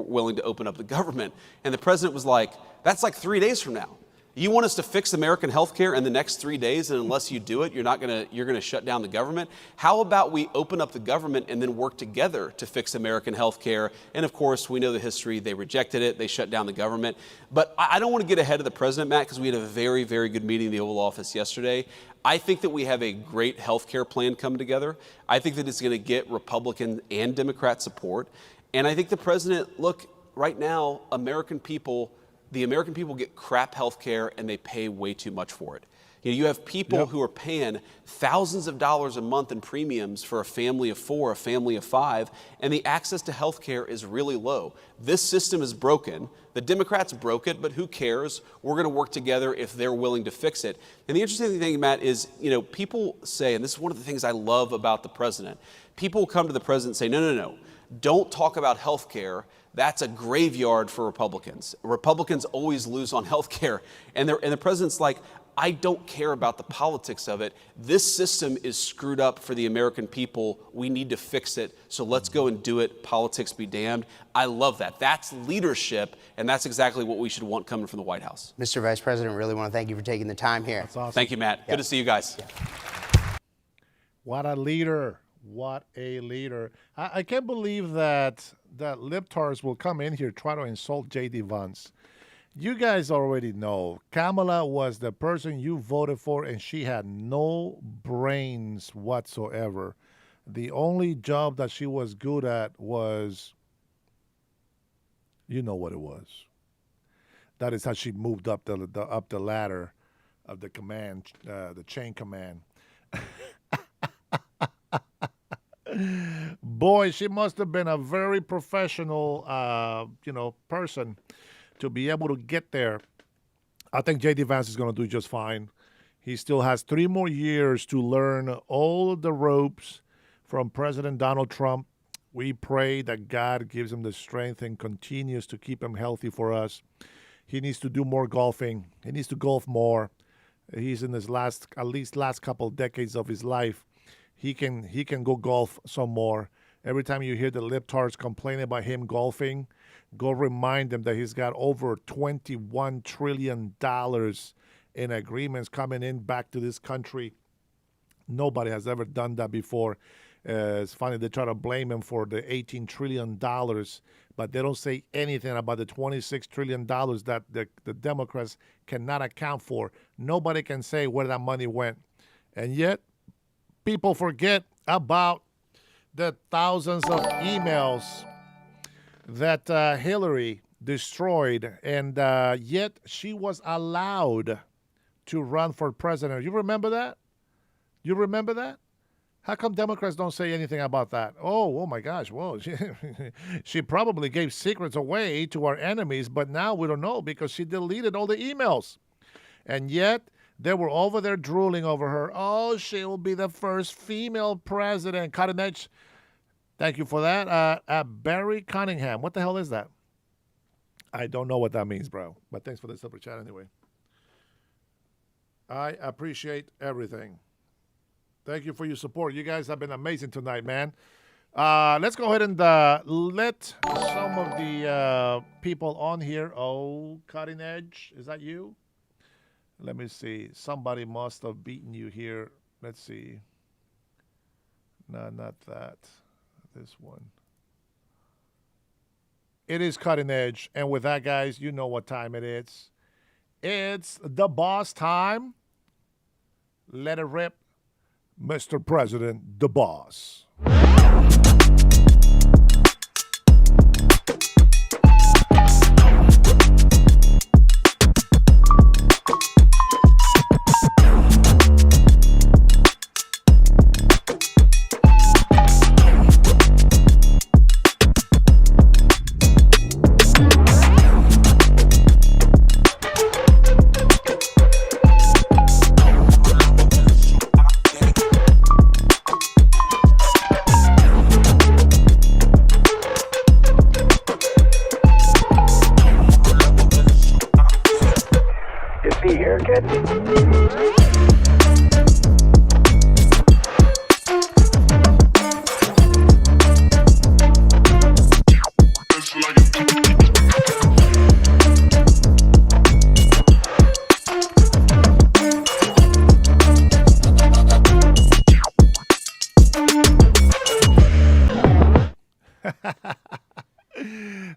willing to open up the government. And the president was like, that's like 3 days from now. You want us to fix American health care in the next 3 days, and unless you do it, you're going to shut down the government? How about we open up the government and then work together to fix American health care? And of course, we know the history. They rejected it. They shut down the government. But I don't want to get ahead of the president, Matt, because we had a very, very good meeting in the Oval Office yesterday. I think that we have a great health care plan coming together. I think that it's going to get Republican and Democrat support. And I think the president, look, right now, the American people get crap health care and they pay way too much for it. You have people who are paying thousands of dollars a month in premiums for a family of 4, a family of 5, and the access to health care is really low. This system is broken. The Democrats broke it, but who cares? We're going to work together if they're willing to fix it. And the interesting thing, Matt, is, people say, and this is one of the things I love about the president, people come to the president and say, no, don't talk about health care. That's a graveyard for Republicans. Republicans always lose on health care. And the president's like, I don't care about the politics of it. This system is screwed up for the American people. We need to fix it. So let's go and do it. Politics be damned. I love that. That's leadership. And that's exactly what we should want coming from the White House. Mr. Vice President, really want to thank you for taking the time here. That's awesome. Thank you, Matt. Good to see you guys. What a leader. What a leader. I can't believe that libtards will come in here try to insult J.D. Vance. You guys already know Kamala was the person you voted for, and she had no brains whatsoever. The only job that she was good at was, you know what it was. That is how she moved up the ladder of the command, the chain command. Boy, she must have been a very professional, person to be able to get there. I think J.D. Vance is going to do just fine. He still has 3 more years to learn all of the ropes from President Donald Trump. We pray that God gives him the strength and continues to keep him healthy for us. He needs to do more golfing. He needs to golf more. He's in his last couple decades of his life. He can go golf some more. Every time you hear the libtards complain about him golfing, go remind them that he's got over $21 trillion in agreements coming in back to this country. Nobody has ever done that before. It's funny, they try to blame him for the $18 trillion, but they don't say anything about the $26 trillion that the Democrats cannot account for. Nobody can say where that money went. And yet, people forget about the thousands of emails that Hillary destroyed, and yet she was allowed to run for president. You remember that? You remember that? How come Democrats don't say anything about that? Oh my gosh. Well, she probably gave secrets away to our enemies, but now we don't know because she deleted all the emails. And yet, they were over there drooling over her. Oh, she will be the first female president. Cutting edge. Thank you for that. Barry Cunningham. What the hell is that? I don't know what that means, bro. But thanks for the super chat anyway. I appreciate everything. Thank you for your support. You guys have been amazing tonight, man. Let's go ahead and let some of the people on here. Oh, Cutting Edge. Is that you? Let me see. Somebody must have beaten you here. Let's see. No, not that. This one. It is Cutting Edge. And with that, guys, you know what time it is. It's the boss time. Let it rip. Mr. President, the boss.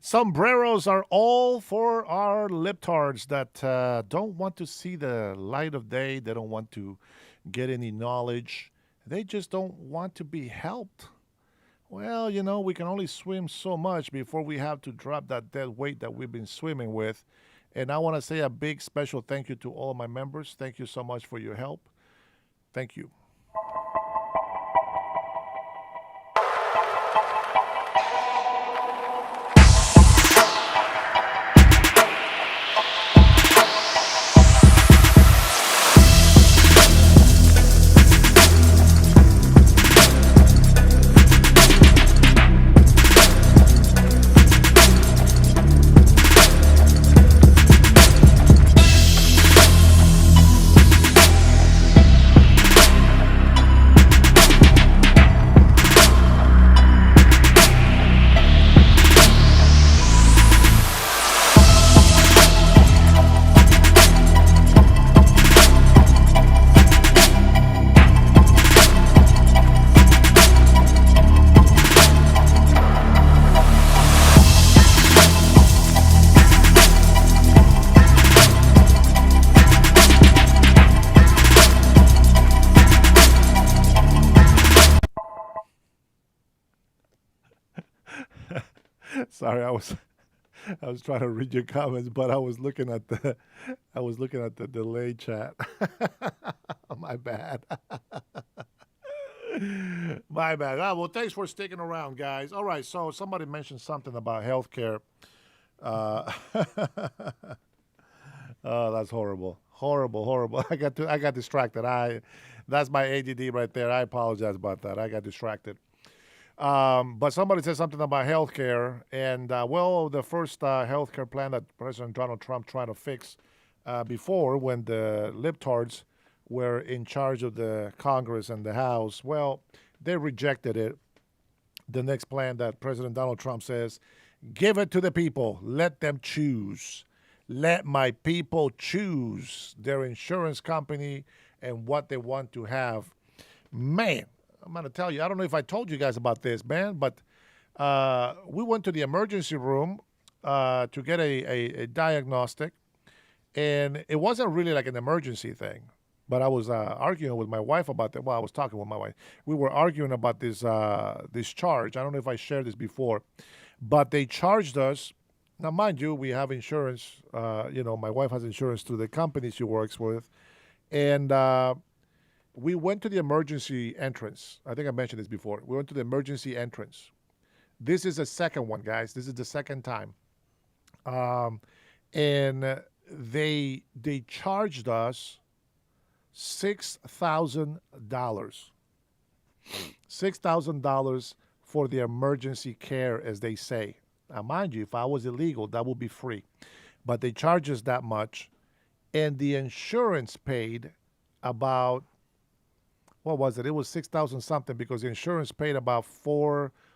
Sombreros are all for our libtards that don't want to see the light of day. They don't want to get any knowledge. They just don't want to be helped. Well, you know, we can only swim so much before we have to drop that dead weight that we've been swimming with. And I want to say a big special thank you to all of my members. Thank you so much for your help. Thank you. Sorry, I was trying to read your comments, but I was looking at the delay chat. My bad. My bad. Well, thanks for sticking around, guys. All right, so somebody mentioned something about healthcare. Oh, that's horrible. Horrible. I got distracted. That's my ADD right there. I apologize about that. I got distracted. But somebody said something about healthcare, and the first healthcare plan that President Donald Trump tried to fix before, when the libtards were in charge of the Congress and the House, well, they rejected it. The next plan that President Donald Trump says, give it to the people, let them choose. Let my people choose their insurance company and what they want to have. Man, I'm gonna tell you. I don't know if I told you guys about this, man, but we went to the emergency room to get a diagnostic, and it wasn't really like an emergency thing. But I was arguing with my wife about that. Well, I was talking with my wife. We were arguing about this charge. I don't know if I shared this before, but they charged us. Now, mind you, we have insurance. My wife has insurance through the company she works with, and we went to the emergency entrance. I think I mentioned this before. We went to the emergency entrance. This is the second one, guys. This is the second time, and they charged us $6,000. $6,000 for the emergency care, as they say. Now, mind you, if I was illegal, that would be free. But they charge us that much. And the insurance paid about, what was it? It was 6,000 something because the insurance paid about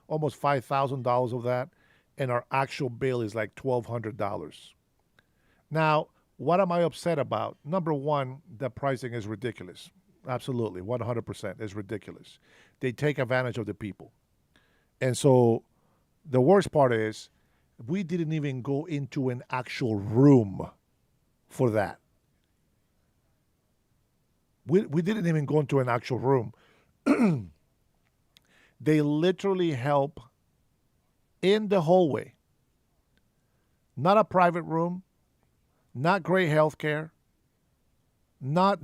almost $5,000 of that. And our actual bill is like $1,200. Now, what am I upset about? Number one, the pricing is ridiculous. Absolutely, 100% is ridiculous. They take advantage of the people. And so the worst part is we didn't even go into an actual room for that. We didn't even go into an actual room. They literally help in the hallway. Not a private room. Not great health care. Not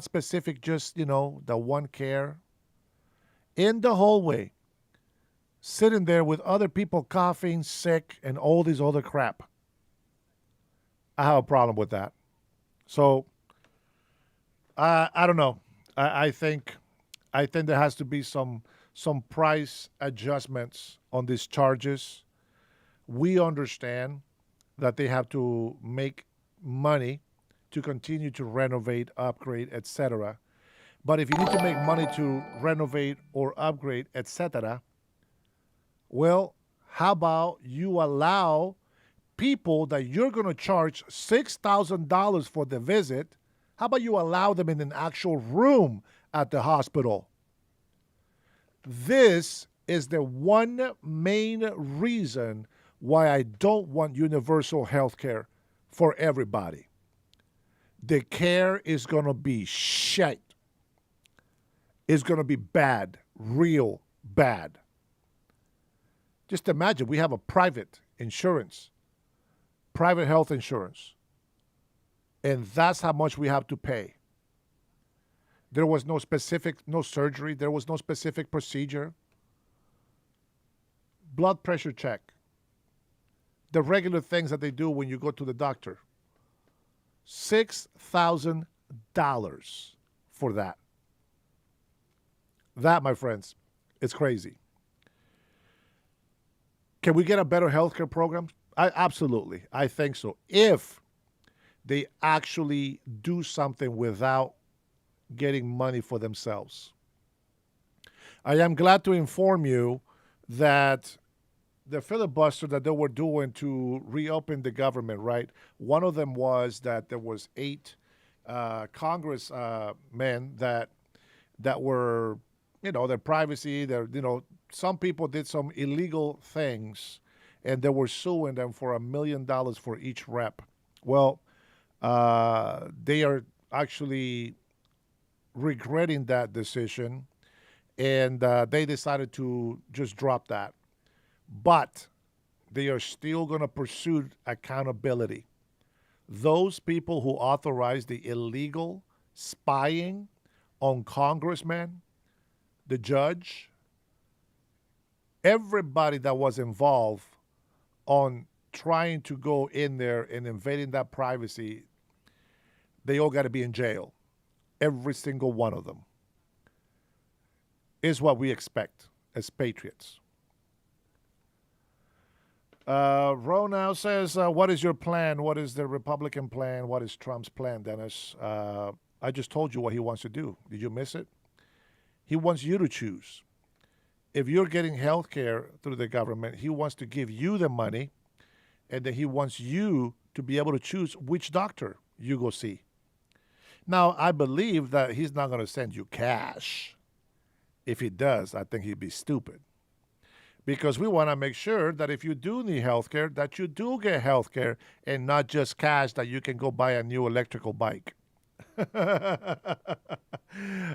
specific, just, the one care. In the hallway, sitting there with other people coughing, sick, and all this other crap. I have a problem with that. So, I don't know. I think there has to be some price adjustments on these charges. We understand that they have to make money to continue to renovate, upgrade, etc. But if you need to make money to renovate or upgrade, etc., well, how about you allow people that you're going to charge $6,000 for the visit, how about you allow them in an actual room at the hospital? This is the one main reason why I don't want universal health care for everybody. The care is going to be shit. It's going to be bad, real bad. Just imagine we have a private insurance, private health insurance, and that's how much we have to pay. There was no surgery. There was no specific procedure. Blood pressure check. The regular things that they do when you go to the doctor. $6,000 for that. That, my friends, is crazy. Can we get a better healthcare program? Absolutely. I think so. If they actually do something without getting money for themselves. I am glad to inform you that the filibuster that they were doing to reopen the government, right? One of them was that there was 8 congressmen that were, their privacy, some people did some illegal things, and they were suing them for $1 million for each rep. Well, they are actually regretting that decision, and they decided to just drop that. But they are still going to pursue accountability. Those people who authorized the illegal spying on congressmen, the judge, everybody that was involved on trying to go in there and invading that privacy, they all got to be in jail. Every single one of them. Is what we expect as patriots. Ronald says, what is your plan? What is the Republican plan? What is Trump's plan, Dennis? I just told you what he wants to do. Did you miss it? He wants you to choose. If you're getting health care through the government, he wants to give you the money, and then he wants you to be able to choose which doctor you go see. Now, I believe that he's not going to send you cash. If he does, I think he'd be stupid. Because we want to make sure that if you do need health care, that you do get health care and not just cash that you can go buy a new electrical bike.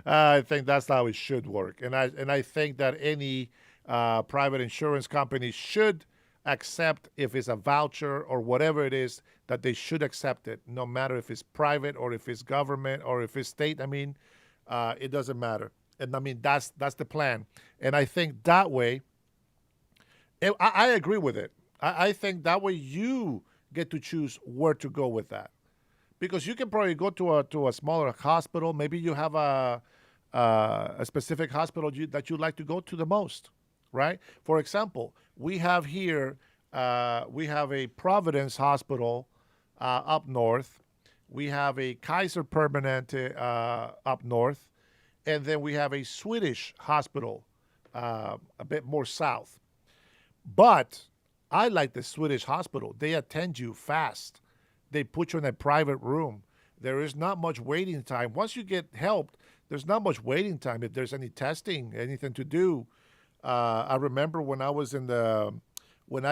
I think that's how it should work. And I think that any private insurance company should accept, if it's a voucher or whatever it is, that they should accept it, no matter if it's private or if it's government or if it's state. I mean, it doesn't matter. And I mean, that's the plan. And I think that way, I agree with it. I think that way you get to choose where to go with that. Because you can probably go to a smaller hospital. Maybe you have a specific hospital that you'd like to go to the most, right? For example, we have here, we have a Providence hospital up north. We have a Kaiser Permanente up north. And then we have a Swedish hospital a bit more south. But I like the Swedish hospital. They attend you fast. They put you in a private room. There is not much waiting time. Once you get helped, there's not much waiting time. If there's any testing, anything to do. I remember when I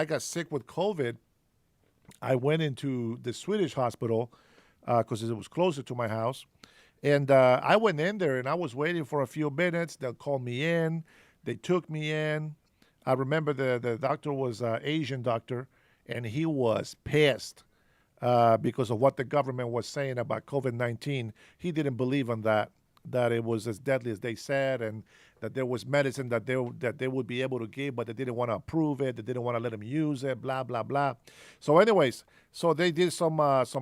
got sick with COVID, I went into the Swedish hospital because it was closer to my house. And I went in there and I was waiting for a few minutes. They'll call me in. They took me in. I remember the doctor was an Asian doctor, and he was pissed because of what the government was saying about COVID-19. He didn't believe in that it was as deadly as they said, and that there was medicine that they would be able to give, but they didn't want to approve it. They didn't want to let them use it, blah, blah, blah. So anyways, so they did some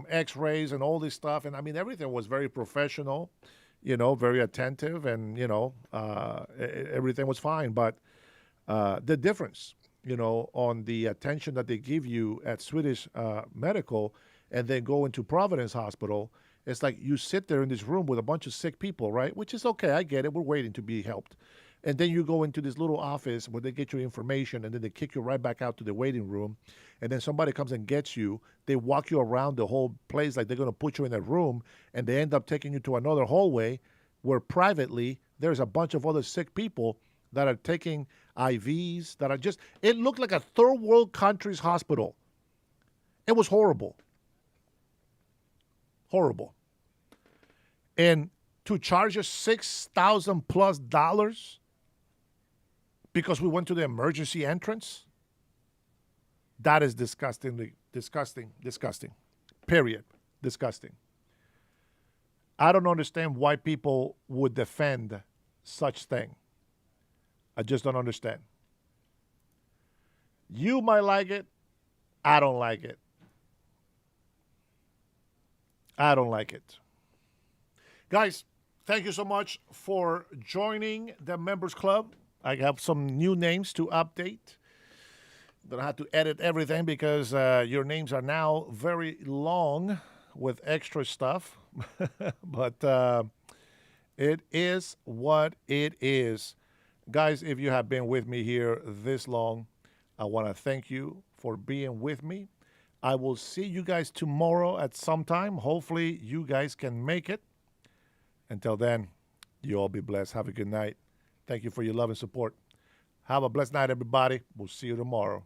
x-rays and all this stuff. And I mean, everything was very professional, very attentive, and, everything was fine. But the difference, on the attention that they give you at Swedish Medical and then go into Providence Hospital, it's like you sit there in this room with a bunch of sick people, right? Which is okay. I get it. We're waiting to be helped. And then you go into this little office where they get your information, and then they kick you right back out to the waiting room. And then somebody comes and gets you. They walk you around the whole place like they're going to put you in a room, and they end up taking you to another hallway where privately there's a bunch of other sick people that are taking IVs that are just, it looked like a third world country's hospital. It was horrible. Horrible. And to charge us $6,000+ because we went to the emergency entrance, that is disgusting. Period. Disgusting. I don't understand why people would defend such thing. I just don't understand. You might like it. I don't like it. I don't like it. Guys, thank you so much for joining the Members Club. I have some new names to update. Don't have to edit everything because your names are now very long with extra stuff. But it is what it is. Guys, if you have been with me here this long, I want to thank you for being with me. I will see you guys tomorrow at some time. Hopefully, you guys can make it. Until then, you all be blessed. Have a good night. Thank you for your love and support. Have a blessed night, everybody. We'll see you tomorrow.